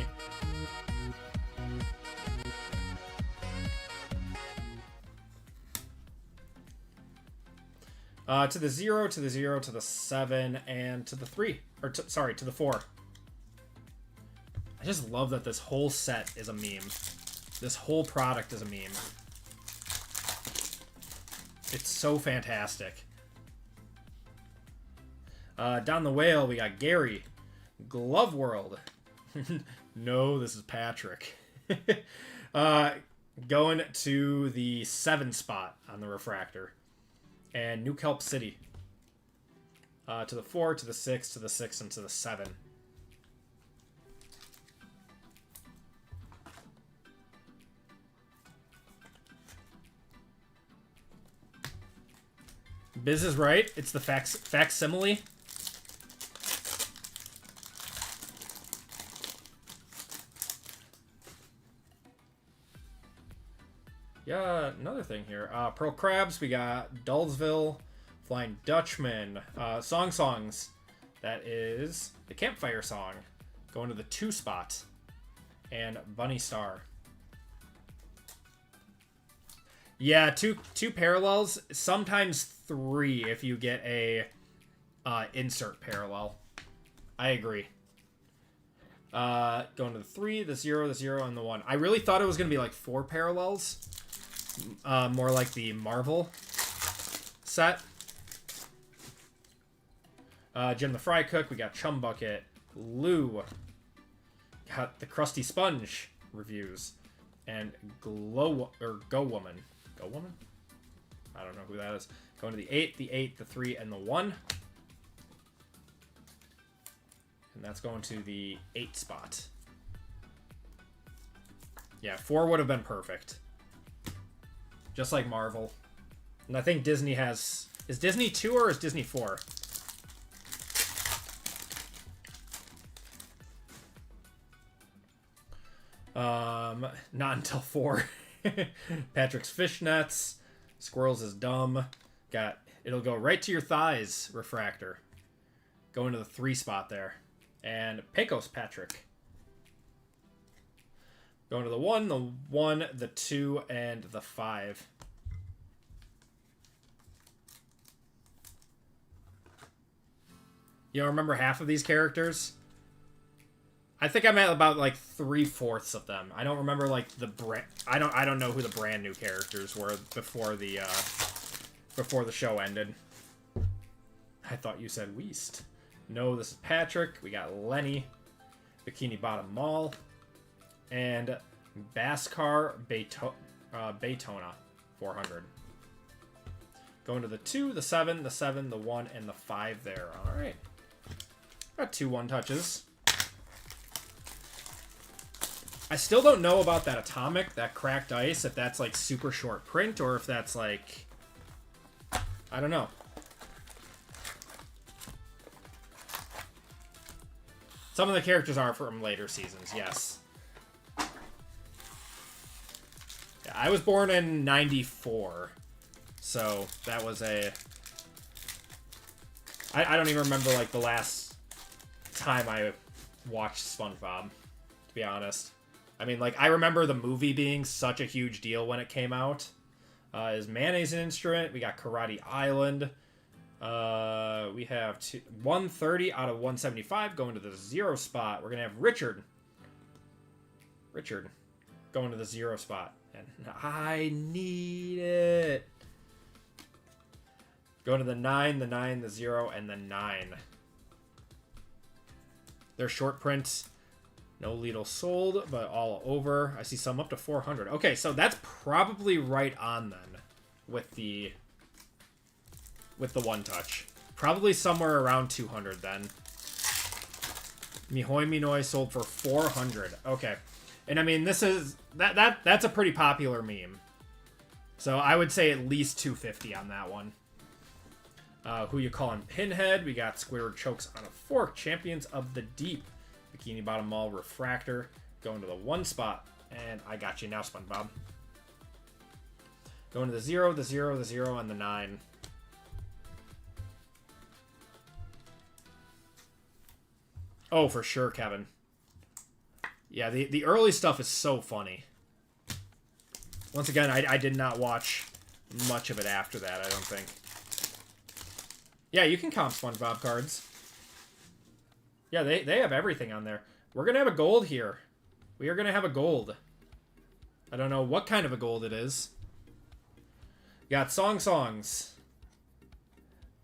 To the 0, to the 0, to the 7, and to the 3. Or, sorry, to the 4. I just love that this whole set is a meme. This whole product is a meme. It's so fantastic. Down the whale, we got Gary. Glove World. No, this is Patrick. Going to the 7 spot on the refractor. And New Kelp City. To the 4, to the 6, to the 6, and to the 7. Biz is right. It's the facsimile. Yeah, another thing here. Pearl Crabs, we got Dullsville, Flying Dutchman, Songs. That is the Campfire Song. Going to the 2 spot. And Bunny Star. Yeah, two parallels, sometimes 3 if you get a insert parallel. I agree. Going to the 3, the 0, the 0, and the 1. I really thought it was going to be like 4 parallels. more like the Marvel set. Jim the Fry Cook. We got Chum Bucket. Lou. Got the Krusty Sponge reviews. And Go Woman. Go Woman? I don't know who that is. Going to the 8, the 8, the 3, and the 1. And that's going to the 8 spot. Yeah, 4 would have been perfect. Just like Marvel. And I think Disney has... Is Disney 2 or is Disney 4? Not until 4. Patrick's Fishnets. Squirrels is dumb. Got It'll Go Right to Your Thighs refractor. Going to the 3 spot there. And Pecos Patrick. Going to the 1, the 2, and the 5. You don't remember half of these characters? I think I'm at about like 3/4 of them. I don't remember like the brand. I don't know who the brand new characters were before the show ended. I thought you said Weast. No, this is Patrick. We got Lenny, Bikini Bottom Mall, and Baskar Baytona 400. Going to the 2, the 7, the 7, the 1, and the 5 there. All right. Got 2 1-touches. I still don't know about that Atomic, that cracked ice, if that's like super short print or if that's like... I don't know. Some of the characters are from later seasons, yes. Yeah, I was born in 94, so that was a... I don't even remember like the last time I watched SpongeBob, to be honest. I mean, like, I remember the movie being such a huge deal when it came out. Is Mayonnaise an instrument? We got Karate Island. We have 130 out of 175 going to the 0 spot. We're going to have Richard. Richard going to the 0 spot. And I need it. Going to the 9, the 9, the 0, and the 9. They're short prints. No Lidl sold, but all over. I see some up to 400. Okay, so that's probably right on then with the 1-touch. Probably somewhere around 200 then. Mihoy Minoi sold for 400. Okay. And I mean, this is that's a pretty popular meme. So I would say at least 250 on that one. Who you calling Pinhead? We got Squidward Chokes on a Fork, Champions of the Deep. Bikini Bottom Mall refractor going to the 1 spot, and I got you now, SpongeBob. Going to the 0, the 0, the 0, and the 9. Oh, for sure, Kevin. Yeah, the early stuff is so funny. Once again, I did not watch much of it after that, I don't think. Yeah, you can comp SpongeBob cards. Yeah, they have everything on there. We're going to have a gold here. We are going to have a gold. I don't know what kind of a gold it is. Got Songs.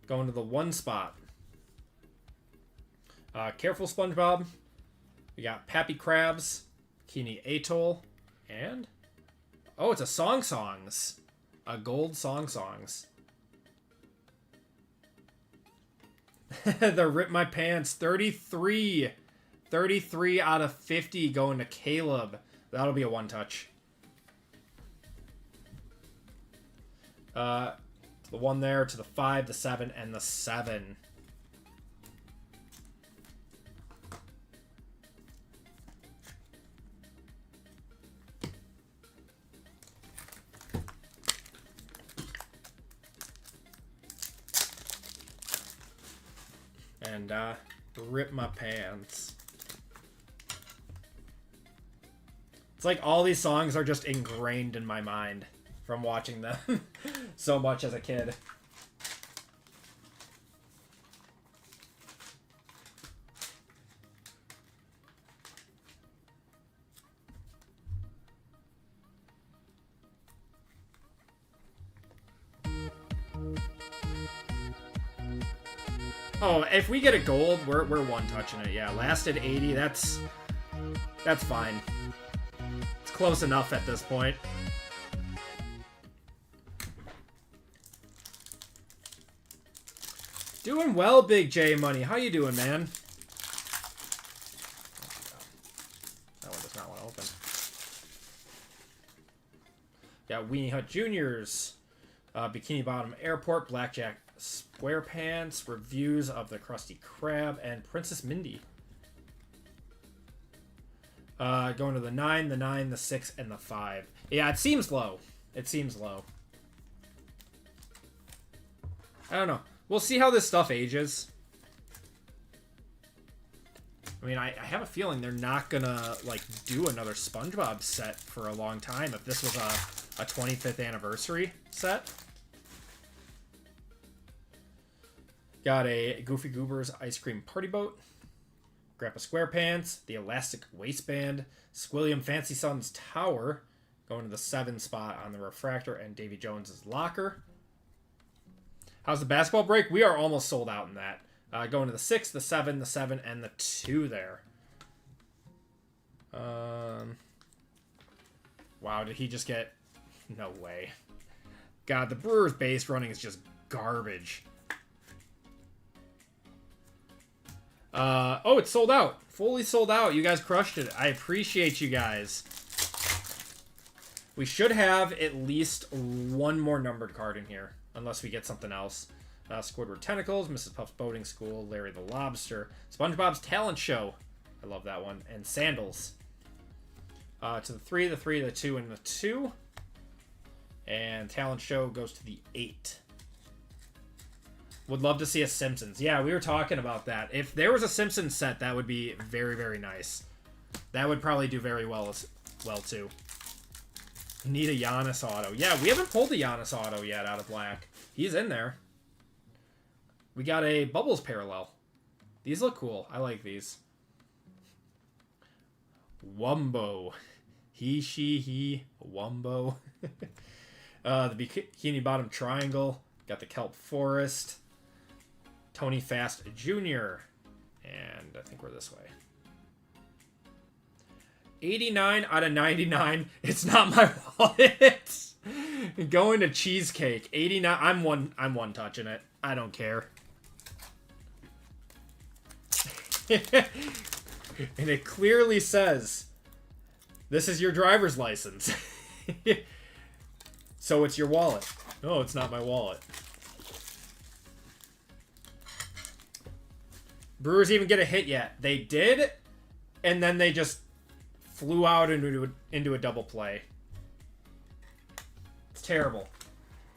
Going to the 1 spot. Careful SpongeBob. We got Pappy Krabs. Bikini Atoll. And... oh, it's a Songs. A gold Songs. The Rip My Pants, 33. 33 out of 50 going to Caleb. That'll be a 1-touch. The 1 there to the 5, the 7, and the 7. And Rip My Pants. It's like all these songs are just ingrained in my mind from watching them so much as a kid. Oh, if we get a gold, we're one touching it. Yeah, lasted 80. That's fine. It's close enough at this point. Doing well, Big J Money. How you doing, man? That one does not want to open. Got Weenie Hut Juniors, Bikini Bottom Airport, Blackjack SquarePants, reviews of the Krusty Krab, and Princess Mindy. Going to the 9, the 9, the 6, and the 5. Yeah, it seems low. It seems low. I don't know. We'll see how this stuff ages. I mean, I have a feeling they're not gonna, like, do another Spongebob set for a long time if this was a 25th anniversary set. Got a Goofy Goober's Ice Cream Party Boat, Grandpa SquarePants, the Elastic Waistband, Squilliam Fancy Sun's Tower, going to the 7 spot on the Refractor, and Davy Jones's Locker. How's the basketball break? We are almost sold out in that. Going to the 6, the 7, the 7, and the 2 there. Wow, did he just get... No way. God, the Brewers base running is just garbage. Oh, it's sold out. Fully sold out. You guys crushed it. I appreciate you guys. We should have at least one more numbered card in here. Unless we get something else. Squidward Tentacles, Mrs. Puff's Boating School, Larry the Lobster, SpongeBob's Talent Show. I love that one. And Sandals. To the 3, the 3, the 2, and the 2. And Talent Show goes to the 8. Would love to see a Simpsons. Yeah, we were talking about that. If there was a Simpsons set, that would be very, very nice. That would probably do very well too. Need a Giannis auto. Yeah, we haven't pulled a Giannis auto yet out of black. He's in there. We got a Bubbles parallel. These look cool. I like these. Wumbo. He, she, he. Wumbo. The Bikini Bottom Triangle. Got the Kelp Forest. Tony Fast Jr. And I think we're this way. 89 out of 99. It's not my wallet. Going to Cheesecake. 89. I'm one touching it. I don't care. And it clearly says, this is your driver's license. So it's your wallet. No, it's not my wallet. Brewers even get a hit yet. They did, and then they just flew out into a double play. It's terrible.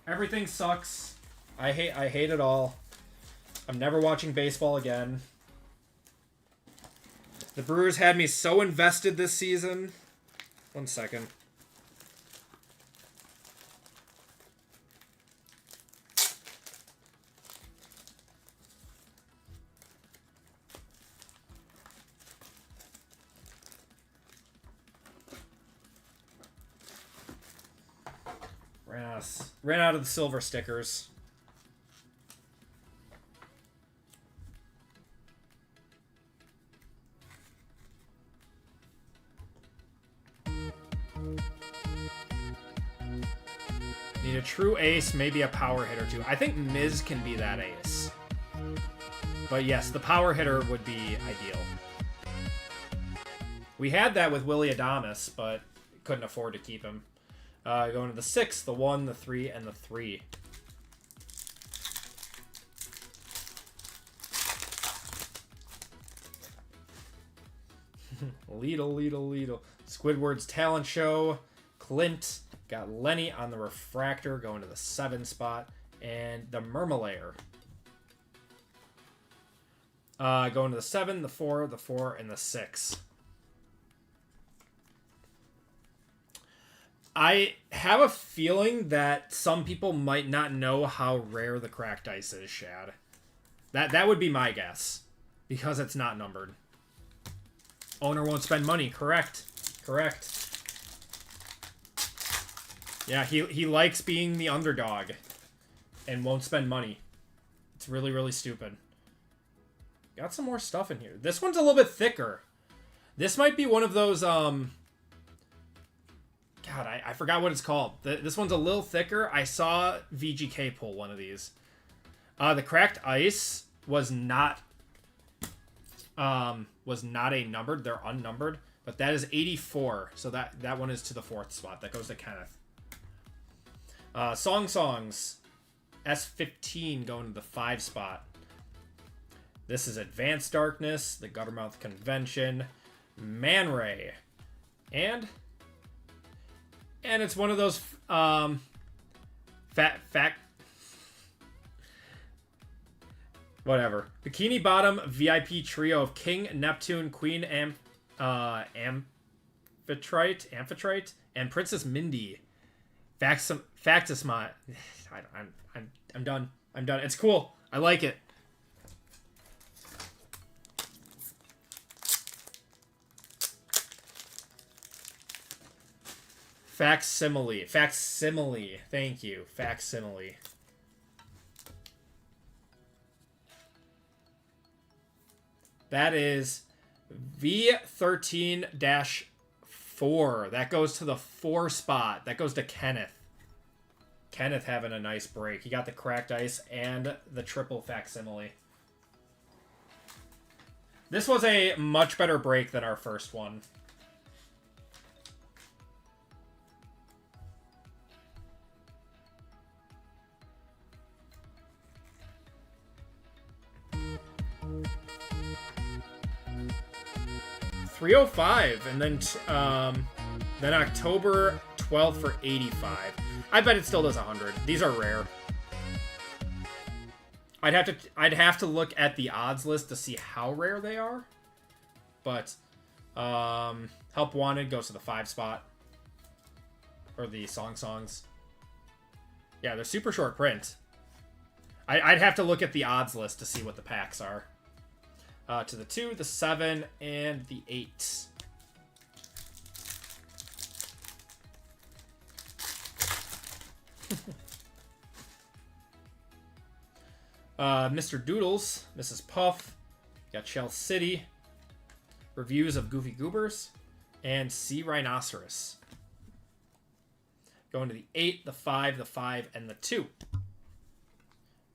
Everything sucks. I hate it all. I'm never watching baseball again. The Brewers had me so invested this season. 1 second. Ran out of the silver stickers. Need a true ace, maybe a power hitter too. I think Miz can be that ace. But yes, the power hitter would be ideal. We had that with Willie Adames, but couldn't afford to keep him. Going to the 6, the 1, the 3, and the 3. Leedle. Squidward's Talent Show. Clint. Got Lenny on the Refractor going to the 7 spot. And the Murmalayer. Going to the 7, the 4, the 4, and the 6. I have a feeling that some people might not know how rare the cracked ice is, Shad. That would be my guess. Because it's not numbered. Owner won't spend money. Correct. Yeah, he likes being the underdog. And won't spend money. It's really, really stupid. Got some more stuff in here. This one's a little bit thicker. This might be one of those, God, I forgot what it's called. This one's a little thicker. I saw VGK pull one of these. The Cracked Ice was not a numbered. They're unnumbered. But that is 84. So that one is to the 4th spot. That goes to Kenneth. Songs. S15 going to the 5 spot. This is Advanced Darkness, the Guttermouth Convention, Man Ray, and it's one of those whatever. Bikini Bottom VIP trio of King, Neptune, Queen Amphitrite, and Princess Mindy. Factismot. I'm done. It's cool. I like it. Facsimile. Thank you. Facsimile. That is V13-4. That goes to the 4 spot. That goes to Kenneth. Kenneth having a nice break. He got the Cracked Ice and the triple Facsimile. This was a much better break than our first one. $305, and then October 12th for 85. I bet it still does 100. These are rare. I'd have to look at the odds list to see how rare they are. But Help Wanted goes to the 5 spot. Or the songs. Yeah, they're super short print. I'd have to look at the odds list to see what the packs are. To the 2, the 7, and the 8. Mr. Doodles, Mrs. Puff, got Shell City, reviews of Goofy Goobers, and Sea Rhinoceros. Going to the 8, the 5, the 5, and the 2.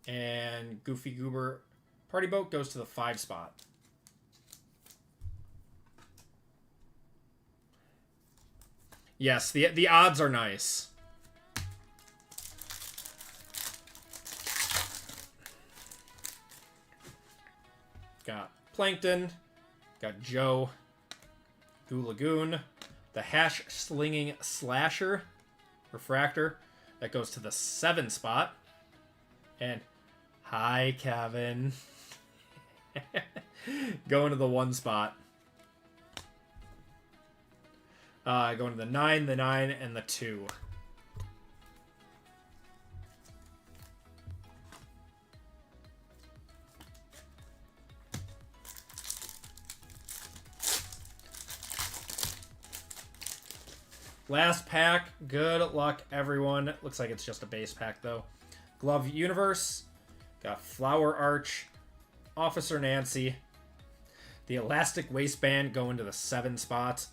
And Goofy Goober Party Boat goes to the 5 spot. Yes, the odds are nice. Got Plankton, got Joe, Goo Lagoon, the Hash Slinging Slasher, Refractor, that goes to the 7 spot. And hi, Kevin. Going to the 1 spot. Going to the 9, and the 2. Last pack. Good luck, everyone. Looks like it's just a base pack, though. Glove Universe. Got Flower Arch. Officer Nancy. The Elastic Waistband going to the 7 spot.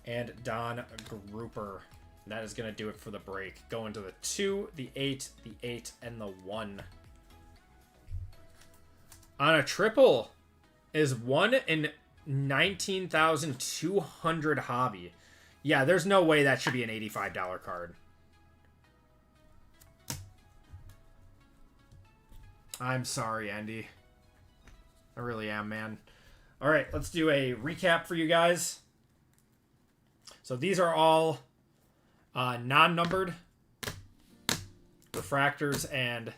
And Don Grouper. That is going to do it for the break. Going to the 2, the 8, the 8, and the 1. On a triple is 1 in 19,200 hobby. Yeah, there's no way that should be an $85 card. I'm sorry, Andy. I really am, man. All right, let's do a recap for you guys. So these are all non-numbered refractors and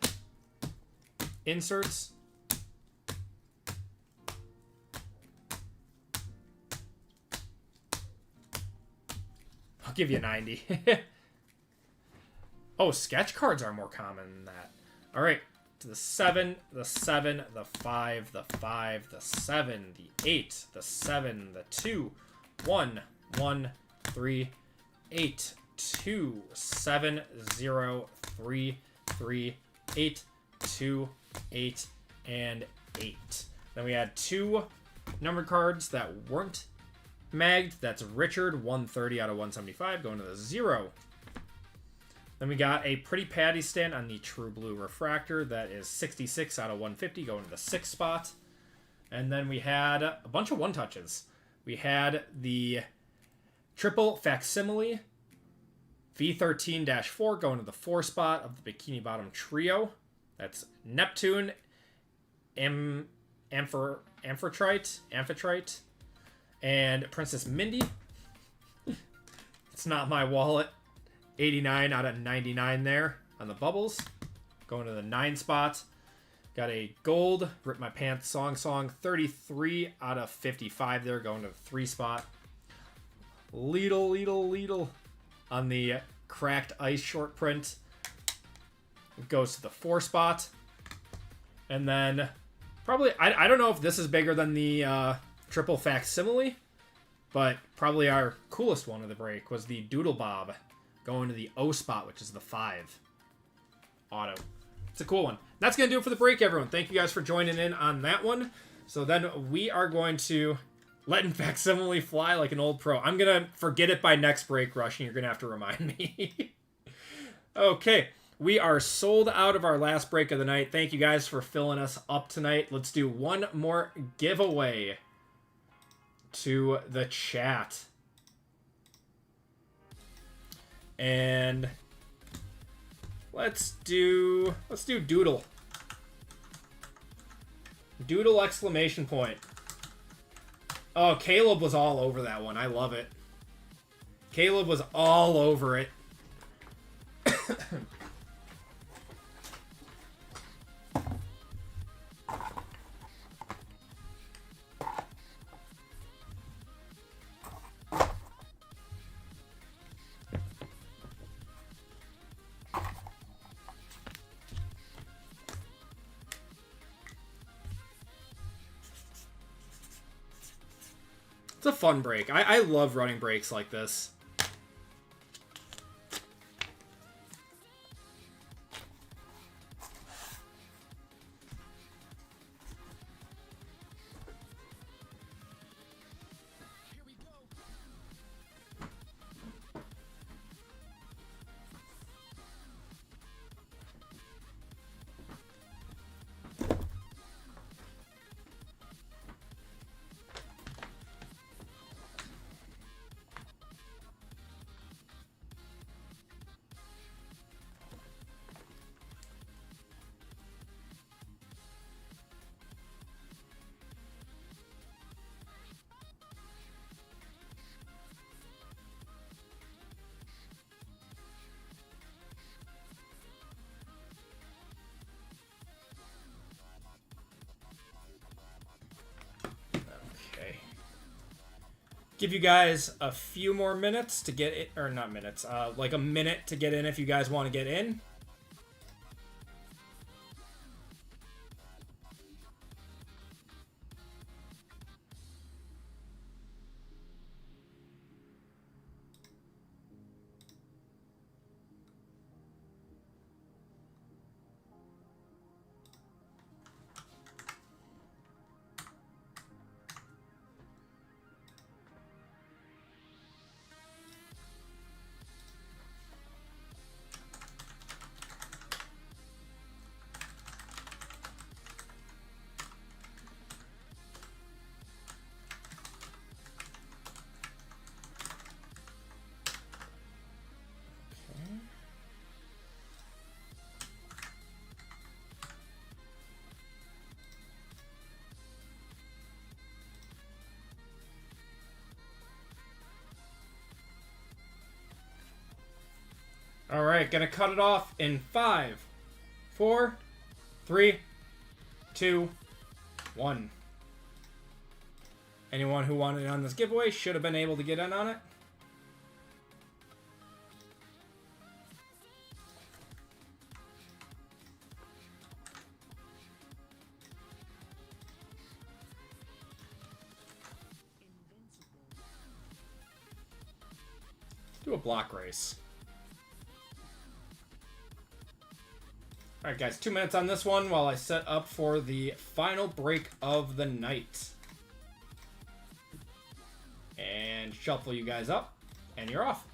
inserts. I'll give you a 90. Oh, sketch cards are more common than that. All right. To the 7, the 7, the 5, the 5, the 7, the 8, the 7, the 2, 1, 1, 3, 8, 2, 7, 0, 3, 3, 8, 2, 8, and 8. Then we had 2 numbered cards that weren't magged. That's Richard, 130 out of 175, going to the 0. Then we got a Pretty Patty stand on the True Blue Refractor. That is 66 out of 150, going to the 6th spot. And then we had a bunch of one-touches. We had the Triple Facsimile V13-4 going to the 4 spot of the Bikini Bottom Trio. That's Neptune, Amphitrite, and Princess Mindy. It's not my wallet. 89 out of 99 there on the bubbles. Going to the 9 spot. Got a gold Rip My Pants Song 33 out of 55 there, going to the 3 spot. Lidl on the Cracked Ice short print. It goes to the 4 spot. And then probably, I don't know if this is bigger than the Triple Facsimile, but probably our coolest one of the break was the Doodle Bob going to the O spot, which is the 5 auto. It's a cool one. That's going to do it for the break, everyone. Thank you guys for joining in on that one. So then we are going to let Facsimile fly like an old pro. I'm going to forget it by next break, Rush, and you're going to have to remind me. Okay. We are sold out of our last break of the night. Thank you guys for filling us up tonight. Let's do one more giveaway to the chat. And let's do Doodle. Doodle exclamation point. Oh, Caleb was all over that one. I love it. Caleb was all over it. It's a fun break. I love running breaks like this. Give you guys a few more minutes to get it, or not minutes, like a minute to get in if you guys want to get in. All right, gonna cut it off in 5, 4, 3, 2, 1. Anyone who wanted on this giveaway should have been able to get in on it. Do a block race. All right, guys, 2 minutes on this one while I set up for the final break of the night. And shuffle you guys up, and you're off.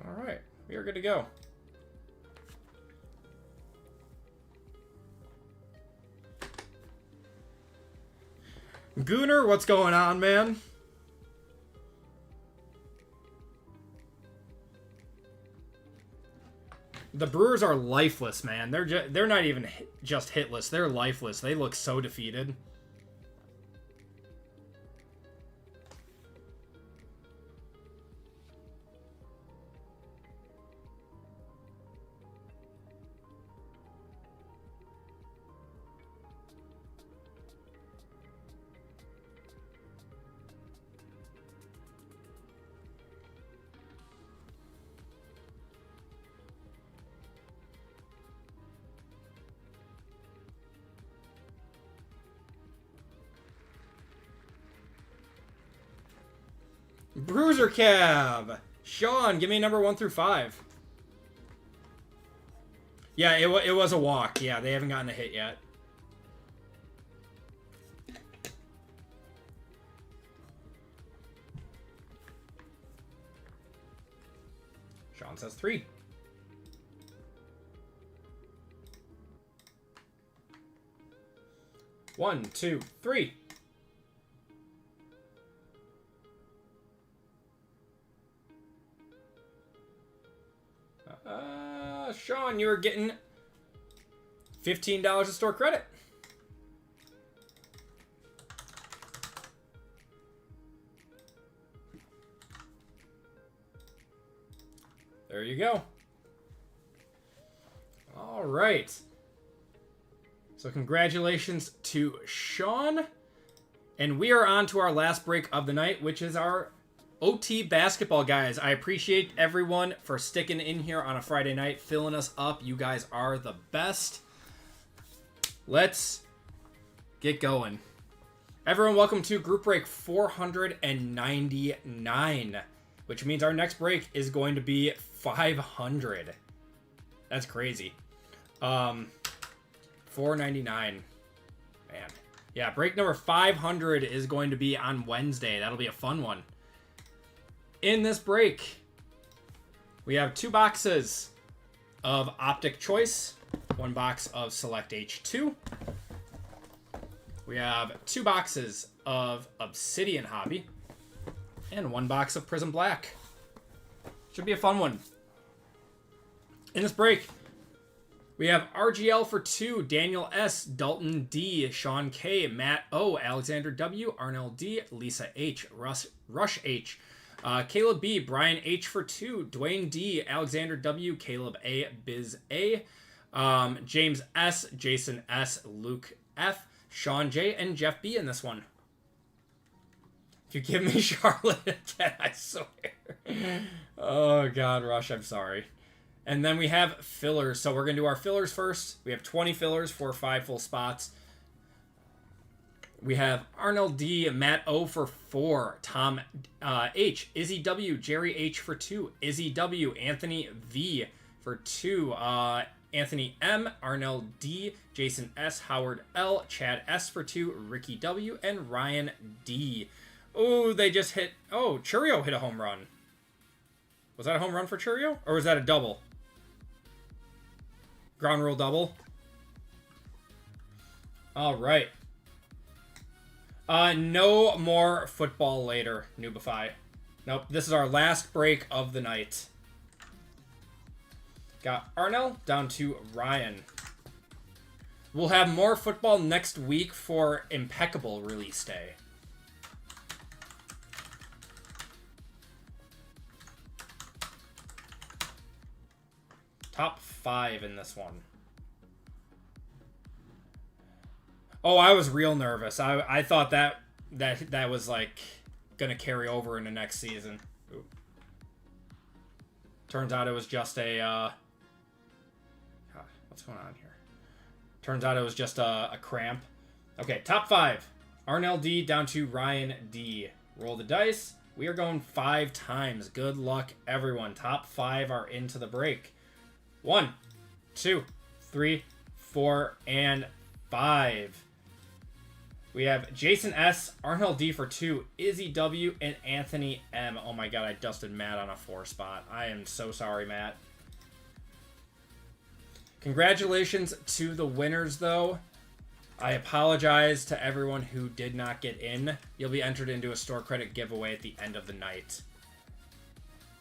All right, we are good to go. Gooner, what's going on, man? The Brewers are lifeless, man. They're not even just hitless. They're lifeless. They look so defeated. Bruiser Cab! Sean, give me number 1 through 5. Yeah, it was a walk. Yeah, they haven't gotten a hit yet. Sean says 3. One, two, three. Sean, you are getting $15 of store credit. There you go. All right. So congratulations to Sean. And we are on to our last break of the night, which is our OT basketball, guys. I appreciate everyone for sticking in here on a Friday night, filling us up. You guys are the best. Let's get going. Everyone, welcome to group break 499, which means our next break is going to be 500. That's crazy. 499. Man. Yeah, break number 500 is going to be on Wednesday. That'll be a fun one. In this break, we have 2 boxes of Optic Choice, 1 box of Select H2. We have 2 boxes of Obsidian Hobby, and 1 box of Prizm Black. Should be a fun one. In this break, we have RGL for 2, Daniel S., Dalton D., Sean K., Matt O., Alexander W., Arnell D., Lisa H., Rush H., Caleb B., Brian H. for 2, Dwayne D., Alexander W., Caleb A., Biz A., James S., Jason S., Luke F., Sean J., and Jeff B. in this one. If you give me Charlotte again, I swear. Oh, God, Rush, I'm sorry. And then we have fillers. So we're going to do our fillers first. We have 20 fillers for 5 full spots. We have Arnold D, Matt O for 4, Tom H, Izzy W, Jerry H for 2, Izzy W, Anthony V for 2, Anthony M, Arnell D, Jason S, Howard L, Chad S for 2, Ricky W, and Ryan D. Oh, they just hit. Oh, Churio hit a home run. Was that a home run for Churio? Or was that a double? Ground rule double. All right. No more football later, Noobify. Nope, this is our last break of the night. Got Arnell down to Ryan. We'll have more football next week for Impeccable release day. Top 5 in this one. Oh, I was real nervous. I thought that was like gonna carry over into next season. Ooh. Turns out it was just a God, what's going on here? Turns out it was just a cramp. Okay, top 5. Arnell D down to Ryan D. Roll the dice. We are going 5 times. Good luck, everyone. Top 5 are into the break. 1, 2, 3, 4, and 5. We have Jason S, Arnell D for 2, Izzy W, and Anthony M. Oh my god, I dusted Matt on a 4 spot. I am so sorry, Matt. Congratulations to the winners, though. I apologize to everyone who did not get in. You'll be entered into a store credit giveaway at the end of the night.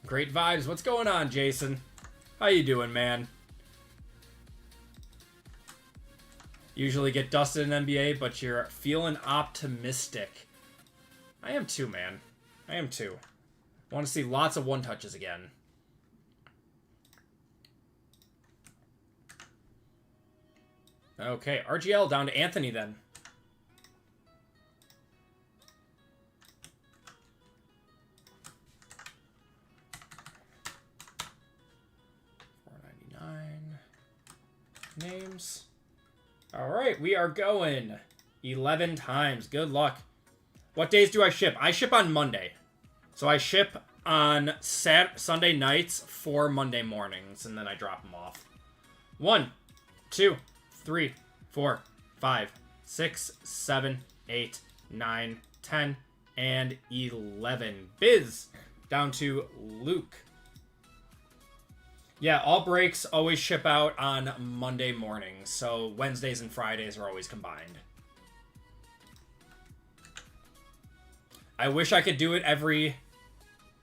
Great vibes. What's going on, Jason? How you doing, man? Usually get dusted in NBA, but you're feeling optimistic. I am too, man. I am too. I want to see lots of one-touches again. Okay, RGL down to Anthony then. $4.99. Names. All right, we are going 11 times. Good luck. What days do I ship? I ship on Monday. So I ship on Sunday nights for Monday mornings, and then I drop them off. 1, 2, 3, 4, 5, 6, 7, 8, 9, 10, and 11. Biz down to Luke. Yeah, all breaks always ship out on Monday mornings, so Wednesdays and Fridays are always combined. I wish I could do it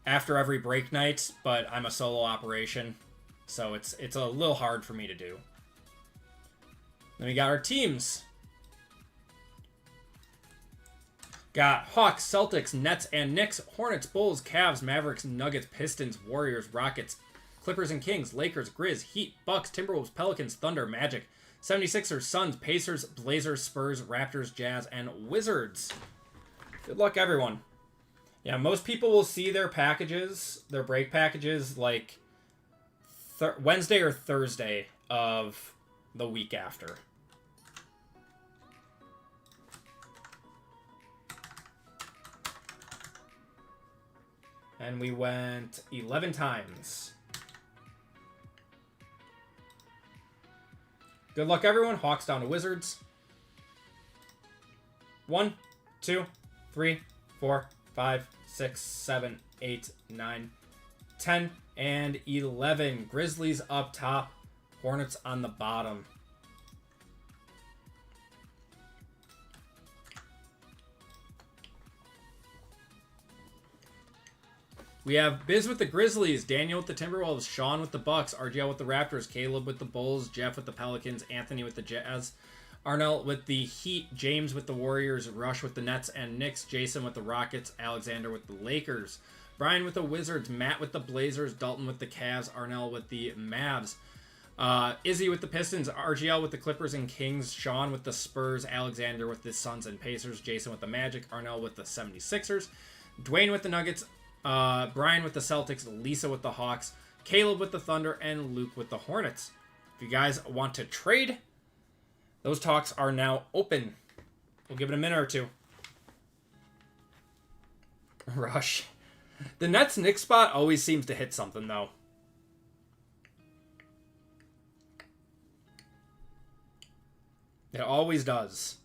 after every break night, but I'm a solo operation, so it's a little hard for me to do. Then we got our teams. Got Hawks, Celtics, Nets, and Knicks, Hornets, Bulls, Cavs, Mavericks, Nuggets, Pistons, Warriors, Rockets, Clippers and Kings, Lakers, Grizz, Heat, Bucks, Timberwolves, Pelicans, Thunder, Magic, 76ers, Suns, Pacers, Blazers, Spurs, Raptors, Jazz, and Wizards. Good luck, everyone. Yeah, most people will see their packages, their break packages, like Wednesday or Thursday of the week after. And we went 11 times. Good luck, everyone. Hawks down to Wizards. 1, 2, 3, 4, 5, 6, 7, 8, 9, 10, and 11. Grizzlies up top. Hornets on the bottom. We have Biz with the Grizzlies, Daniel with the Timberwolves, Sean with the Bucks, RGL with the Raptors, Caleb with the Bulls, Jeff with the Pelicans, Anthony with the Jazz, Arnell with the Heat, James with the Warriors, Rush with the Nets and Knicks, Jason with the Rockets, Alexander with the Lakers, Brian with the Wizards, Matt with the Blazers, Dalton with the Cavs, Arnell with the Mavs, Izzy with the Pistons, RGL with the Clippers and Kings, Sean with the Spurs, Alexander with the Suns and Pacers, Jason with the Magic, Arnell with the 76ers, Dwayne with the Nuggets, Brian with the Celtics, Lisa with the Hawks, Caleb with the Thunder, and Luke with the Hornets. If you guys want to trade, those talks are now open. We'll give it a minute or two. Rush. The Nets-Knicks spot always seems to hit something, though. It always does.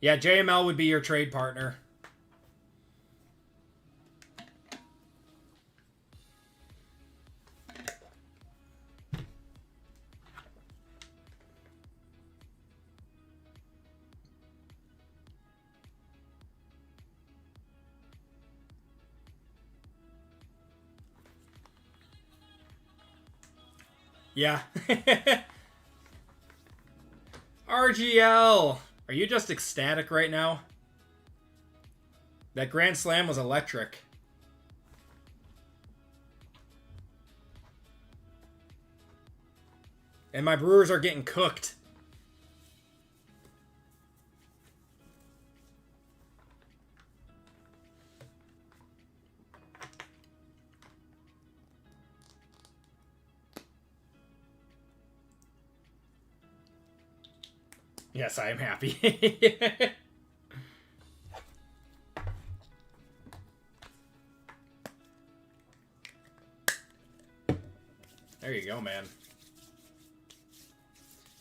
Yeah, JML would be your trade partner. Yeah. RGL! Are you just ecstatic right now? That Grand Slam was electric. And my Brewers are getting cooked. Yes, I am happy. There you go, man.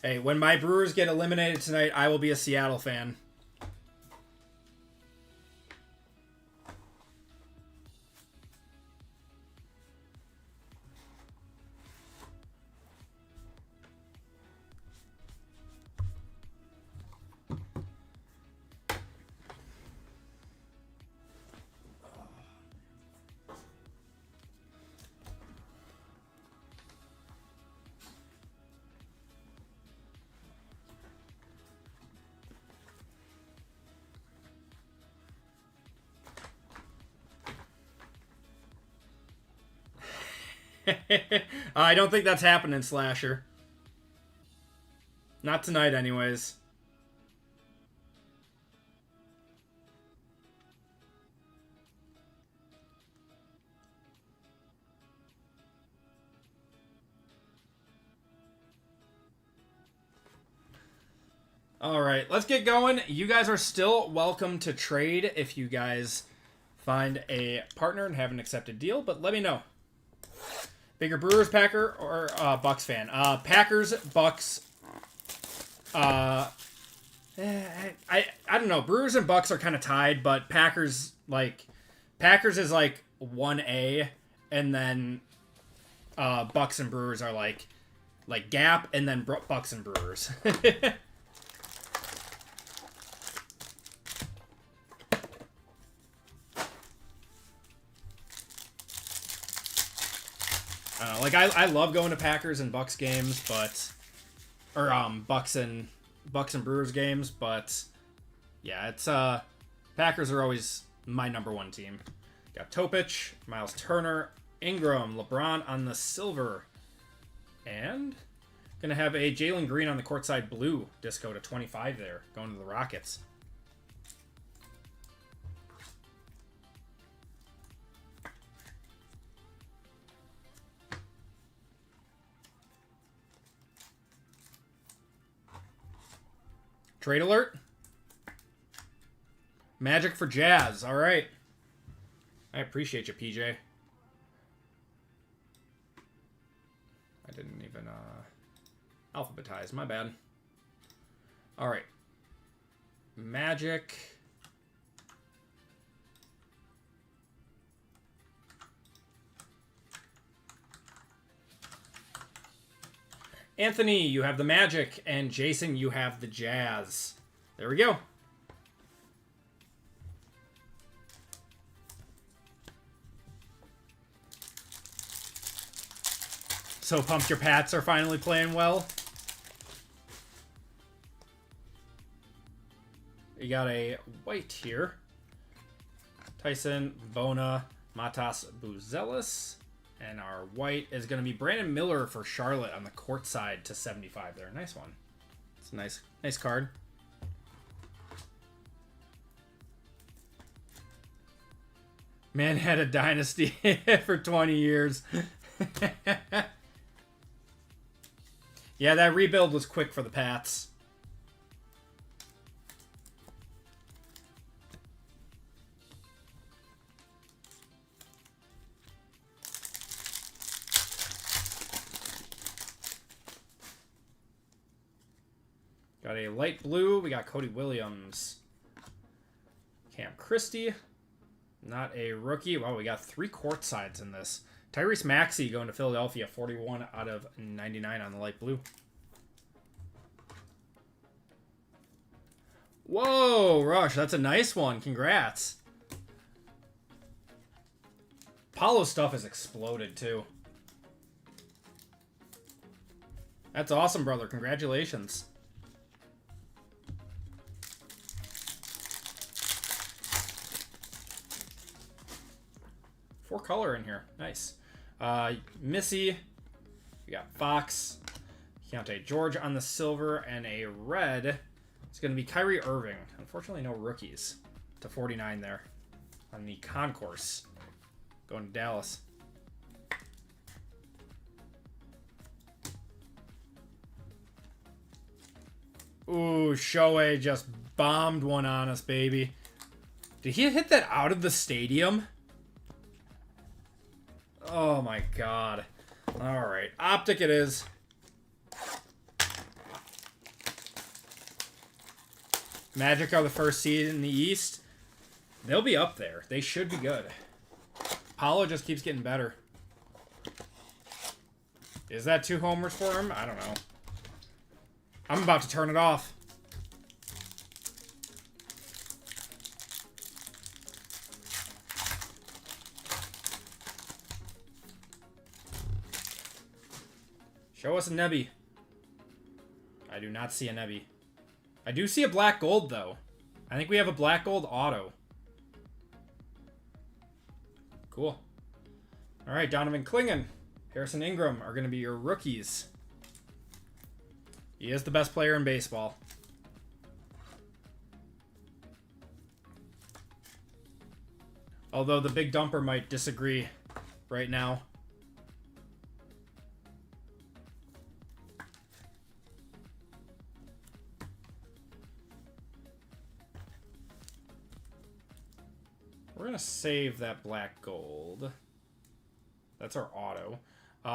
Hey, when my Brewers get eliminated tonight, I will be a Seattle fan. I don't think that's happening, Slasher. Not tonight, anyways. Alright, let's get going. You guys are still welcome to trade if you guys find a partner and have an accepted deal, but let me know. Bigger Brewers Packer or Bucks fan? Packers, Bucks. I don't know. Brewers and Bucks are kind of tied, but Packers is like 1A, and then Bucks and Brewers are like Gap, and then Bucks and Brewers. I love going to Packers and Bucks games, Bucks and Brewers games, but yeah, it's Packers are always my #1 team. Got Topich, Miles Turner, Ingram, LeBron on the silver, and gonna have a Jalen Green on the courtside blue disco to 25 there, going to the Rockets. Trade alert. Magic for Jazz. All right. I appreciate you, PJ. I didn't even alphabetize. My bad. All right. Magic. Anthony, you have the Magic, and Jason, you have the Jazz. There we go. So pumped your Pats are finally playing well. You got a white here. Tyson, Bona, Matas Buzelis. And our white is going to be Brandon Miller for Charlotte on the court side to 75 there. Nice one. It's a nice card. Man had a dynasty for 20 years. Yeah, that rebuild was quick for the Pats. Got a light blue. We got Cody Williams. Cam Christie. Not a rookie. Wow, we got 3 court sides in this. Tyrese Maxey going to Philadelphia. 41 out of 99 on the light blue. Whoa, Rush. That's a nice one. Congrats. Paulo's stuff has exploded, too. That's awesome, brother. Congratulations. Four color in here. Nice. Missy. We got Fox. Keontae George on the silver. And a red. It's going to be Kyrie Irving. Unfortunately, no rookies. To 49 there. On the concourse. Going to Dallas. Ooh, Shohei just bombed one on us, baby. Did he hit that out of the stadium? Oh my god. Alright, Optic it is. Magic are the first seed in the East. They'll be up there. They should be good. Paulo just keeps getting better. Is that 2 homers for him? I don't know. I'm about to turn it off. Show us a Nebby. I do not see a Nebby. I do see a black gold, though. I think we have a black gold auto. Cool. All right, Donovan Clingan, Harrison Ingram are going to be your rookies. He is the best player in baseball. Although the big dumper might disagree right now. We're going to save that black gold. That's our auto.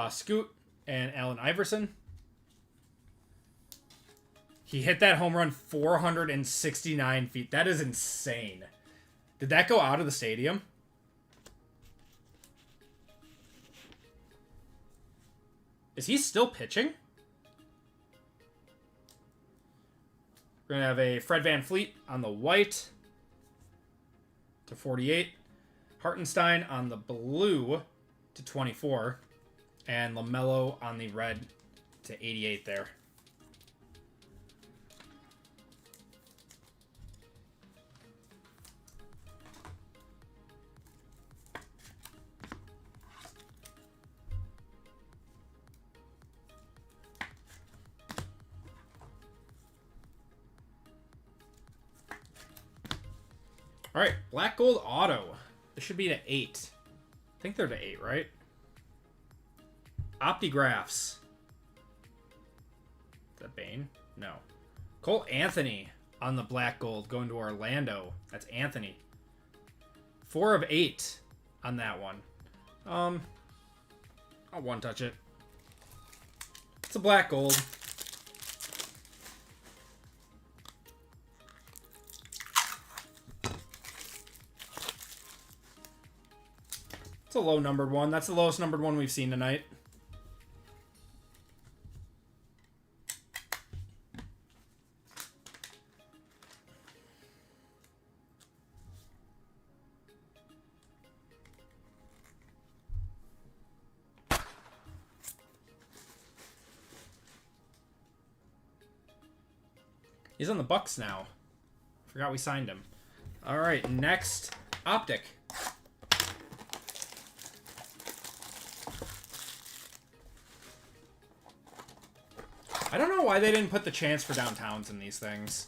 Scoot and Allen Iverson. He hit that home run 469 feet. That is insane. Did that go out of the stadium? Is he still pitching? We're going to have a Fred VanVleet on the white to 48. Hartenstein on the blue to 24. And LaMelo on the red to 88 there. All right, black gold auto. This should be to 8. I think they're to 8, right? Optigraphs. Is that Bane? No. Cole Anthony on the black gold going to Orlando. That's Anthony. 4 of 8 on that one. I'll one touch it. It's a black gold. It's a low numbered one. That's the lowest numbered one we've seen tonight. He's on the Bucks now. Forgot we signed him. All right, next Optic. I don't know why they didn't put the chance for downtowns in these things.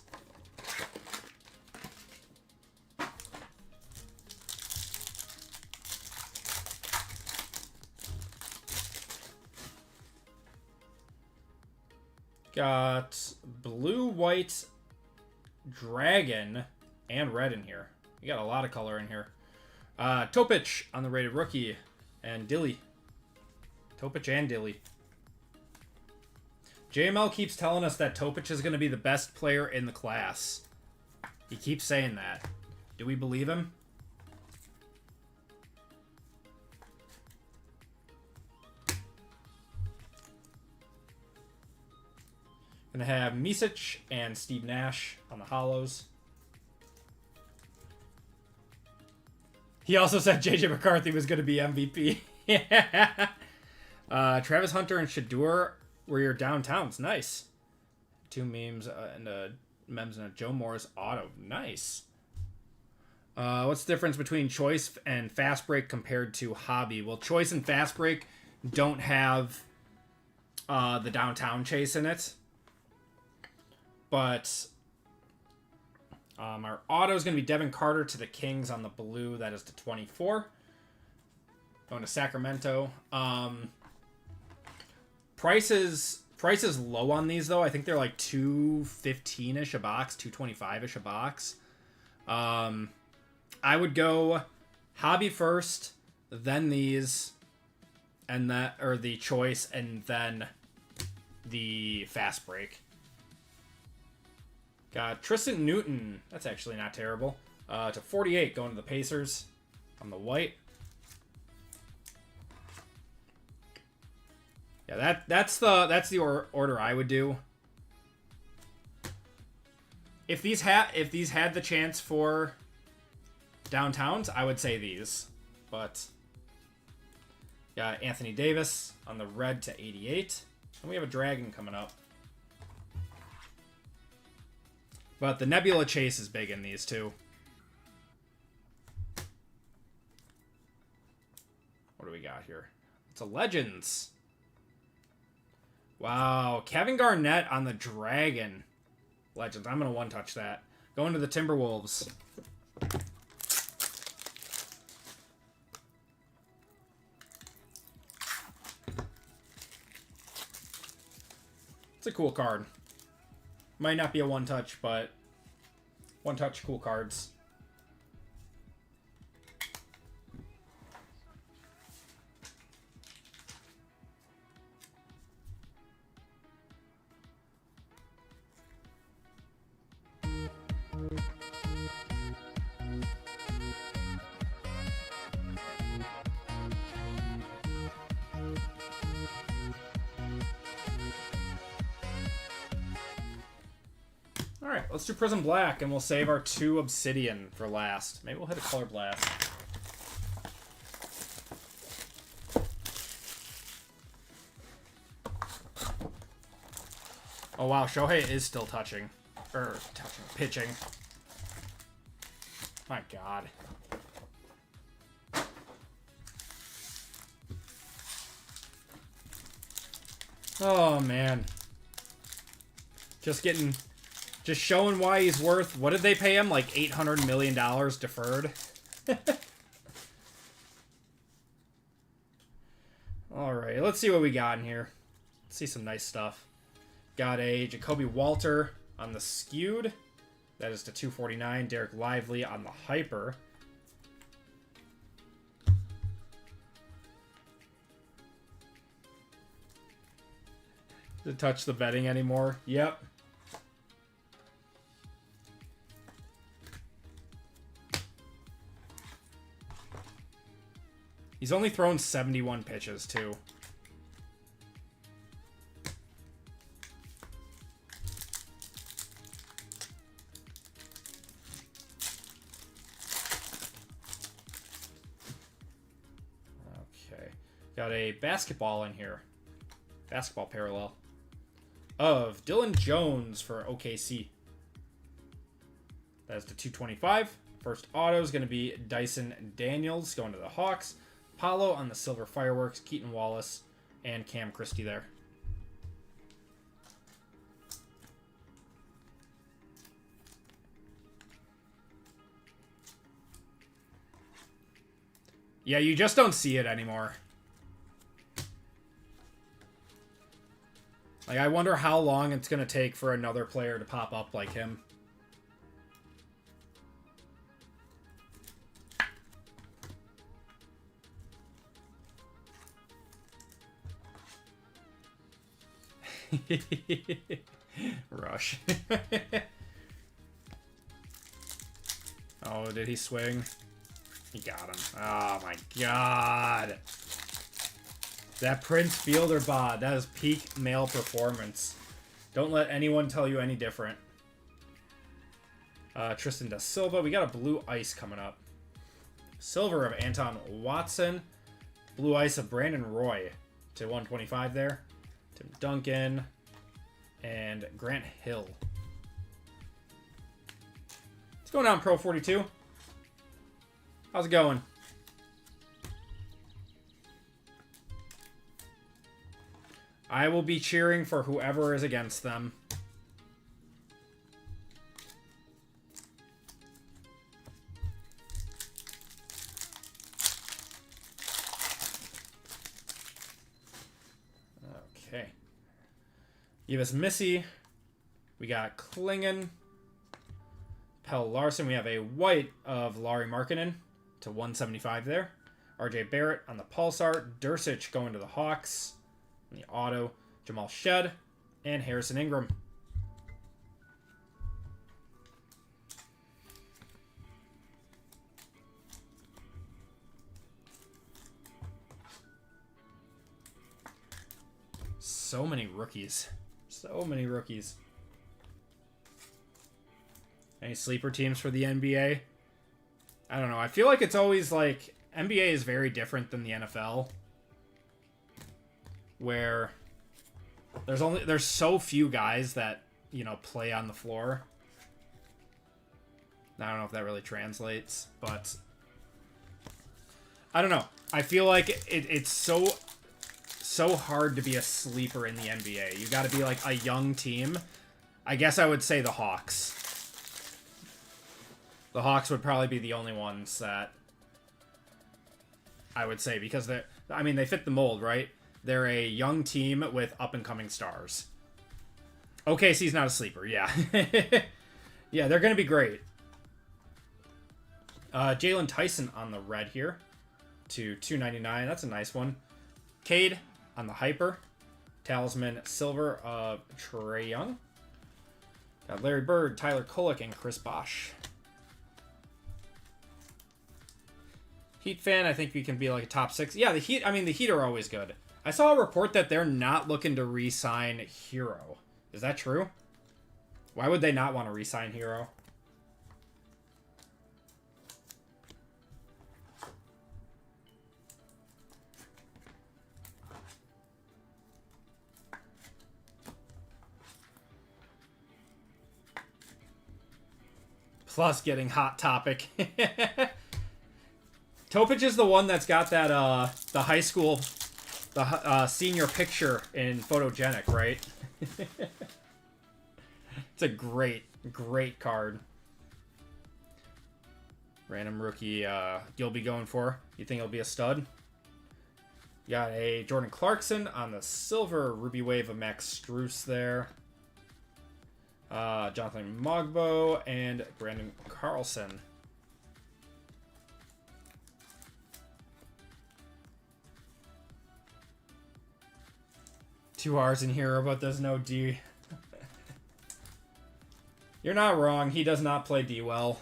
Got blue, white, dragon, and red in here. You got a lot of color in here. Topic on the rated rookie, and Dilly. Topic and Dilly. JML keeps telling us that Topic is going to be the best player in the class. He keeps saying that. Do we believe him? Gonna have Misic and Steve Nash on the hollows. He also said JJ McCarthy was gonna be MVP. Yeah. Travis Hunter and Shador were your downtowns. Nice. 2 memes and a memes and a Joe Morris auto. Nice. What's the difference between Choice and Fast Break compared to Hobby? Well, Choice and Fast Break don't have the downtown chase in it. But our auto is going to be Devin Carter to the Kings on the blue. That is to 24. Going to Sacramento. Price is low on these, though. I think they're like $215-ish a box, $225-ish a box. I would go Hobby first, then these, and that, or the Choice, and then the Fast Break. Got Tristan Newton. That's actually not terrible. To 48, going to the Pacers on the white. Yeah, that's the order I would do. If these had the chance for downtowns, I would say these. But got Anthony Davis on the red to 88. And we have a Dragon coming up. But the Nebula chase is big in these too. What do we got here? It's a Legends. Wow, Kevin Garnett on the Dragon. Legends. I'm going to one-touch that. Going to the Timberwolves. It's a cool card. Might not be a one-touch, but one-touch cool cards. Alright, let's do Prizm Black, and we'll save our 2 Obsidian for last. Maybe we'll hit a Color Blast. Oh wow, Shohei is still touching. Pitching. My god. Oh man. Just showing why he's worth... What did they pay him? Like $800 million deferred? Alright, let's see what we got in here. Let's see some nice stuff. Got a Jacoby Walter on the skewed. That is to 249. Derek Lively on the hyper. Does it touch the betting anymore? Yep. He's only thrown 71 pitches, too. Okay. Got a basketball in here. Basketball parallel. Of Dylan Jones for OKC. That's to 225. First auto is going to be Dyson Daniels going to the Hawks. Paulo on the Silver Fireworks, Keaton Wallace, and Cam Christie there. Yeah, you just don't see it anymore. Like, I wonder how long it's going to take for another player to pop up like him. Rush. Oh, did he swing? He got him. Oh, my God. That Prince Fielder bod. That is peak male performance. Don't let anyone tell you any different. Tristan Da Silva. We got a blue ice coming up. Silver of Anton Watson. Blue ice of Brandon Roy to 125 there. Tim Duncan. And Grant Hill. What's going on, Pro 42? How's it going? I will be cheering for whoever is against them. Okay. Give us Missy. We got Klingon. Pell Larson. We have a white of Lauri Markkanen to 175 there. RJ Barrett on the Pulsar. Dursich going to the Hawks. On the auto. Jamal Shed. And Harrison Ingram. So many rookies. So many rookies. Any sleeper teams for the NBA? I don't know. I feel like it's always like NBA is very different than the NFL, where there's so few guys that, you know, play on the floor. I don't know if that really translates, but I don't know. I feel like it's so hard to be a sleeper in the NBA. You got to be like a young team. I guess I would say the Hawks. The Hawks would probably be the only ones that I would say, because they fit the mold, right? They're a young team with up-and-coming stars. OKC's not a sleeper, yeah. Yeah, they're going to be great. Jalen Tyson on the red here to 299. That's a nice one. Cade on the hyper. Talisman silver of Trae Young. Got Larry Bird, Tyler Kolek, and Chris Bosh. Heat fan, I think we can be like a top 6. Yeah, the Heat are always good. I saw a report that they're not looking to re-sign Hero. Is that true? Why would they not want to re-sign Hero? Plus getting Hot Topic. Topic is the one that's got that, the high school, senior picture in Photogenic, right? It's a great, great card. Random rookie, you'll be going for. You think he'll be a stud? You got a Jordan Clarkson on the silver Ruby Wave of Max Strus there. Jonathan Mogbo and Brandon Carlson. Two R's in here, but there's no D. You're not wrong. He does not play D well.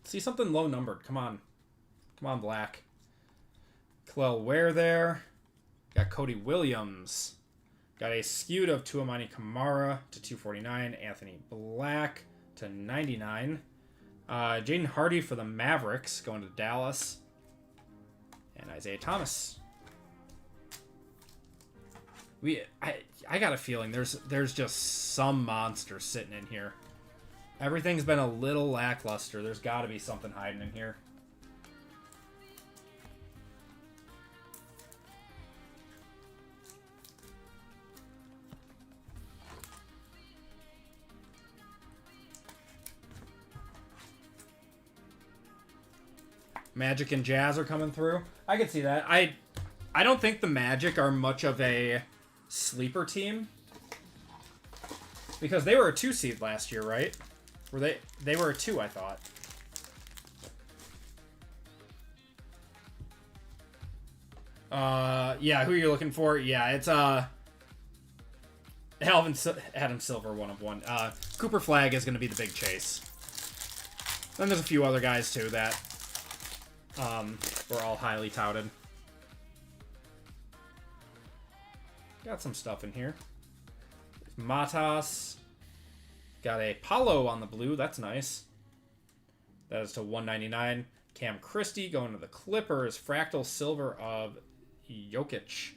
See something low numbered. Come on. Come on, Black. Clell Ware there. Got Cody Williams. Got a skewed of Tuamani Kamara to 249. Anthony Black to 99. Jaden Hardy for the Mavericks going to Dallas. And Isaiah Thomas. I got a feeling there's just some monster sitting in here. Everything's been a little lackluster. There's got to be something hiding in here. Magic and Jazz are coming through. I can see that. I don't think the Magic are much of a sleeper team, because they were a 2 seed last year, right? Were they? They were a 2, I thought. Yeah, who are you looking for? Yeah, it's, Adam Silver, 1 of 1. Cooper Flag is going to be the big chase. Then there's a few other guys, too, that, were all highly touted. Got some stuff in here. Matas. Got a Paulo on the blue. That's nice. That is to 199. Cam Christie going to the Clippers. Fractal Silver of Jokic.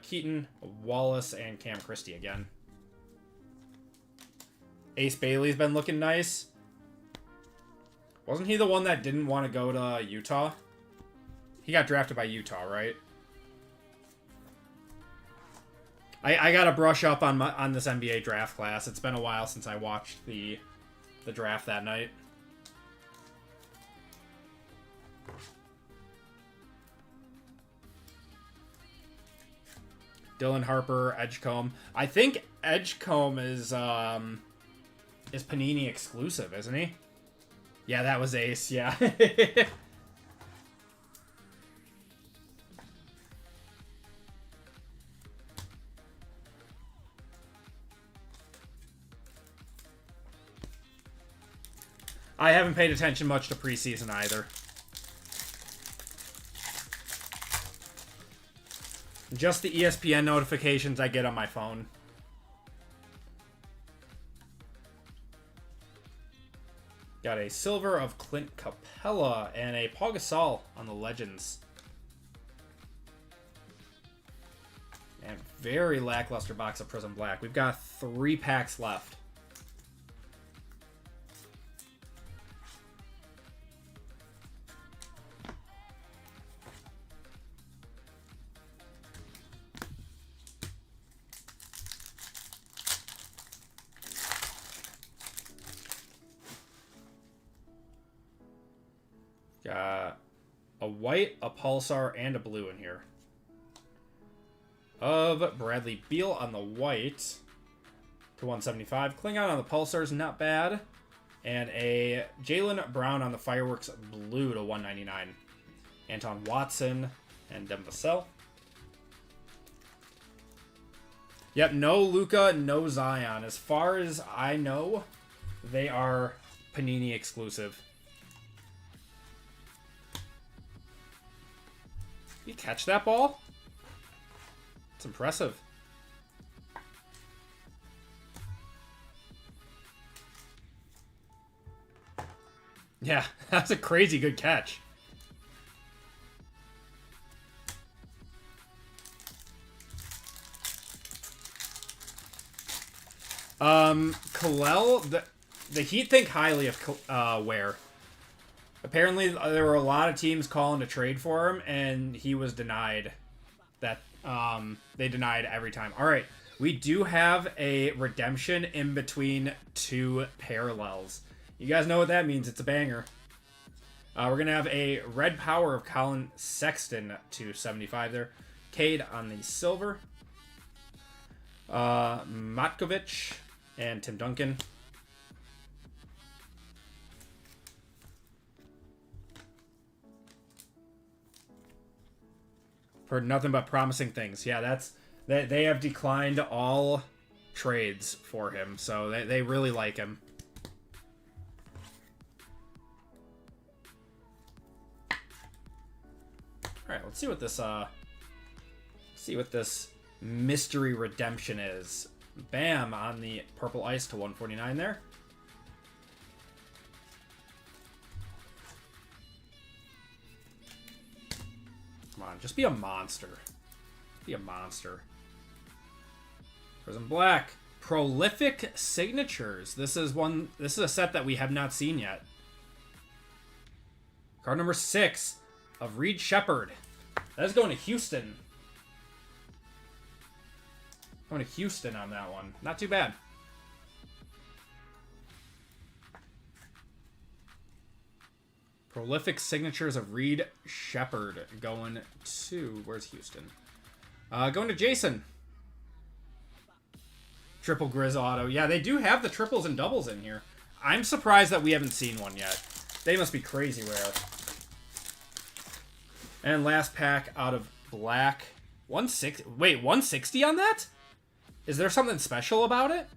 Keaton, Wallace, and Cam Christie again. Ace Bailey's been looking nice. Wasn't he the one that didn't want to go to Utah? He got drafted by Utah, right? I gotta brush up on this NBA draft class. It's been a while since I watched the draft that night. Dylan Harper, Edgecombe. I think Edgecombe is Panini exclusive, isn't he? Yeah, that was Ace, yeah. I haven't paid attention much to preseason either. Just the ESPN notifications I get on my phone. Got a silver of Clint Capella and a Paul Gasol on the Legends. And very lackluster box of Prizm Black. We've got 3 packs left. Got a white, a pulsar, and a blue in here. Of Bradley Beal on the white to 175. Klingon on the pulsars, not bad. And a Jaylen Brown on the fireworks blue to 199. Anton Watson and Dem Vassell. Yep, no Luka, no Zion. As far as I know, they are Panini exclusive. You catch that ball? It's impressive. Yeah, that's a crazy good catch. Kalel, the Heat think highly of Ware. Apparently, there were a lot of teams calling to trade for him, and he was denied. They denied every time. All right, we do have a redemption in between 2 parallels. You guys know what that means. It's a banger. We're going to have a red power of Colin Sexton to 75 there. Cade on the silver. Matkovic and Tim Duncan. Heard nothing but promising things. Yeah, they have declined all trades for him, so they really like him. All right, let's see what this mystery redemption is. Bam on the purple ice to 149 there. Come on, just be a monster. Be a monster. Prizm Black. Prolific Signatures. This is a set that we have not seen yet. Card number 6 of Reed Shepherd. That is going to Houston. Going to Houston on that one. Not too bad. Prolific Signatures of Reed Shepherd going to... Where's Houston? Going to Jason. Triple Grizz auto. Yeah, they do have the triples and doubles in here. I'm surprised that we haven't seen one yet. They must be crazy rare. And last pack out of black. 160. Wait, 160 on that? Is there something special about it?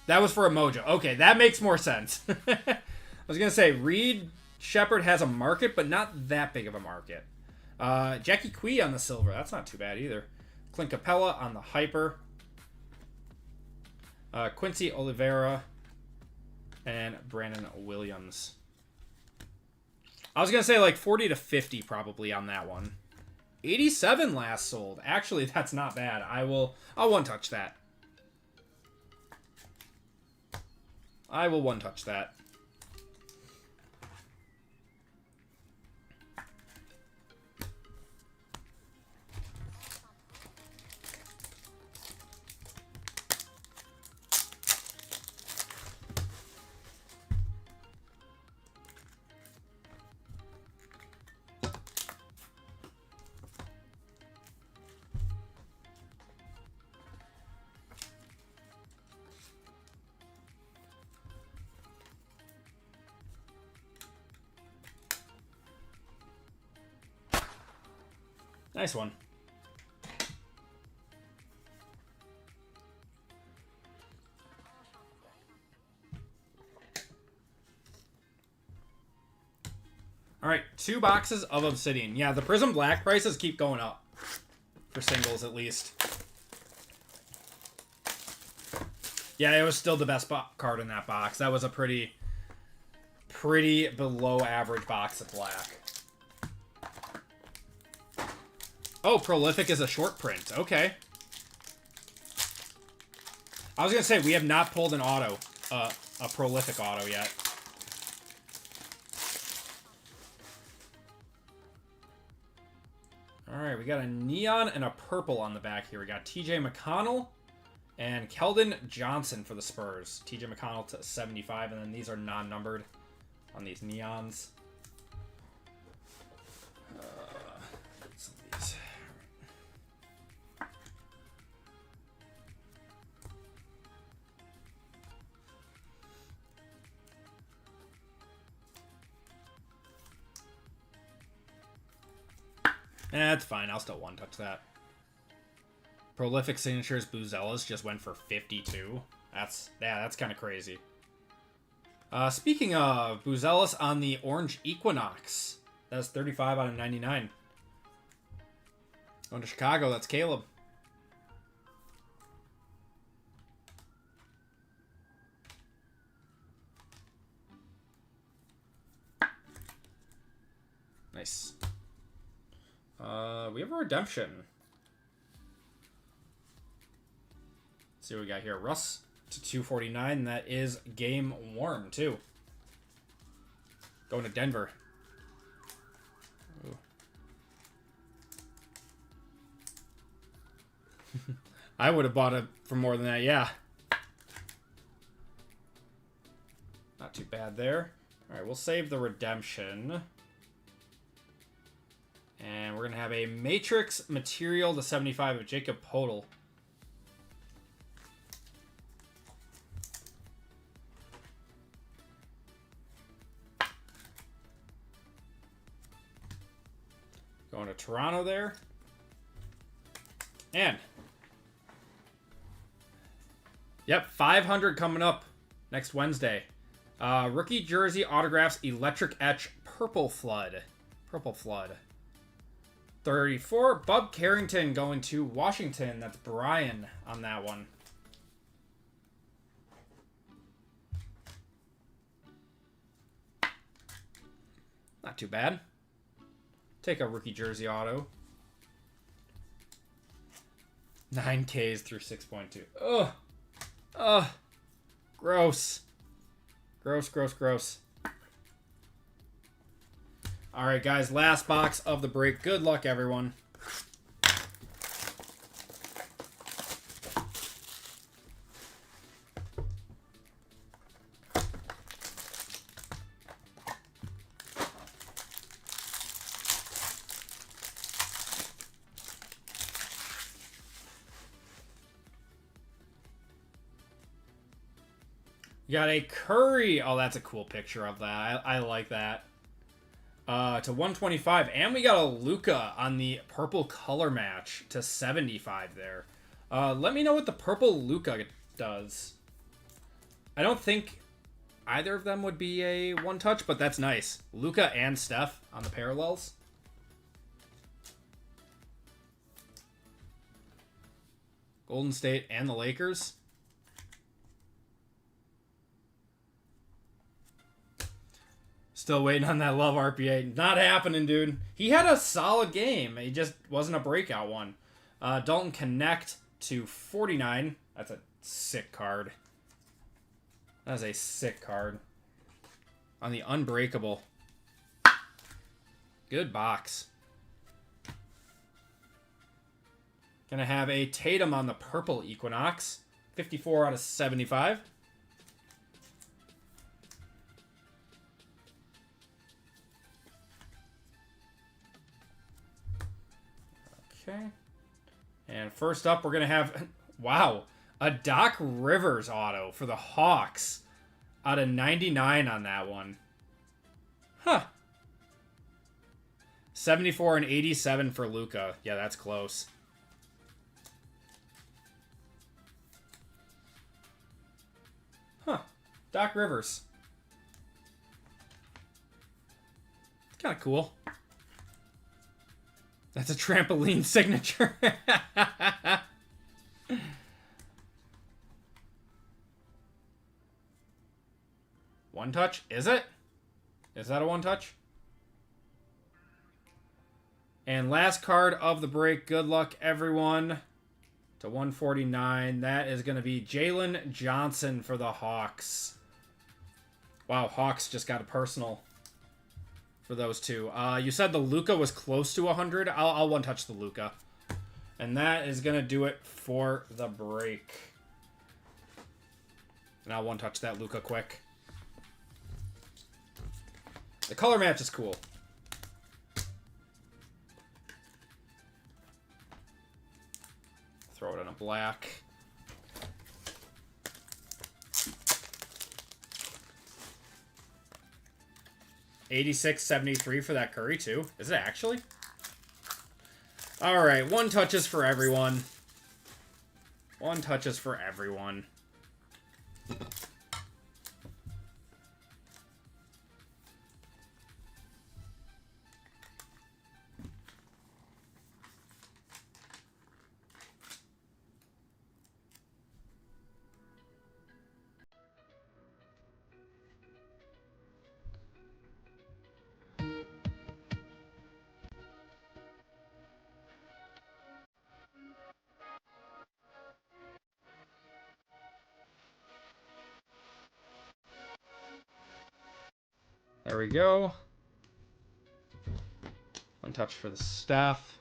That was for a Mojo. Okay, that makes more sense. I was going to say, Reed Shepard has a market, but not that big of a market. Jackie Quee on the silver. That's not too bad either. Clint Capella on the hyper. Quincy Oliveira. And Brandon Williams. I was going to say like 40 to 50 probably on that one. 87 last sold. Actually, that's not bad. I'll one-touch that. I will one-touch that. Nice one. All right, 2 boxes of Obsidian. Yeah, the Prizm Black prices keep going up. For singles, at least. Yeah, it was still the best card in that box. That was a pretty below average box of black. Oh, Prolific is a short print. Okay. I was going to say, we have not pulled an auto, a Prolific auto yet. All right, we got a neon and a purple on the back here. We got TJ McConnell and Keldon Johnson for the Spurs. TJ McConnell to 75, and then these are non-numbered on these neons. Some of these. That's fine. I'll still one-touch that. Prolific Signatures Buzelas just went for 52. That's kind of crazy. Speaking of, Buzelas on the Orange Equinox. That's 35 out of 99. Going to Chicago, that's Caleb. Nice. We have a redemption. Let's see what we got here. Russ to 249. That is Game Worn, too. Going to Denver. I would have bought it for more than that, yeah. Not too bad there. All right, we'll save the redemption. And we're going to have a Matrix Material to 75 of Jacob Podol. Going to Toronto there. And yep, 500 coming up next Wednesday. Rookie jersey autographs, Electric Etch, Purple Flood. Purple Flood. 34, Bub Carrington going to Washington. That's Brian on that one. Not too bad. Take a rookie jersey auto. 9Ks through 6.2. Ugh. Ugh. Gross. Gross, gross, gross. All right, guys. Last box of the break. Good luck, everyone. You got a Curry. Oh, that's a cool picture of that. I like that. To 125. And we got a Luka on the purple color match to 75 there. Let me know what the purple Luka does. I don't think either of them would be a one-touch, but that's nice. Luka and Steph on the parallels. Golden State and the Lakers. Still waiting on that Love RPA. Not happening, dude. He had a solid game. He just wasn't a breakout one. Dalton Connect to 49. That's a sick card. That is a sick card. On the Unbreakable. Good box. Gonna have a Tatum on the purple Equinox. 54 out of 75. Okay. And first up, we're going to have, wow, a Doc Rivers auto for the Hawks out of 99 on that one. Huh. 74 and 87 for Luka. Yeah, that's close. Huh. Doc Rivers. It's kind of cool. That's a trampoline signature. One touch? Is it? Is that a one touch? And last card of the break. Good luck, everyone. To 149. That is going to be Jalen Johnson for the Hawks. Wow, Hawks just got a personal for those two. You said the Luka was close to 100. I'll one-touch the Luka. And that is going to do it for the break. And I'll one-touch that Luka quick. The color match is cool. Throw it in a black. $86.73 for that Curry, too. Is it actually? Alright, one touches for everyone. One touches for everyone. There we go. One touch for the staff.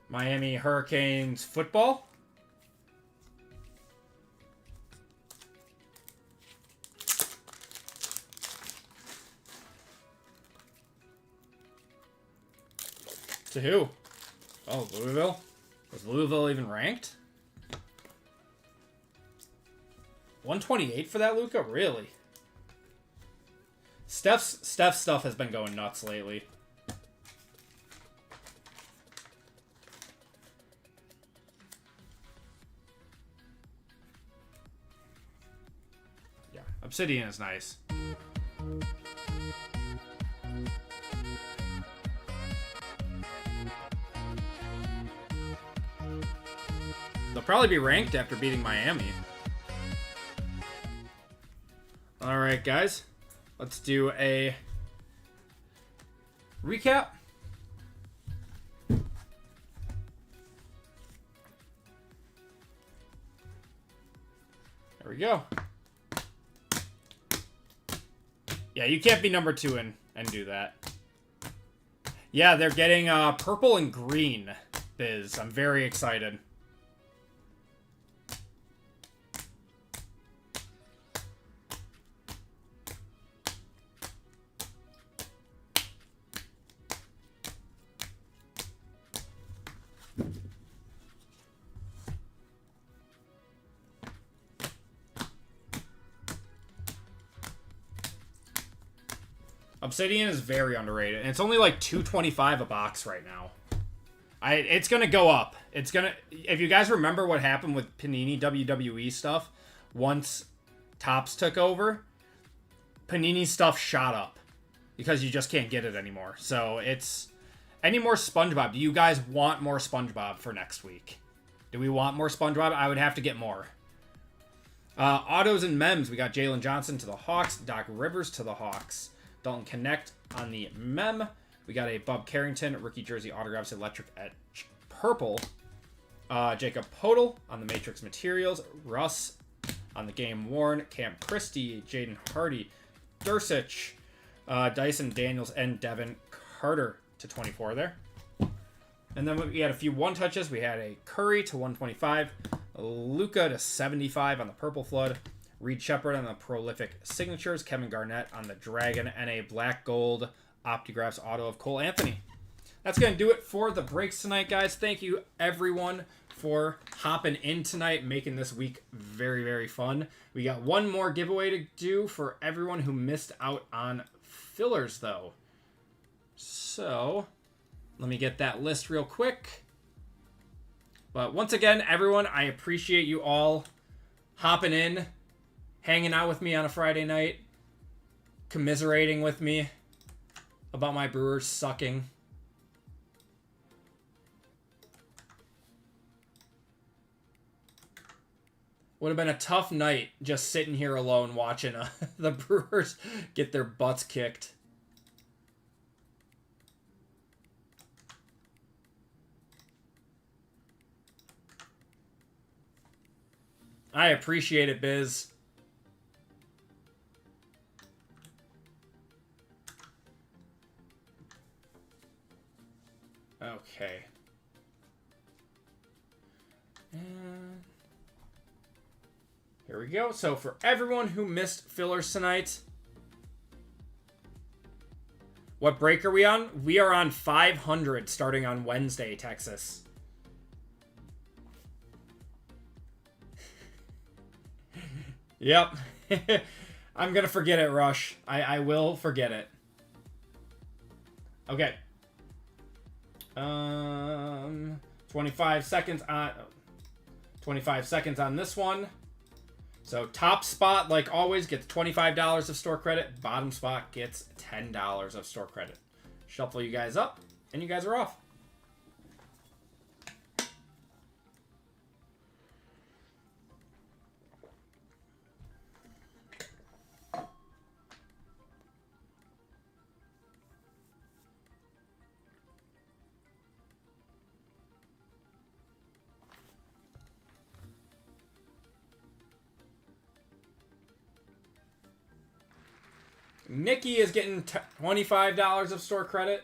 Miami Hurricanes football. To who? Oh, Louisville? Was Louisville even ranked? 128 for that Luka? Really? Steph's stuff has been going nuts lately. Yeah, Obsidian is nice. They'll probably be ranked after beating Miami. Alright, guys. Let's do a recap. There we go. Yeah, you can't be number 2 and do that. Yeah, they're getting purple and green biz. I'm very excited. Obsidian is very underrated, and it's only like $2.25 a box right now. It's gonna go up. It's gonna. If you guys remember what happened with Panini WWE stuff, once Topps took over, Panini stuff shot up because you just can't get it anymore. So it's any more SpongeBob. Do you guys want more SpongeBob for next week? Do we want more SpongeBob? I would have to get more. Autos and Mems. We got Jalen Johnson to the Hawks, Doc Rivers to the Hawks, Dalton Connect on the Mem. We got a Bob Carrington rookie jersey autographs electric edge purple. Jacob Podol on the Matrix Materials. Russ on the game worn. Cam Christie, Jaden Hardy, Dursich, Dyson Daniels, and Devin Carter to 24 there. And then we had a few one touches. We had a Curry to 125, Luka to 75 on the Purple Flood, Reed Shepard on the Prolific Signatures, Kevin Garnett on the Dragon, and a black gold Optigraphs auto of Cole Anthony. That's going to do it for the breaks tonight, guys. Thank you, everyone, for hopping in tonight, making this week very, very fun. We got one more giveaway to do for everyone who missed out on fillers, though. So, let me get that list real quick. But once again, everyone, I appreciate you all hopping in, hanging out with me on a Friday night, commiserating with me about my Brewers sucking. Would have been a tough night just sitting here alone watching the Brewers get their butts kicked. I appreciate it, Biz. Okay. And here we go. So for everyone who missed fillers tonight, what break are we on? We are on 500 starting on Wednesday, Texas. Yep. I'm going to forget it, Rush. I will forget it. Okay. 25 seconds on this one. So top spot, like always, gets $25 of store credit. Bottom spot gets $10 of store credit. Shuffle you guys up, and you guys are off. Nikki is getting $25 of store credit,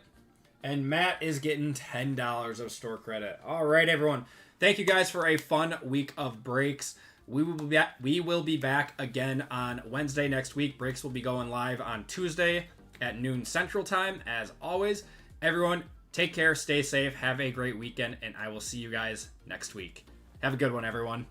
and Matt is getting $10 of store credit. All right, everyone. Thank you guys for a fun week of breaks. We will be back again on Wednesday next week. Breaks will be going live on Tuesday at noon Central Time. As always, everyone, take care, stay safe, have a great weekend, and I will see you guys next week. Have a good one, everyone.